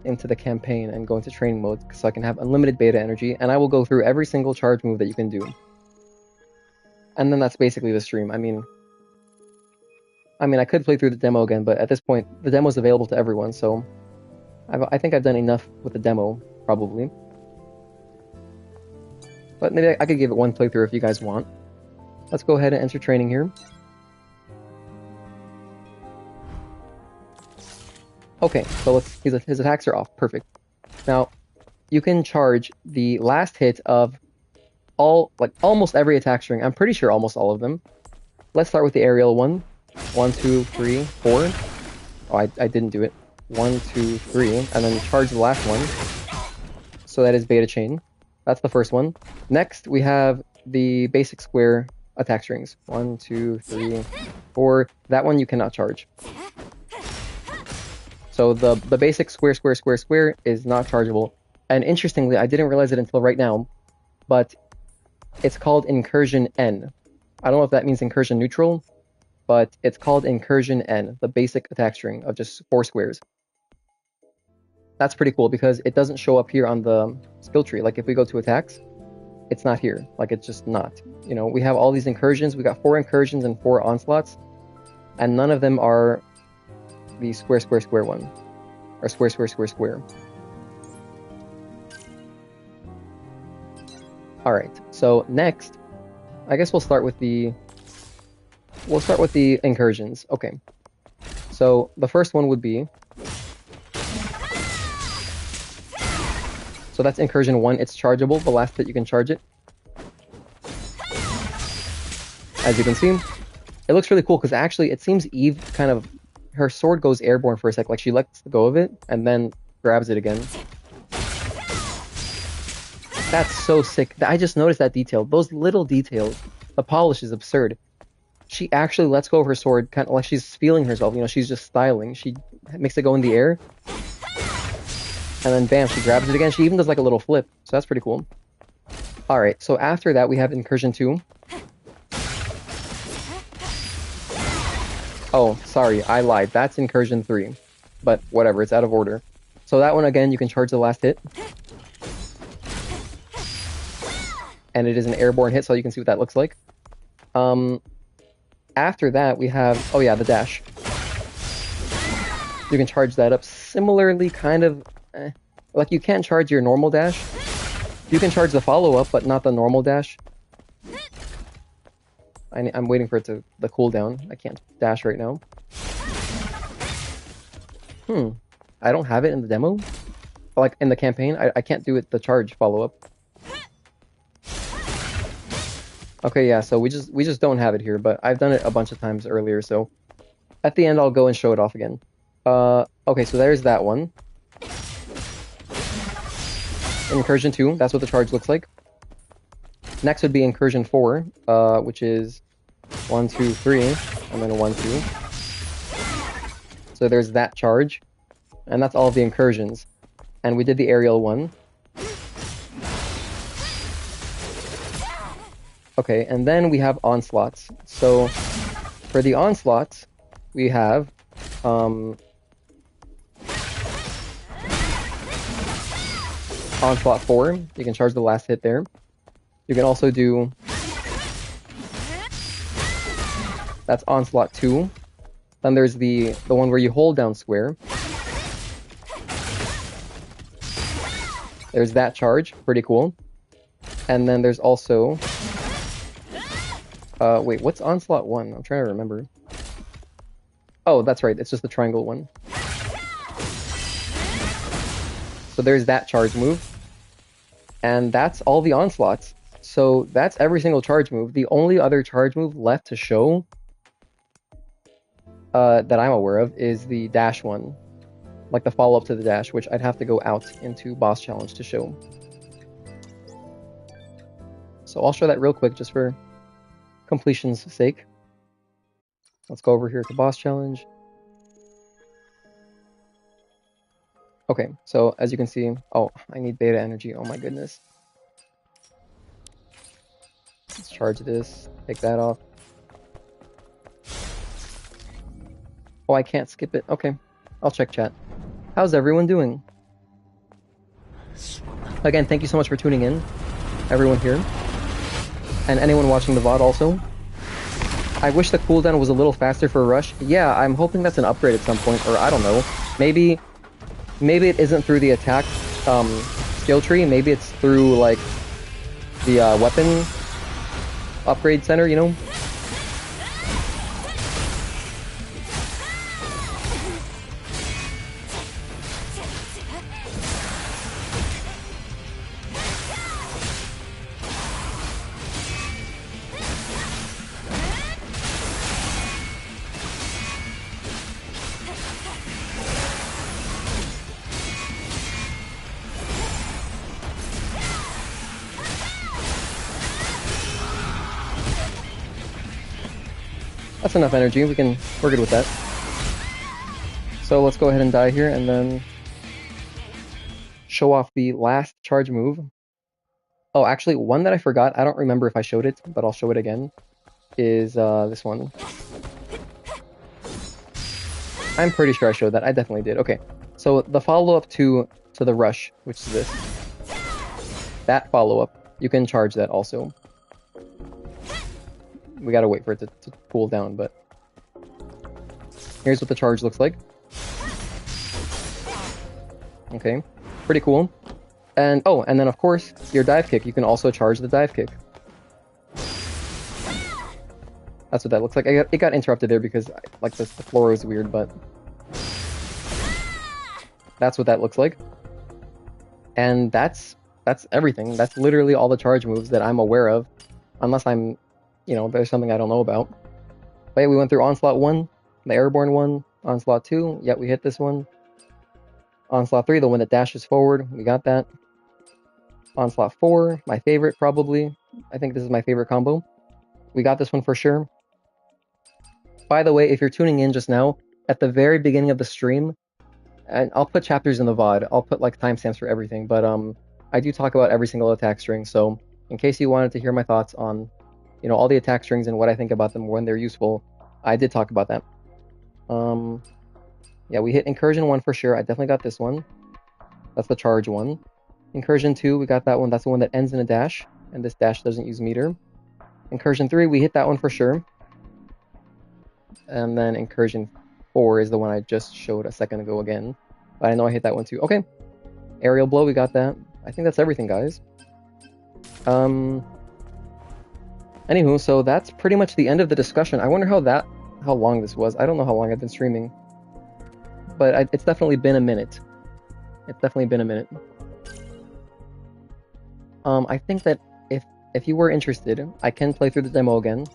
the campaign and go into training mode so I can have unlimited beta energy, and I will go through every single charge move that you can do. And then that's basically the stream. I mean, I could play through the demo again, but at this point, the demo is available to everyone, so I think I've done enough with the demo, probably. But maybe I could give it one playthrough if you guys want. Let's go ahead and enter training here. Okay, so his attacks are off. Perfect. Now, you can charge the last hit of almost every attack string. I'm pretty sure almost all of them. Let's start with the aerial one. 1, 2, 3, 4. Oh, I didn't do it. 1, 2, 3, and then charge the last one. So that is beta chain. That's the first one. Next, we have the basic square attack strings. 1, 2, 3, 4. That one you cannot charge. So the basic square is not chargeable. And interestingly, I didn't realize it until right now, but it's called Incursion N. I don't know if that means incursion neutral, but it's called Incursion N, the basic attack string of just 4 squares. That's pretty cool because it doesn't show up here on the skill tree. Like if we go to attacks, it's not here. Like it's just not. You know, we have all these incursions. We got 4 incursions and 4 onslaughts, and none of them are the square one, or square. All right. So next, I guess we'll start with the incursions. Okay. So the first one would be, so that's incursion 1. It's chargeable. The last hit you can charge it. As you can see, it looks really cool because actually it seems Eve kind of, her sword goes airborne for a sec, like she lets go of it and then grabs it again. That's so sick. I just noticed that detail. Those little details. The polish is absurd. She actually lets go of her sword, kind of like she's feeling herself. You know, she's just styling. She makes it go in the air. And then bam, she grabs it again. She even does like a little flip. So that's pretty cool. Alright, so after that we have Incursion 2. Oh, sorry, I lied. That's Incursion 3. But whatever, it's out of order. So that one, again, you can charge the last hit. And it is an airborne hit, so you can see what that looks like. After that, we have, oh yeah, the dash. You can charge that up similarly, kind of, like you can't charge your normal dash. You can charge the follow-up, but not the normal dash. I'm waiting for it to the cooldown. I can't dash right now. I don't have it in the demo. Like in the campaign, I can't do it the charge follow-up. Okay, yeah, so we just don't have it here, but I've done it a bunch of times earlier, so at the end I'll go and show it off again. Okay, so there's that one. Incursion 2, that's what the charge looks like. Next would be Incursion 4, which is 1, 2, 3, and then a 1, 2. So there's that charge, and that's all of the incursions. And we did the aerial one. Okay, and then we have onslaughts. So for the onslaughts, we have Onslaught 4. You can charge the last hit there. You can also do, that's Onslaught 2. Then there's the one where you hold down square. There's that charge, pretty cool. And then there's also... wait, what's Onslaught 1? I'm trying to remember. Oh, that's right, it's just the triangle one. So there's that charge move. And that's all the Onslaughts. So that's every single charge move. The only other charge move left to show that I'm aware of is the dash one. Like the follow-up to the dash, which I'd have to go out into boss challenge to show. So I'll show that real quick just for completion's sake. Let's go over here to boss challenge. Okay, so as you can see, oh, I need beta energy, oh my goodness. Let's charge this, take that off. Oh, I can't skip it. Okay, I'll check chat. How's everyone doing? Again, thank you so much for tuning in, everyone here. And anyone watching the VOD also. I wish the cooldown was a little faster for Rush. Yeah, I'm hoping that's an upgrade at some point, or I don't know. Maybe it isn't through the attack skill tree, maybe it's through, like, the weapon upgrade center, you know? That's enough energy, we're good with that. So let's go ahead and die here and then show off the last charge move. Oh, actually, one that I forgot, I don't remember if I showed it, but I'll show it again, is this one. I'm pretty sure I showed that, I definitely did. Okay, so the follow-up to the rush, which is this. That follow-up, you can charge that also. We gotta wait for it to cool down, but here's what the charge looks like. Okay, pretty cool. And oh, and then of course, your dive kick. You can also charge the dive kick. That's what that looks like. It got interrupted there because like the floor was weird, but that's what that looks like. And that's everything. That's literally all the charge moves that I'm aware of, unless I'm, you know, there's something I don't know about. But yeah, we went through Onslaught 1, the Airborne one, Onslaught 2, yeah, we hit this one. Onslaught 3, the one that dashes forward, we got that. Onslaught 4, my favorite probably. I think this is my favorite combo. We got this one for sure. By the way, if you're tuning in just now, at the very beginning of the stream, and I'll put chapters in the VOD, I'll put like timestamps for everything, but I do talk about every single attack string, so in case you wanted to hear my thoughts on, you know, all the attack strings and what I think about them when they're useful, I did talk about that. Yeah, we hit Incursion 1 for sure. I definitely got this one. That's the charge one. Incursion 2, we got that one. That's the one that ends in a dash, and this dash doesn't use meter. Incursion 3, we hit that one for sure. And then Incursion 4 is the one I just showed a second ago again. But I know I hit that one too. Okay. Aerial Blow, we got that. I think that's everything, guys. Anywho, so that's pretty much the end of the discussion. I wonder how long this was. I don't know how long I've been streaming. But it's definitely been a minute. It's definitely been a minute. I think that if you were interested, I can play through the demo again.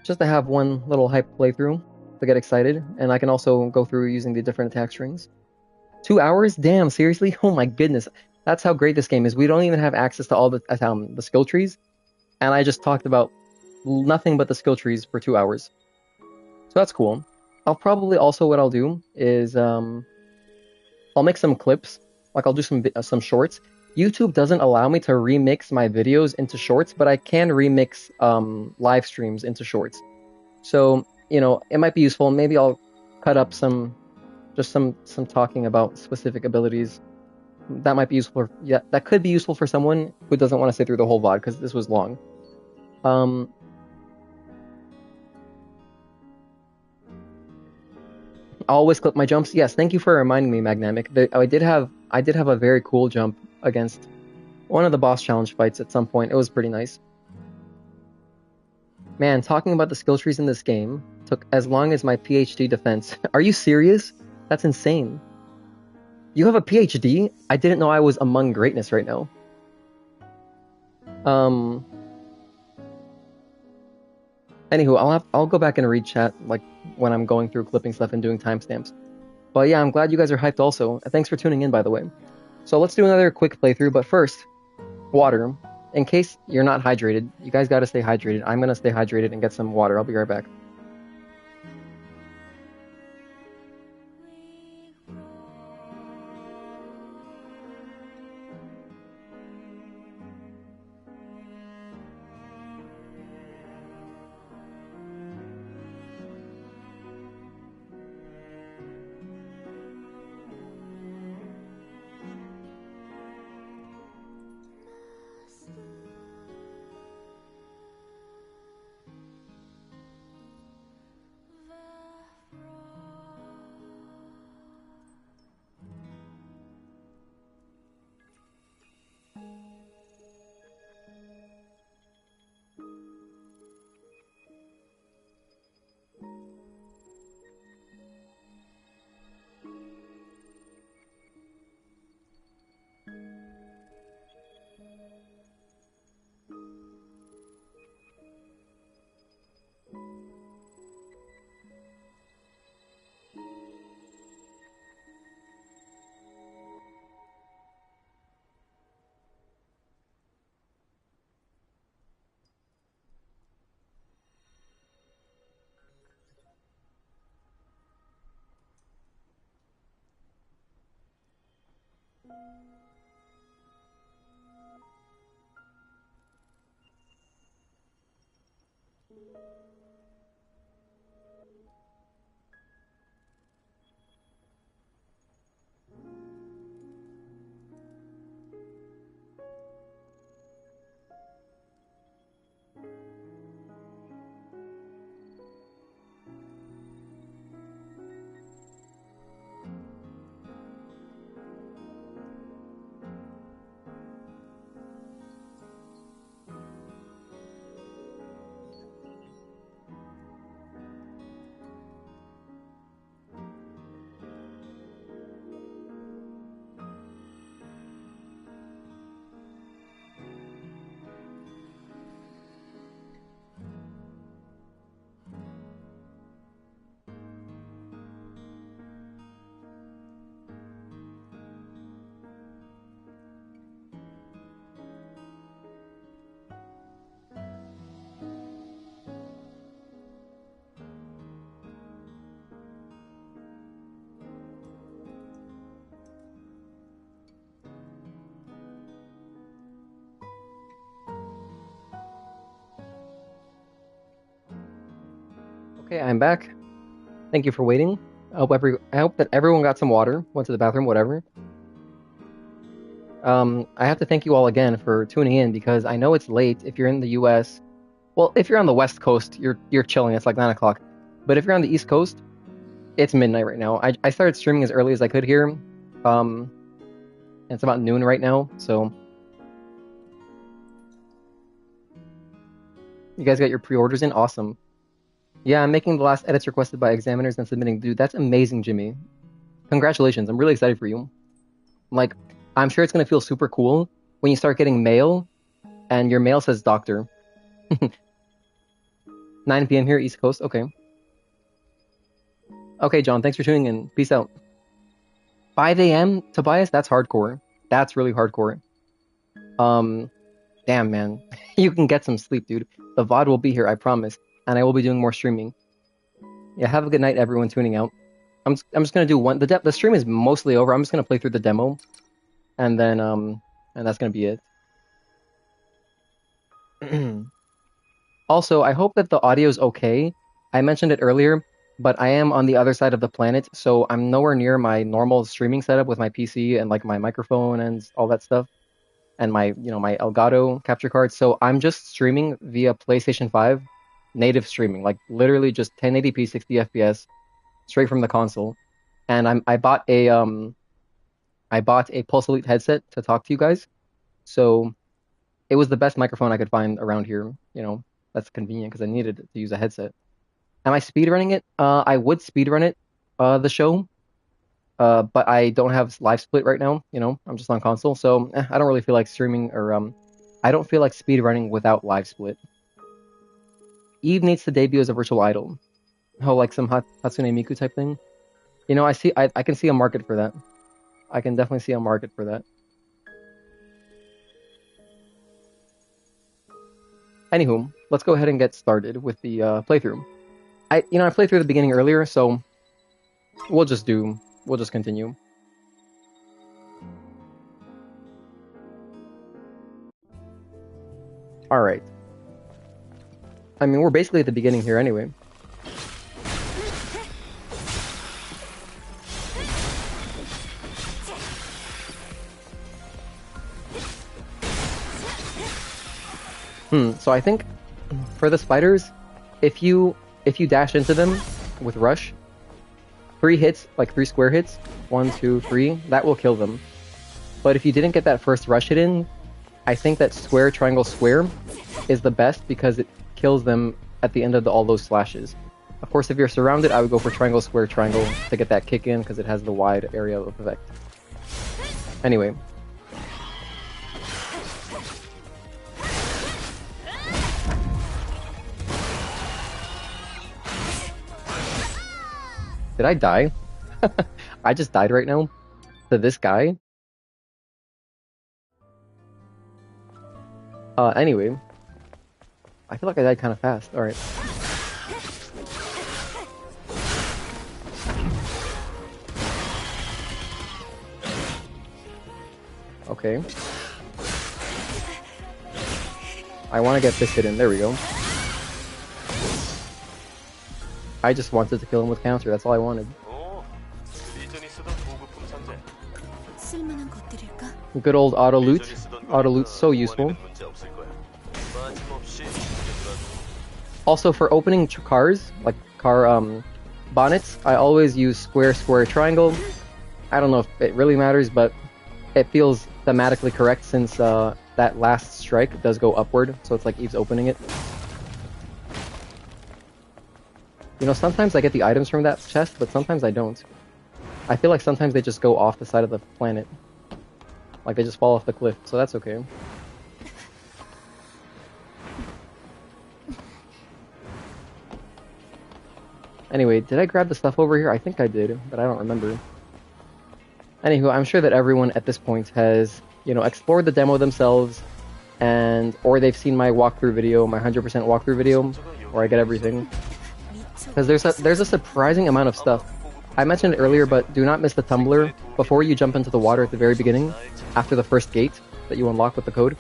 Just to have one little hype playthrough to get excited. And I can also go through using the different attack strings. 2 hours? Damn, seriously? Oh my goodness. That's how great this game is. We don't even have access to all the skill trees. And I just talked about nothing but the skill trees for 2 hours. So that's cool. I'll probably also, what I'll do is, I'll make some clips. Like I'll do some shorts. YouTube doesn't allow me to remix my videos into shorts, but I can remix live streams into shorts. So, you know, it might be useful. Maybe I'll cut up some talking about specific abilities. That might be useful. Yeah, that could be useful for someone who doesn't want to sit through the whole VOD because this was long. Always clip my jumps. Yes, thank you for reminding me, Magnamic. I did have a very cool jump against one of the boss challenge fights at some point. It was pretty nice. Man, talking about the skill trees in this game took as long as my PhD defense. Are you serious? That's insane. You have a PhD? I didn't know I was among greatness right now. Anywho, I'll go back and read chat like when I'm going through clipping stuff and doing timestamps. But yeah, I'm glad you guys are hyped also. Thanks for tuning in, by the way. So let's do another quick playthrough, but first, water. In case you're not hydrated, you guys gotta stay hydrated. I'm gonna stay hydrated and get some water. I'll be right back. Okay, I'm back. Thank you for waiting. I hope that everyone got some water, went to the bathroom, whatever. I have to thank you all again for tuning in because I know it's late if you're in the US. Well, if you're on the West Coast, you're chilling. It's like 9 o'clock. But if you're on the East Coast, it's midnight right now. I started streaming as early as I could here. And it's about noon right now, so you guys got your pre-orders in? Awesome. Yeah, I'm making the last edits requested by examiners and submitting. Dude, that's amazing, Jimmy. Congratulations. I'm really excited for you. Like, I'm sure it's gonna feel super cool when you start getting mail and your mail says doctor. 9 p.m. here, East Coast. Okay. Okay, John, thanks for tuning in. Peace out. 5 a.m. Tobias, that's hardcore. That's really hardcore. Damn, man. You can get some sleep, dude. The VOD will be here, I promise. And I will be doing more streaming. Yeah, have a good night, everyone tuning out. I'm just gonna do one. The stream is mostly over. I'm just gonna play through the demo, and then and that's gonna be it. Also, I hope that the audio is okay. I mentioned it earlier, but I am on the other side of the planet, so I'm nowhere near my normal streaming setup with my PC and like my microphone and all that stuff, and my my Elgato capture card. So I'm just streaming via PlayStation 5 native streaming, like literally just 1080p 60 FPS straight from the console. And I bought a Pulse Elite headset to talk to you guys. So it was the best microphone I could find around here. You know, that's convenient because I needed to use a headset. Am I speedrunning it? I would speedrun it, the show, but I don't have live split right now. You know, I'm just on console, so I don't really feel like streaming or I don't feel like speedrunning without live split. Eve needs to debut as a virtual idol. Oh, like some Hatsune Miku type thing. You know, I can see a market for that. I can definitely see a market for that. Anywho, let's go ahead and get started with the playthrough. I played through the beginning earlier, so we'll just continue. All right. I mean, we're basically at the beginning here anyway. So I think for the spiders, if you dash into them with rush, 3 hits, like 3 square hits, 1, 2, 3, that will kill them. But if you didn't get that first rush hit in, I think that square, triangle, square is the best because it kills them at the end of all those slashes. Of course, if you're surrounded, I would go for triangle, square, triangle to get that kick in because it has the wide area of effect. Anyway. Did I die? I just died right now to this guy. Anyway. I feel like I died kind of fast. Alright. Okay. I want to get this hit in. There we go. I just wanted to kill him with counter. That's all I wanted. Good old auto loot. Auto loot's so useful. Also, for opening cars, like car bonnets, I always use square, square, triangle. I don't know if it really matters, but it feels thematically correct since that last strike does go upward, so it's like Eve's opening it. You know, sometimes I get the items from that chest, but sometimes I don't. I feel like sometimes they just go off the side of the planet. Like they just fall off the cliff, so that's okay. Anyway, did I grab the stuff over here? I think I did, but I don't remember. Anywho, I'm sure that everyone at this point has, you know, explored the demo themselves, or they've seen my walkthrough video, my 100% walkthrough video, where I get everything. Because there's a surprising amount of stuff. I mentioned it earlier, but do not miss the tumbler before you jump into the water at the very beginning, after the first gate that you unlock with the code.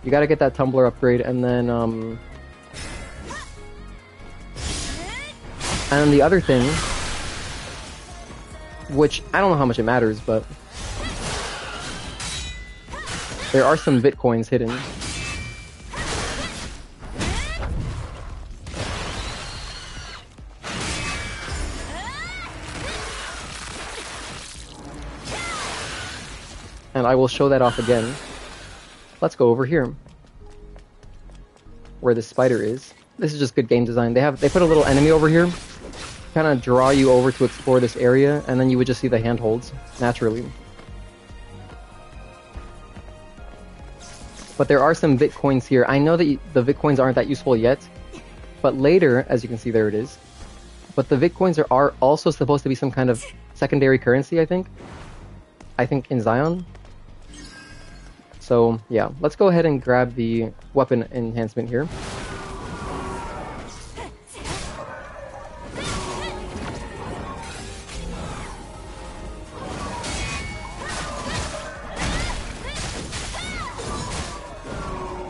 You gotta get that tumbler upgrade, and then the other thing, which I don't know how much it matters, but there are some bitcoins hidden. And I will show that off again. Let's go over here, where the spider is. This is just good game design. They put a little enemy over here, kind of draw you over to explore this area, and then you would just see the handholds naturally. But there are some bitcoins here. I know that the bitcoins aren't that useful yet, but later, as you can see, there it is. But the bitcoins are also supposed to be some kind of secondary currency, I think. I think in Zion. So yeah, let's go ahead and grab the weapon enhancement here.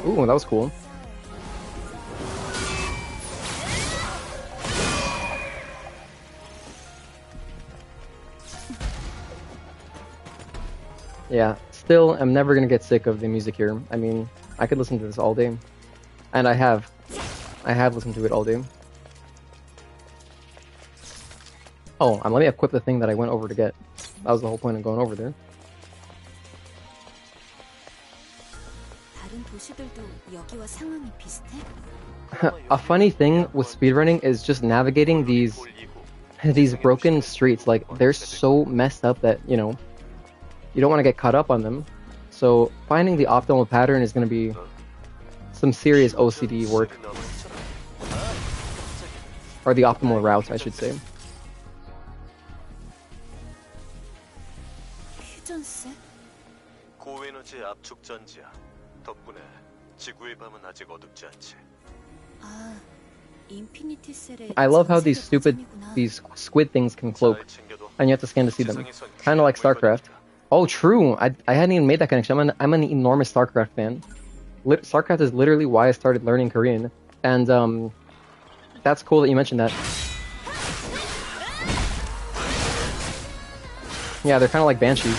Ooh, that was cool. Yeah, still, I'm never gonna get sick of the music here. I mean, I could listen to this all day. And I have. I have listened to it all day. Oh, let me equip the thing that I went over to get. That was the whole point of going over there. A funny thing with speedrunning is just navigating these broken streets. Like, they're so messed up that, you know, you don't want to get caught up on them. So finding the optimal pattern is going to be some serious OCD work. Or the optimal route, I should say. I love how these squid things can cloak, and you have to scan to see them. Kind of like StarCraft. Oh, true. I hadn't even made that connection. I'm an enormous StarCraft fan. StarCraft is literally why I started learning Korean, and that's cool that you mentioned that. Yeah, they're kind of like banshees.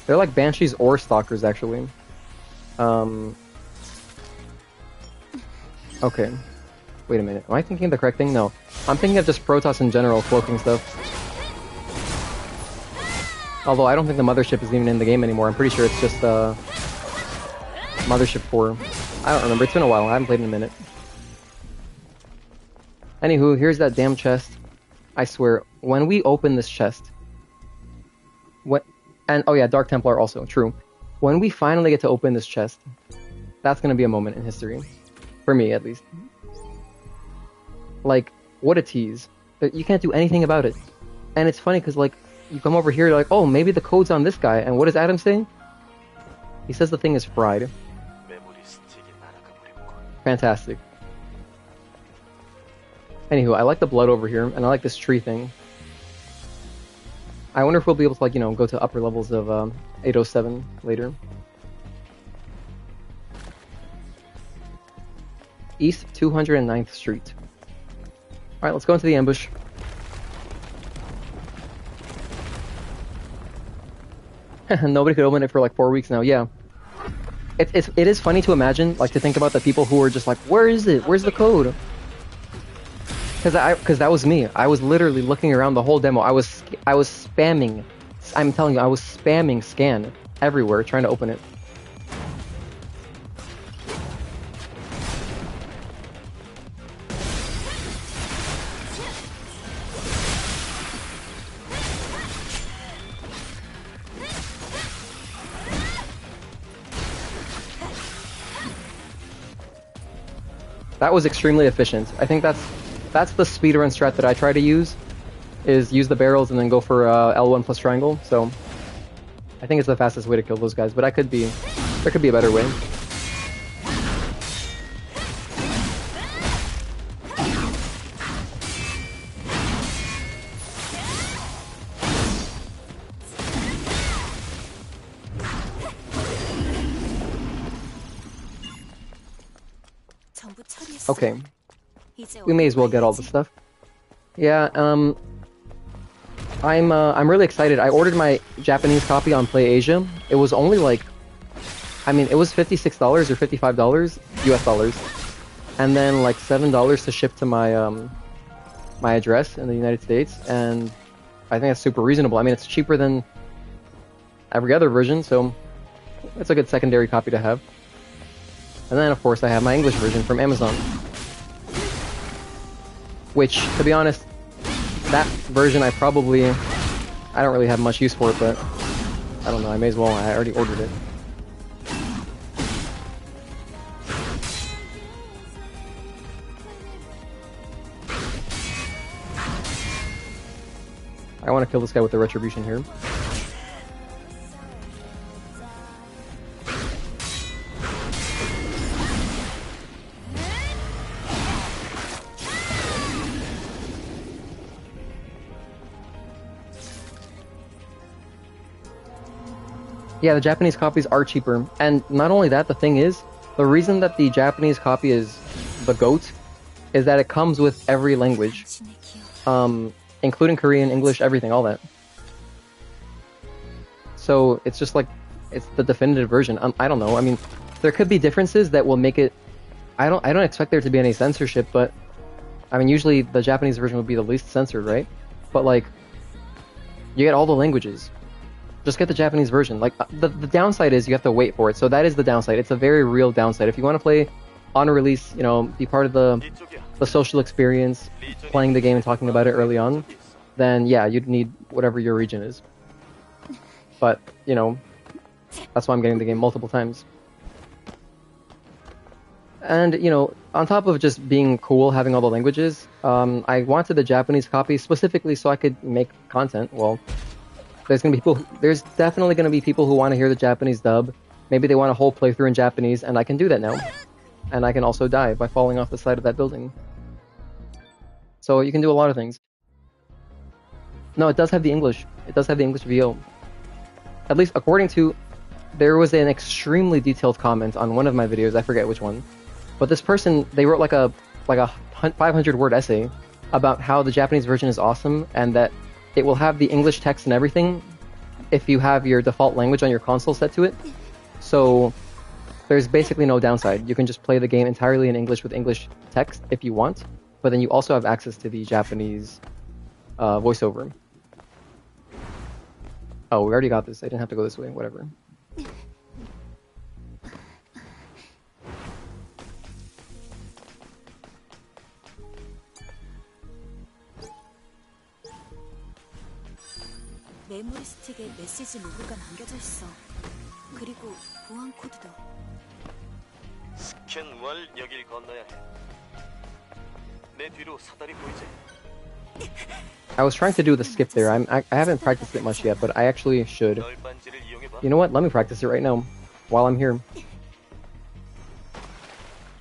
They're like banshees or stalkers, actually. Okay. Wait a minute. Am I thinking the correct thing? No. I'm thinking of just Protoss in general, cloaking stuff. Although I don't think the Mothership is even in the game anymore. I'm pretty sure it's just Mothership 4. I don't remember. It's been a while. I haven't played in a minute. Anywho, here's that damn chest. I swear, when we open this chest... And, oh yeah, Dark Templar also, true. When we finally get to open this chest, that's gonna be a moment in history. For me, at least. Like, what a tease. You can't do anything about it. And it's funny, because, like, you come over here, you're like, oh, maybe the code's on this guy. And what does Adam say? He says the thing is fried. Fantastic. Anywho, I like the blood over here, and I like this tree thing. I wonder if we'll be able to, like, you know, go to upper levels of 807 later. East 209th Street. Alright, let's go into the ambush. Nobody could open it for like 4 weeks now, yeah. It is funny to imagine, like, to think about the people who are just like, where is it? Where's the code? Because that was me. I was literally looking around the whole demo. I was spamming. I'm telling you, I was spamming scan everywhere trying to open it. That was extremely efficient. I think that's the speedrun strat that I try to use, is use the barrels and then go for L1 plus triangle. So I think it's the fastest way to kill those guys, but there could be a better way. Okay. We may as well get all the stuff. Yeah, I'm really excited. I ordered my Japanese copy on PlayAsia. It was only like, I mean, it was $56 or $55 US dollars, and then like $7 to ship to my my address in the United States, and I think that's super reasonable. I mean, it's cheaper than every other version, so it's a good secondary copy to have. And then, of course, I have my English version from Amazon. Which, to be honest, that version I don't really have much use for it, but I don't know, I may as well, I already ordered it. I want to kill this guy with the retribution here. Yeah, the Japanese copies are cheaper, and not only that, the thing is, the reason that the Japanese copy is the GOAT is that it comes with every language, including Korean, English, everything, all that. So it's just like, it's the definitive version. I don't know, I mean, there could be differences that will make it I don't expect there to be any censorship, but I mean usually the Japanese version would be the least censored, right? But like you get all the languages. Just get the Japanese version. Like the downside is you have to wait for it. So that is the downside. It's a very real downside. If you want to play on release, you know, be part of the social experience, playing the game and talking about it early on, then yeah, you'd need whatever your region is. But, you know, that's why I'm getting the game multiple times. And, you know, on top of just being cool, having all the languages, I wanted the Japanese copy specifically so I could make content. Well, there's definitely going to be people who want to hear the Japanese dub. Maybe they want a whole playthrough in Japanese, and I can do that now. And I can also die by falling off the side of that building. So you can do a lot of things. No, it does have the English. It does have the English VO. At least according to... There was an extremely detailed comment on one of my videos, I forget which one. But this person, they wrote like a 500-word essay about how the Japanese version is awesome and that it will have the English text and everything if you have your default language on your console set to it. So there's basically no downside. You can just play the game entirely in English with English text if you want, but then you also have access to the Japanese voiceover. Oh, we already got this. I didn't have to go this way. Whatever. 메모리 스틱에 메시지 로그가 남겨져 있어. 그리고 보안 코드도. 스캔 월 여길 건너야 해. 내 뒤로 사다리 보이지? I was trying to do the skip there. I haven't practiced it much yet, but I actually should. You know what? Let me practice it right now while I'm here.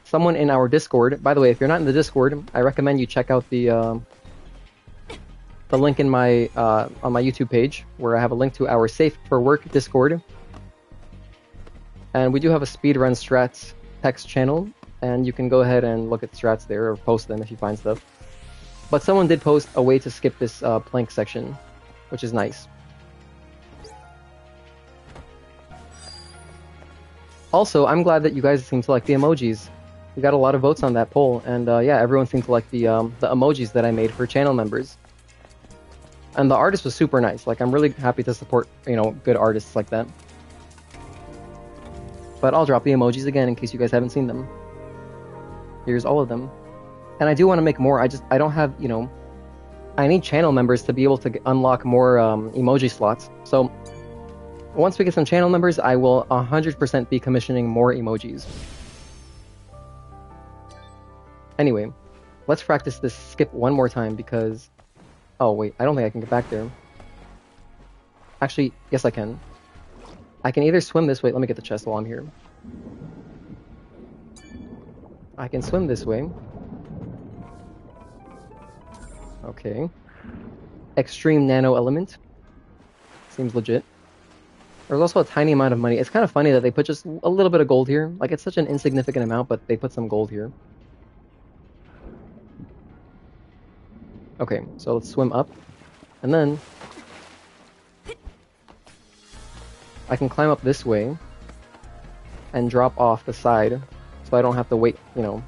Someone in our Discord, by the way, if you're not in the Discord, I recommend you check out the link in my on my YouTube page where I have a link to our Safe for Work Discord. And we do have a speedrun strats text channel, and you can go ahead and look at strats there or post them if you find stuff. But someone did post a way to skip this plank section, which is nice. Also, I'm glad that you guys seem to like the emojis. We got a lot of votes on that poll, and yeah, everyone seemed to like the emojis that I made for channel members. And the artist was super nice. Like, I'm really happy to support, you know, good artists like that. But I'll drop the emojis again in case you guys haven't seen them. Here's all of them. And I do want to make more. I don't have, you know, I need channel members to be able to unlock more emoji slots. So once we get some channel members, I will 100% be commissioning more emojis. Anyway, let's practice this skip one more time because... Oh, wait, I don't think I can get back there. Actually, yes I can. I can either swim this way... Let me get the chest while I'm here. I can swim this way. Okay. Extreme nano element. Seems legit. There's also a tiny amount of money. It's kind of funny that they put just a little bit of gold here. Like, it's such an insignificant amount, but they put some gold here. Okay, so let's swim up. And then... I can climb up this way. And drop off the side. So I don't have to wait, you know...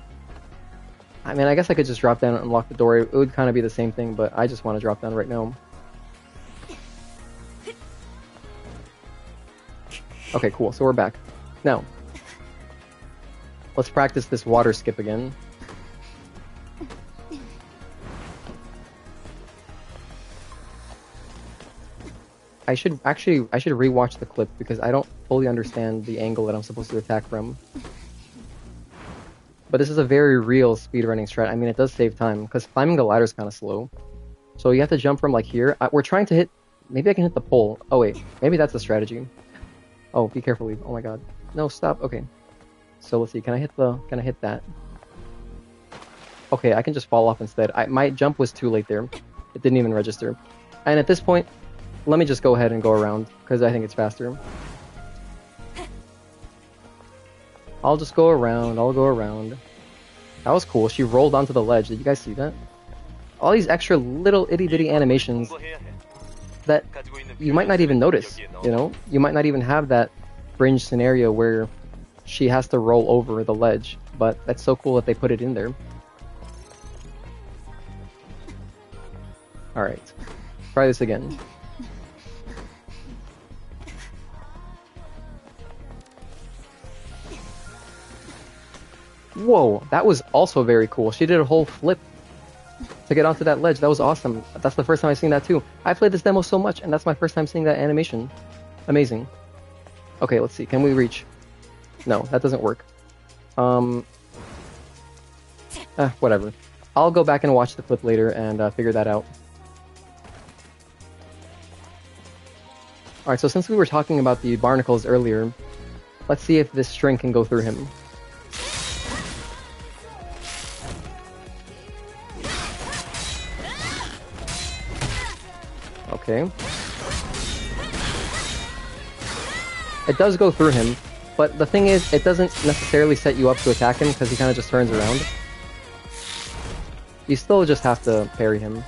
I mean, I guess I could just drop down and unlock the door. It would kind of be the same thing, but I just want to drop down right now. Okay, cool. So we're back. Now, let's practice this water skip again. I should rewatch the clip because I don't fully understand the angle that I'm supposed to attack from. But this is a very real speedrunning strat. I mean, it does save time, because climbing the ladder is kind of slow. So you have to jump from, like, here. We're trying to hit... Maybe I can hit the pole. Oh, wait. Maybe that's the strategy. Oh, be careful. Oh, my god. No, stop. Okay. So, let's see. Can I hit that? Okay, I can just fall off instead. My jump was too late there. It didn't even register. And at this point, let me just go ahead and go around, because I think it's faster. I'll just go around, I'll go around. That was cool, she rolled onto the ledge. Did you guys see that? All these extra little itty-bitty animations that you might not even notice, you know? You might not even have that fringe scenario where she has to roll over the ledge, but that's so cool that they put it in there. Alright, try this again. Whoa, that was also very cool. She did a whole flip to get onto that ledge. That was awesome. That's the first time I've seen that too. I played this demo so much, and that's my first time seeing that animation. Amazing. Okay, let's see. Can we reach? No, that doesn't work. Whatever. I'll go back and watch the clip later and figure that out. Alright, so since we were talking about the barnacles earlier, let's see if this string can go through him. Okay. It does go through him, but the thing is, it doesn't necessarily set you up to attack him because he kind of just turns around. You still just have to parry him.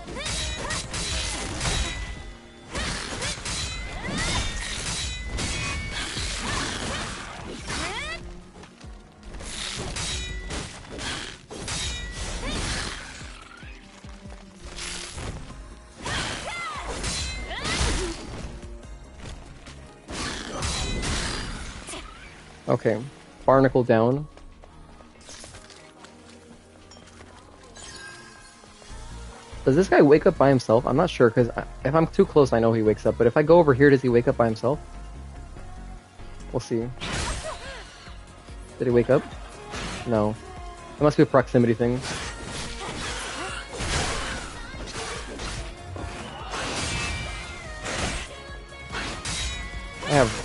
Okay, barnacle down. Does this guy wake up by himself? I'm not sure, because if I'm too close, I know he wakes up. But if I go over here, does he wake up by himself? We'll see. Did he wake up? No. It must be a proximity thing.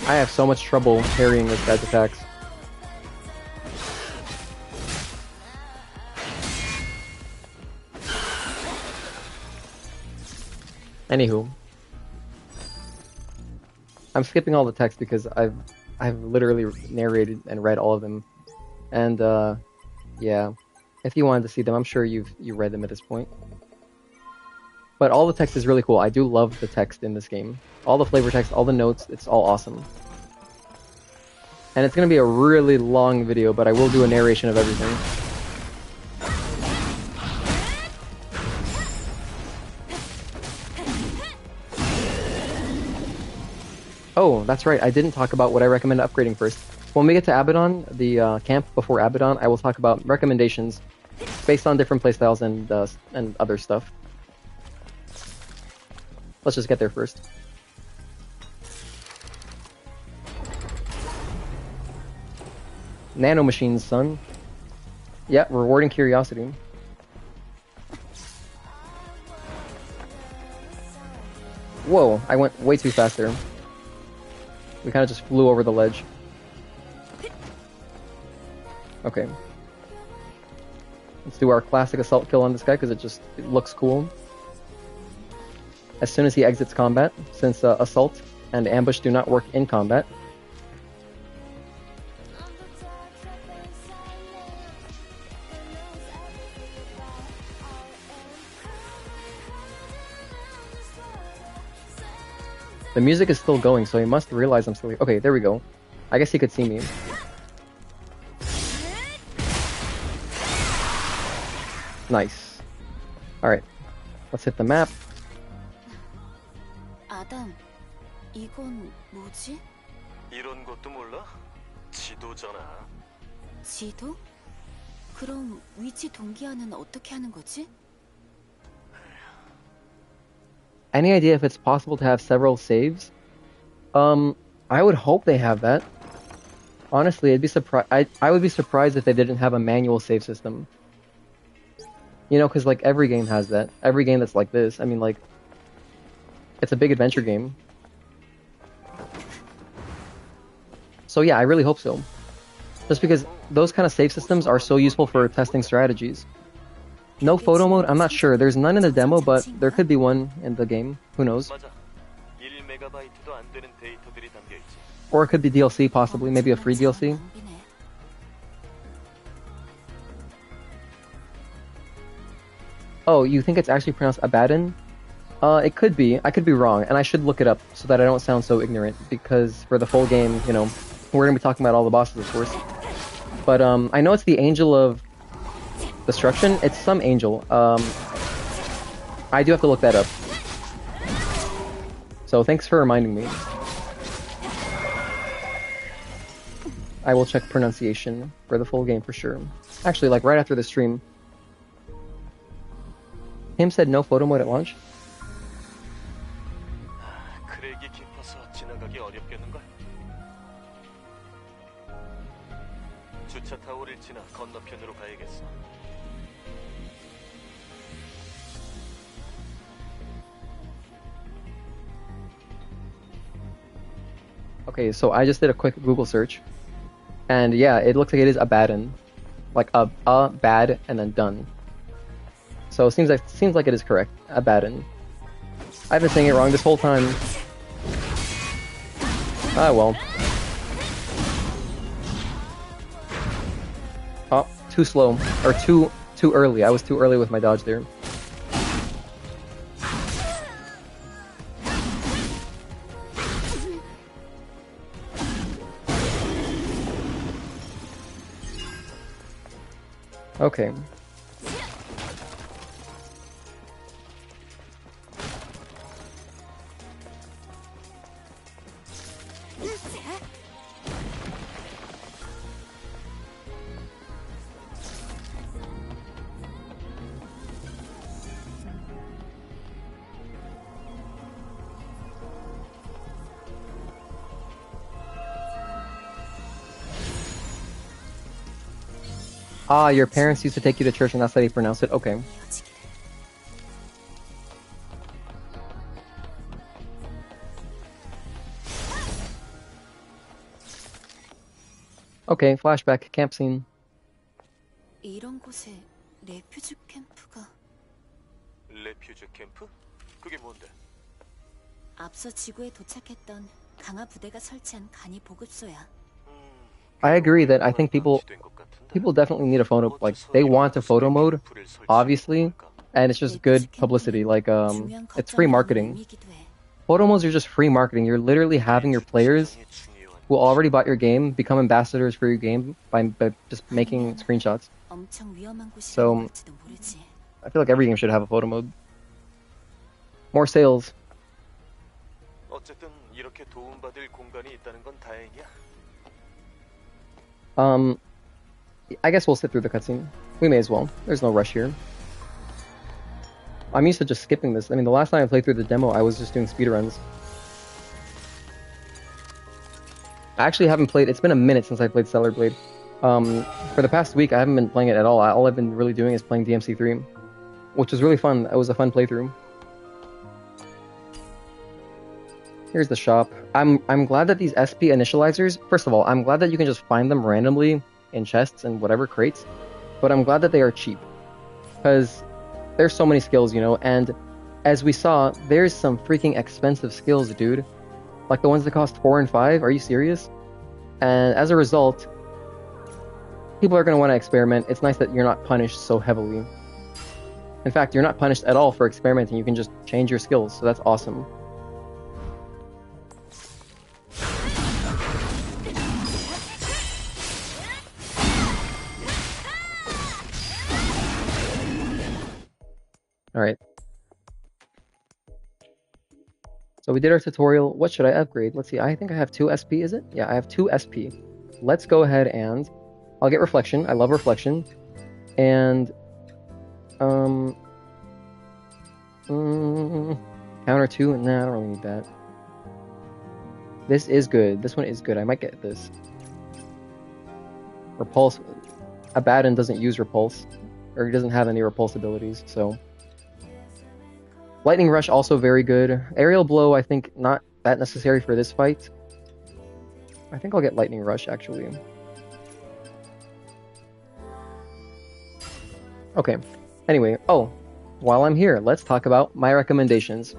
I have so much trouble parrying this guy's attacks. Anywho, I'm skipping all the text because I've literally narrated and read all of them, and yeah, if you wanted to see them, I'm sure you read them at this point. But all the text is really cool. I do love the text in this game. All the flavor text, all the notes, it's all awesome. And it's gonna be a really long video, but I will do a narration of everything. Oh, that's right, I didn't talk about what I recommend upgrading first. When we get to Abaddon, the camp before Abaddon, I will talk about recommendations based on different playstyles and other stuff. Let's just get there first. Nano machines, son. Yeah, rewarding curiosity. Whoa, I went way too fast there. We kind of just flew over the ledge. Okay. Let's do our classic assault kill on this guy because it looks cool. As soon as he exits combat, since assault and ambush do not work in combat. The music is still going, so he must realize I'm still here. Okay, there we go. I guess he could see me. Nice. Alright. Let's hit the map. 아담, 이건 뭐지? 이런 것도 몰라? 지도잖아. 지도? 그럼 위치 동기화는 어떻게 하는 거지? Any idea if it's possible to have several saves? I would hope they have that. Honestly, I would be surprised if they didn't have a manual save system. You know, because like every game has that. Every game that's like this. I mean, like, it's a big adventure game. So yeah, I really hope so. Just because those kind of save systems are so useful for testing strategies. No photo mode? I'm not sure. There's none in the demo, but there could be one in the game. Who knows? 맞아. 1메가바이트도 안 되는 데이터들이 담겨 있지. Or it could be DLC, possibly. Maybe a free DLC. Oh, you think it's actually pronounced Abaddon? It could be. I could be wrong, and I should look it up so that I don't sound so ignorant, because for the full game, you know, we're going to be talking about all the bosses, of course. But I know it's the Angel of Destruction. It's some angel. I do have to look that up. So thanks for reminding me. I will check pronunciation for the full game for sure. Actually, like right after the stream. Him said no photo mode at launch. 크랙이 깊어서 지나가기 어렵겠는걸? 주차 타워를 지나 건너편으로 가야겠어. Okay, so I just did a quick Google search. And yeah, it looks like it is Abaddon. Like a bad and then done. So it seems like it is correct. Abaddon. I've been saying it wrong this whole time. Ah well. Oh, too slow. Or too early. I was too early with my dodge there. Okay. Ah, your parents used to take you to church and that's how you pronounce it? Okay. Okay, flashback, camp scene. 이런 곳에 레퓨지 캠프가 레퓨지 캠프? 그게 뭔데? 앞서 지구에 도착했던 강화 부대가 설치한 간이 보급소야. I agree that I think people definitely need a photo, like, they want a photo mode, obviously, and it's just good publicity, like, it's free marketing. Photo modes are just free marketing. You're literally having your players who already bought your game become ambassadors for your game by just making screenshots. So, I feel like every game should have a photo mode. More sales. 어쨌든 이렇게 도움받을 공간이 있다는 건 다행이야. I guess we'll sit through the cutscene. We may as well. There's no rush here. I'm used to just skipping this. I mean, the last time I played through the demo, I was just doing speedruns. I actually haven't played... It's been a minute since I played Stellar Blade. For the past week, I haven't been playing it at all. All I've been really doing is playing DMC3, which was really fun. It was a fun playthrough. Here's the shop. I'm glad that these SP initializers... First of all, I'm glad that you can just find them randomly in chests and whatever crates, but I'm glad that they are cheap, because there's so many skills, you know, and as we saw, there's some freaking expensive skills, dude. Like the ones that cost 4 and 5, are you serious? And as a result, people are going to want to experiment. It's nice that you're not punished so heavily. In fact, you're not punished at all for experimenting. You can just change your skills, so that's awesome. Alright. So we did our tutorial. What should I upgrade? Let's see. I think I have 2 SP, is it? Yeah, I have 2 SP. Let's go ahead and... I'll get Reflection. I love Reflection. And... Counter 2? Nah, I don't really need that. This is good. This one is good. I might get this. Repulse. Abaddon doesn't use Repulse. Or he doesn't have any Repulse abilities, so... Lightning Rush also very good. Aerial Blow, I think not that necessary for this fight. I think I'll get Lightning Rush, actually. Okay. Anyway, while I'm here, let's talk about my recommendations.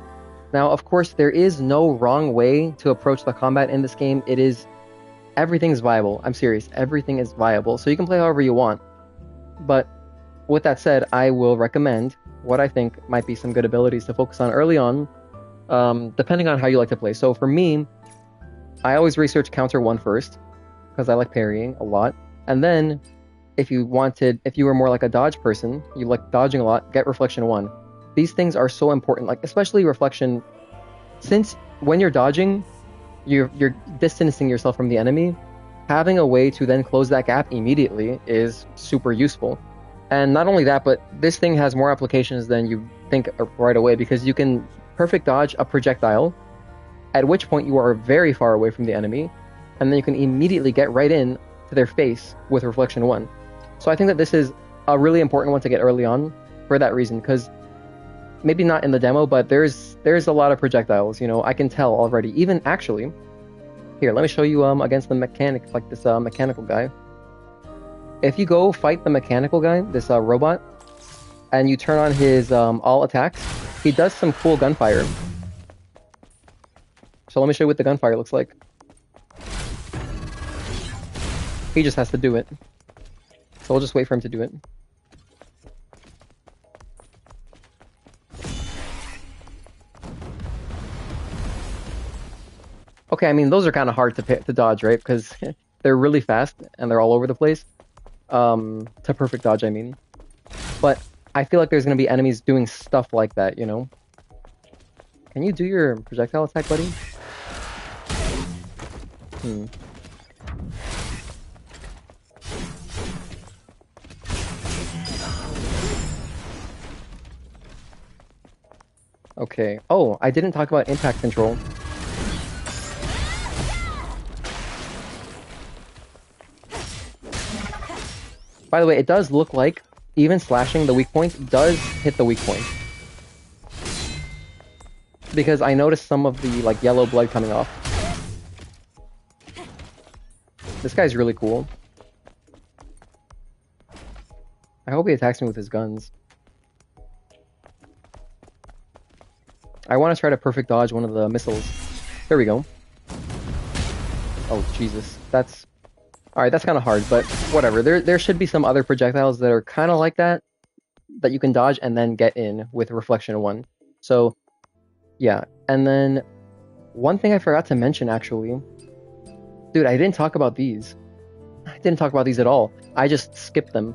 Now, of course, there is no wrong way to approach the combat in this game. Everything's viable. I'm serious. Everything is viable. So you can play however you want. But with that said, I will recommend what I think might be some good abilities to focus on early on, depending on how you like to play. So for me, I always research counter 1 first, because I like parrying a lot. And then if you were more like a dodge person, you like dodging a lot, get reflection 1. These things are so important, like especially reflection, since when you're dodging, you're distancing yourself from the enemy. Having a way to then close that gap immediately is super useful. And not only that, but this thing has more applications than you think right away, because you can perfect dodge a projectile, at which point you are very far away from the enemy, and then you can immediately get right in to their face with reflection 1. So I think that this is a really important one to get early on for that reason, because maybe not in the demo, but there's a lot of projectiles, you know, I can tell already. Even actually, here, let me show you against the mechanic, like this mechanical guy. If you go fight the mechanical guy, this robot, and you turn on his all attacks, he does some cool gunfire. So let me show you what the gunfire looks like. He just has to do it. So we'll just wait for him to do it. Okay, I mean, those are kind of hard to dodge, right? Because they're really fast and they're all over the place. To perfect dodge, I mean. But I feel like there's going to be enemies doing stuff like that, you know? Can you do your projectile attack, buddy? Okay. Oh, I didn't talk about impact control. By the way, it does look like even slashing the weak point does hit the weak point. Because I noticed some of the like yellow blood coming off. This guy's really cool. I hope he attacks me with his guns. I want to try to perfect dodge one of the missiles. There we go. Oh, Jesus. That's... Alright, that's kind of hard, but whatever. There should be some other projectiles that are kind of like that you can dodge and then get in with Reflection 1. So, yeah. And then, one thing I forgot to mention, actually. Dude, I didn't talk about these. I didn't talk about these at all. I just skipped them.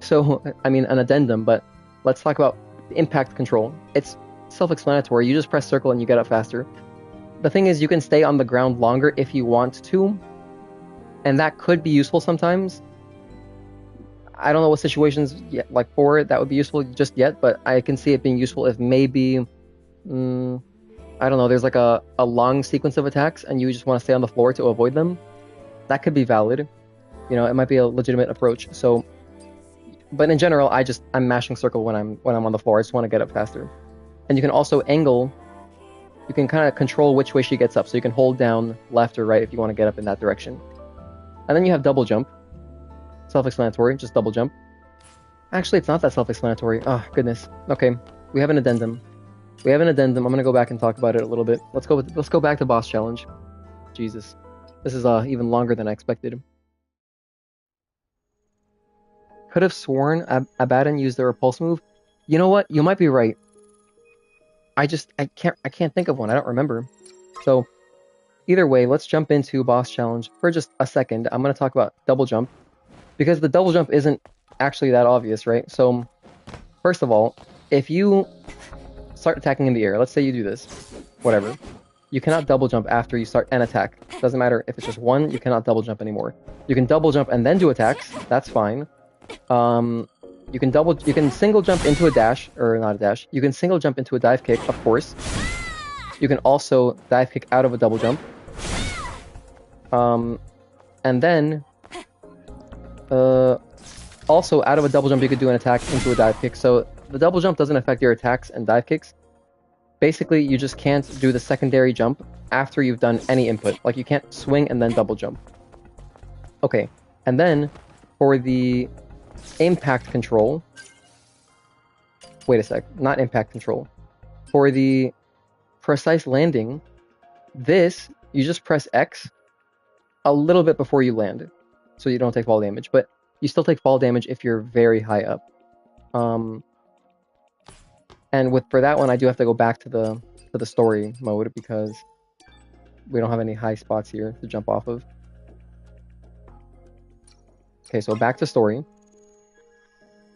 So, I mean, an addendum, but let's talk about impact control. It's self-explanatory. You just press circle and you get up faster. The thing is, you can stay on the ground longer if you want to, and that could be useful sometimes. I don't know what situations like for it that would be useful just yet, but I can see it being useful if maybe, I don't know, there's like a long sequence of attacks and you just want to stay on the floor to avoid them. That could be valid. You know, it might be a legitimate approach. So, but in general, I'm mashing circle when I'm on the floor. I just want to get up faster. And you can also angle. You can kind of control which way she gets up. So you can hold down left or right if you want to get up in that direction. And then you have double jump. Self-explanatory, just double jump. Actually, it's not that self-explanatory. Oh, goodness. Okay, we have an addendum. I'm gonna go back and talk about it a little bit. Let's go back to boss challenge. Jesus. This is even longer than I expected. Could have sworn Abaddon used the repulse move. You know what? You might be right. I can't think of one. I don't remember. So, either way, let's jump into boss challenge for just a second. I'm going to talk about double jump, because the double jump isn't actually that obvious, right? So, first of all, if you start attacking in the air, let's say you do this, whatever, you cannot double jump after you start an attack. Doesn't matter if it's just one, you cannot double jump anymore. You can double jump and then do attacks. That's fine. You can single jump into a dash, or not a dash. You can single jump into a dive kick, of course. You can also dive kick out of a double jump. And then, also out of a double jump, you could do an attack into a dive kick. So the double jump doesn't affect your attacks and dive kicks. Basically, you just can't do the secondary jump after you've done any input. Like, you can't swing and then double jump. Okay, and then for the impact control, wait a sec, not impact control. For the precise landing, this, you just press X a little bit before you land, so you don't take fall damage, but you still take fall damage if you're very high up. And for that one, I do have to go back to the story mode, because we don't have any high spots here to jump off of. Okay, so back to story.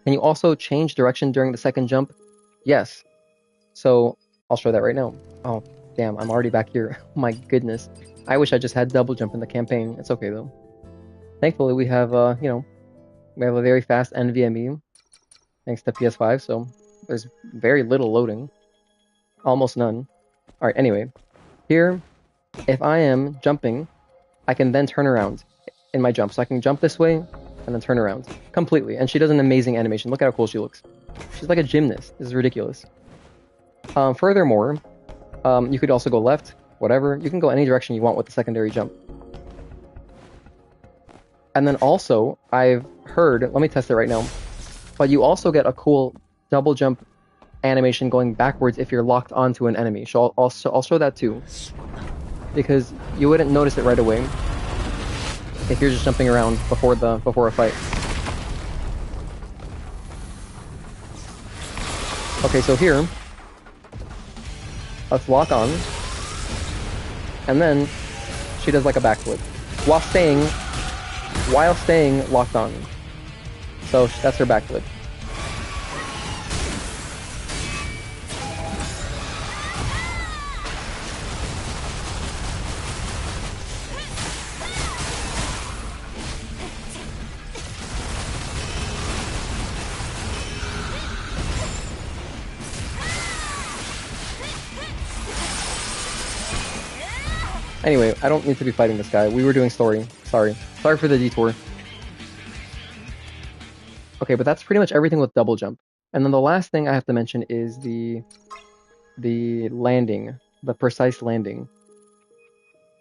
Can you also change direction during the second jump? Yes. So I'll show that right now. Oh, damn, I'm already back here. My goodness. I wish I just had double jump in the campaign. It's okay though. Thankfully, we have, we have a very fast NVMe thanks to PS5, so there's very little loading. Almost none. Alright, anyway. Here, if I am jumping, I can then turn around in my jump. So I can jump this way and then turn around completely. And she does an amazing animation. Look at how cool she looks. She's like a gymnast. This is ridiculous. Furthermore, you could also go left, whatever. You can go any direction you want with the secondary jump. And then also, I've heard, let me test it right now, but you also get a cool double jump animation going backwards if you're locked onto an enemy. So I'll show that too, because you wouldn't notice it right away if you're just jumping around before a fight. Okay, so here, let's lock on, and then she does like a backflip while staying locked on. So that's her backflip. Anyway, I don't need to be fighting this guy. We were doing story. Sorry for the detour. Okay, but that's pretty much everything with double jump. And then the last thing I have to mention is the landing, the precise landing.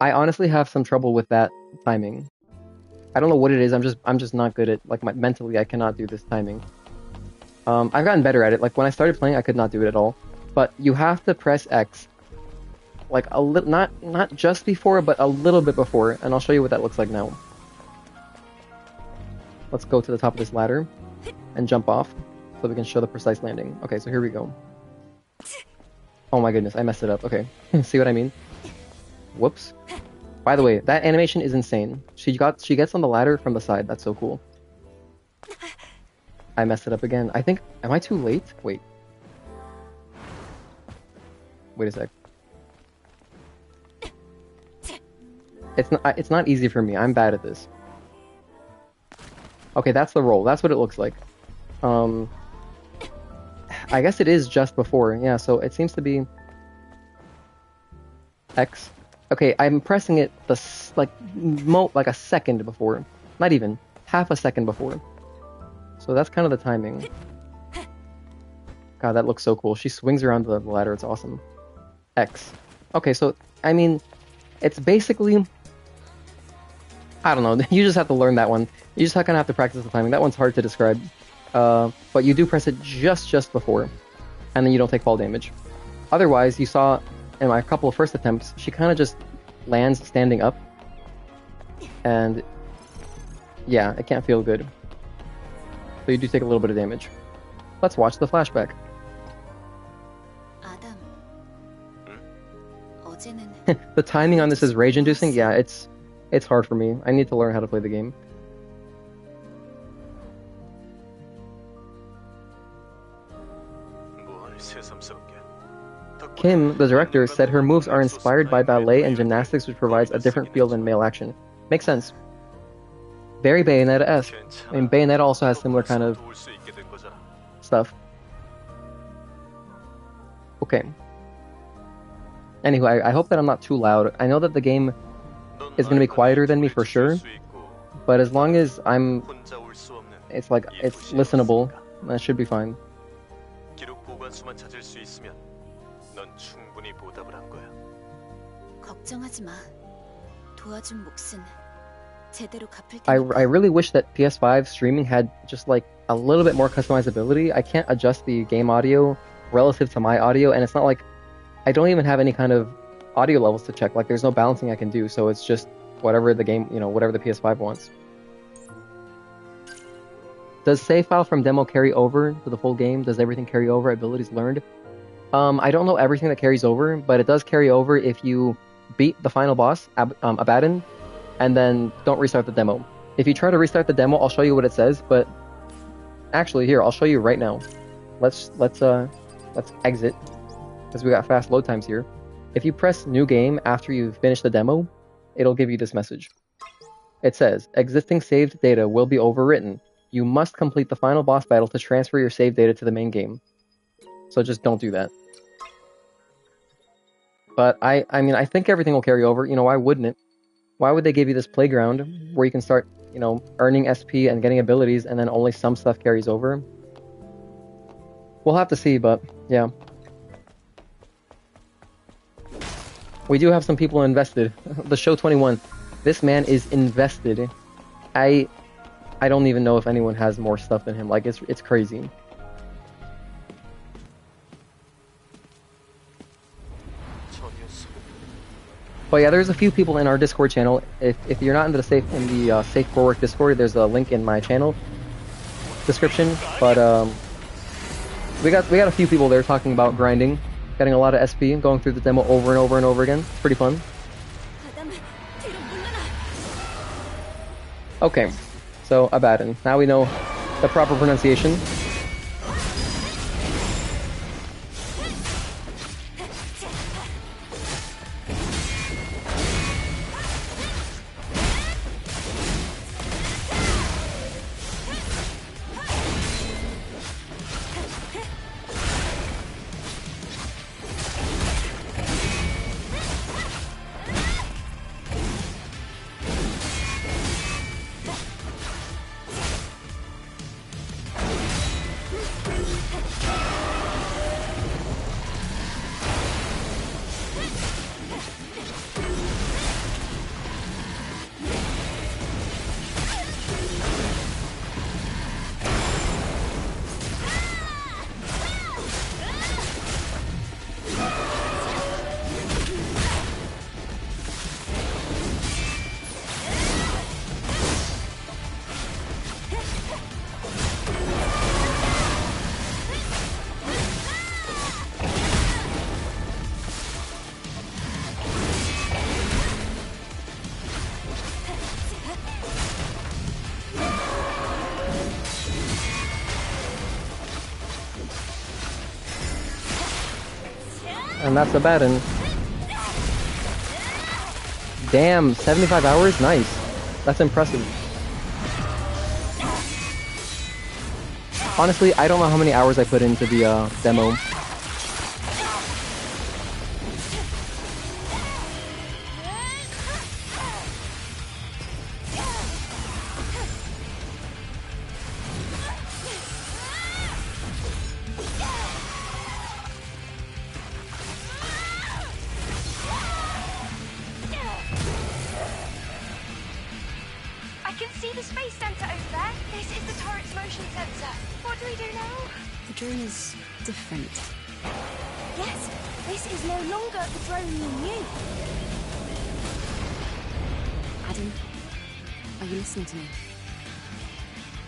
I honestly have some trouble with that timing. I don't know what it is. I'm just not good at, like, mentally I cannot do this timing. I've gotten better at it. Like when I started playing, I could not do it at all. But you have to press X, like a little, not just before, but a little bit before, and I'll show you what that looks like now. Let's go to the top of this ladder and jump off so we can show the precise landing. Okay, so here we go. Oh my goodness, I messed it up. Okay, see what I mean? Whoops. By the way, that animation is insane. She gets on the ladder from the side. That's so cool. I messed it up again. I think, am I too late? Wait a sec. It's not easy for me. I'm bad at this. Okay, that's the roll. That's what it looks like. I guess it is just before. Yeah, so it seems to be X. Okay, I'm pressing it like a second before. Not even. Half a second before. So that's kind of the timing. God, that looks so cool. She swings around the ladder. It's awesome. X. Okay, so, I mean, it's basically... I don't know. You just have to learn that one. You just kind of have to practice the timing. That one's hard to describe. But you do press it just before, and then you don't take fall damage. Otherwise, you saw in my couple of first attempts, she kind of just lands standing up. And yeah, it can't feel good. So you do take a little bit of damage. Let's watch the flashback. Adam. 어제는 The timing on this is rage-inducing. Yeah, it's hard for me. I need to learn how to play the game. Kim, the director, said her moves are inspired by ballet and gymnastics, which provides a different feel than male action. Makes sense. Very Bayonetta-esque. I mean, Bayonetta also has similar kind of stuff. Okay. Anyway, I hope that I'm not too loud. I know that the game is going to be quieter than me for sure, but as long as it's listenable, that should be fine. 걱정하지 마. 도와준 몫은 제대로 갚을 I 테니까. really wish that PS5 streaming had just like a little bit more customizability. I can't adjust the game audio relative to my audio, and it's not like I don't even have any kind of audio levels to check. Like there's no balancing I can do, so it's just whatever the game, whatever the PS5 wants. Does save file from demo carry over to the full game? Does everything carry over? Abilities learned? I don't know everything that carries over, but it does carry over if you beat the final boss, Abaddon, and then don't restart the demo. If you try to restart the demo, I'll show you what it says, but actually here, I'll show you right now. Let's exit, because we got fast load times here. If you press new game after you've finished the demo, it'll give you this message. It says, existing saved data will be overwritten. You must complete the final boss battle to transfer your saved data to the main game. So just don't do that. But I mean, I think everything will carry over. You know, why wouldn't it? Why would they give you this playground where you can start, you know, earning SP and getting abilities, and then only some stuff carries over? We'll have to see, but yeah. We do have some people invested. The Show 21. This man is invested. I don't even know if anyone has more stuff than him. Like, it's crazy. But yeah, there's a few people in our Discord channel. If you're not in the Safe for Work Discord, there's a link in my channel description. But we got a few people there talking about grinding, getting a lot of SP, going through the demo over and over and over again. It's pretty fun. Okay, so Abaddon. Now we know the proper pronunciation. And that's Abaddon. Damn, 75 hours? Nice. That's impressive. Honestly, I don't know how many hours I put into the demo.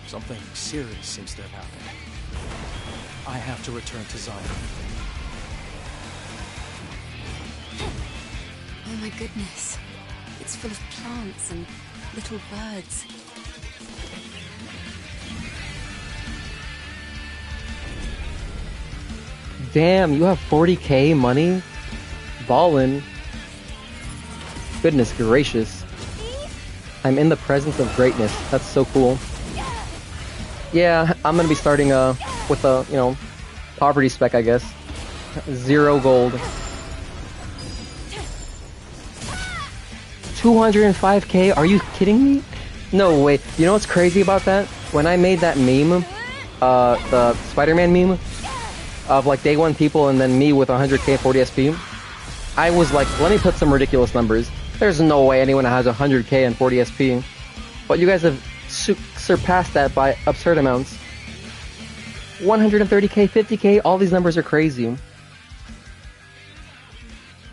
Something serious seems to have happened. I have to return to Zion. Oh my goodness. It's full of plants and little birds. Damn, you have 40k money? Ballin'. Goodness gracious. I'm in the presence of greatness. That's so cool. Yeah, I'm gonna be starting with a, you know, poverty spec, I guess. 0 gold. 205k? Are you kidding me? No way. You know what's crazy about that? When I made that meme, the Spider-Man meme, of like day 1 people and then me with 100k 40 SP, I was like, let me put some ridiculous numbers. There's no way anyone has 100k and 40 SP. But you guys have surpassed that by absurd amounts. 130k, 50k, all these numbers are crazy.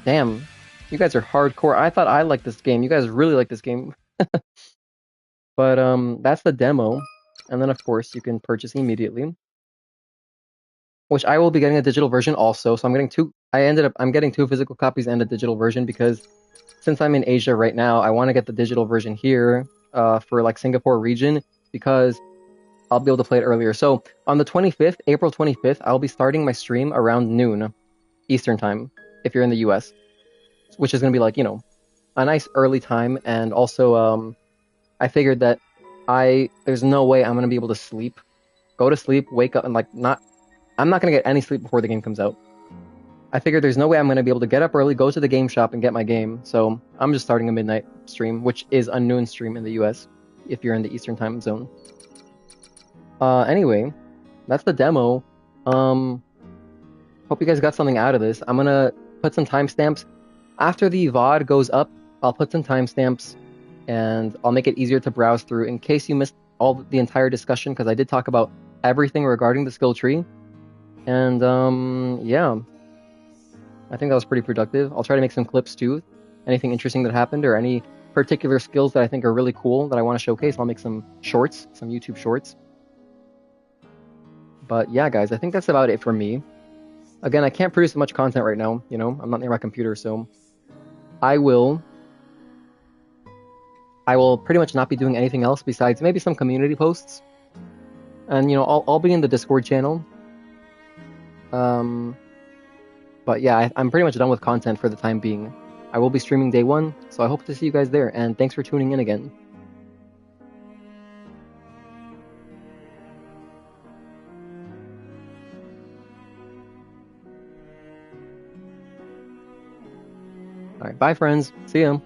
Damn. You guys are hardcore. I thought I liked this game. You guys really like this game. But that's the demo. And then of course you can purchase immediately. Which I will be getting a digital version also. So I'm getting I'm getting 2 physical copies and a digital version because since I'm in Asia right now, I want to get the digital version here for like Singapore region because I'll be able to play it earlier. So on the 25th, April 25th, I'll be starting my stream around noon Eastern time if you're in the US, which is gonna be like, you know, a nice early time. And also, I figured that there's no way I'm gonna be able to go to sleep, wake up, and like I'm not gonna get any sleep before the game comes out. I figured there's no way I'm gonna be able to get up early, go to the game shop, and get my game. So I'm just starting a midnight stream, which is a noon stream in the US if you're in the Eastern time zone. Anyway, that's the demo. Hope you guys got something out of this. I'm gonna put some timestamps after the VOD goes up. I'll put some timestamps, and I'll make it easier to browse through in case you missed the entire discussion, because I did talk about everything regarding the skill tree. And yeah, I think that was pretty productive. I'll try to make some clips too. Anything interesting that happened or any particular skills that I think are really cool that I want to showcase, I'll make some shorts, some YouTube shorts. But yeah, guys, I think that's about it for me. Again, I can't produce much content right now. You know, I'm not near my computer, so I will pretty much not be doing anything else besides maybe some community posts. And you know, I'll be in the Discord channel. But yeah, I'm pretty much done with content for the time being. I will be streaming day 1, so I hope to see you guys there, and thanks for tuning in again. Alright, bye friends. See ya.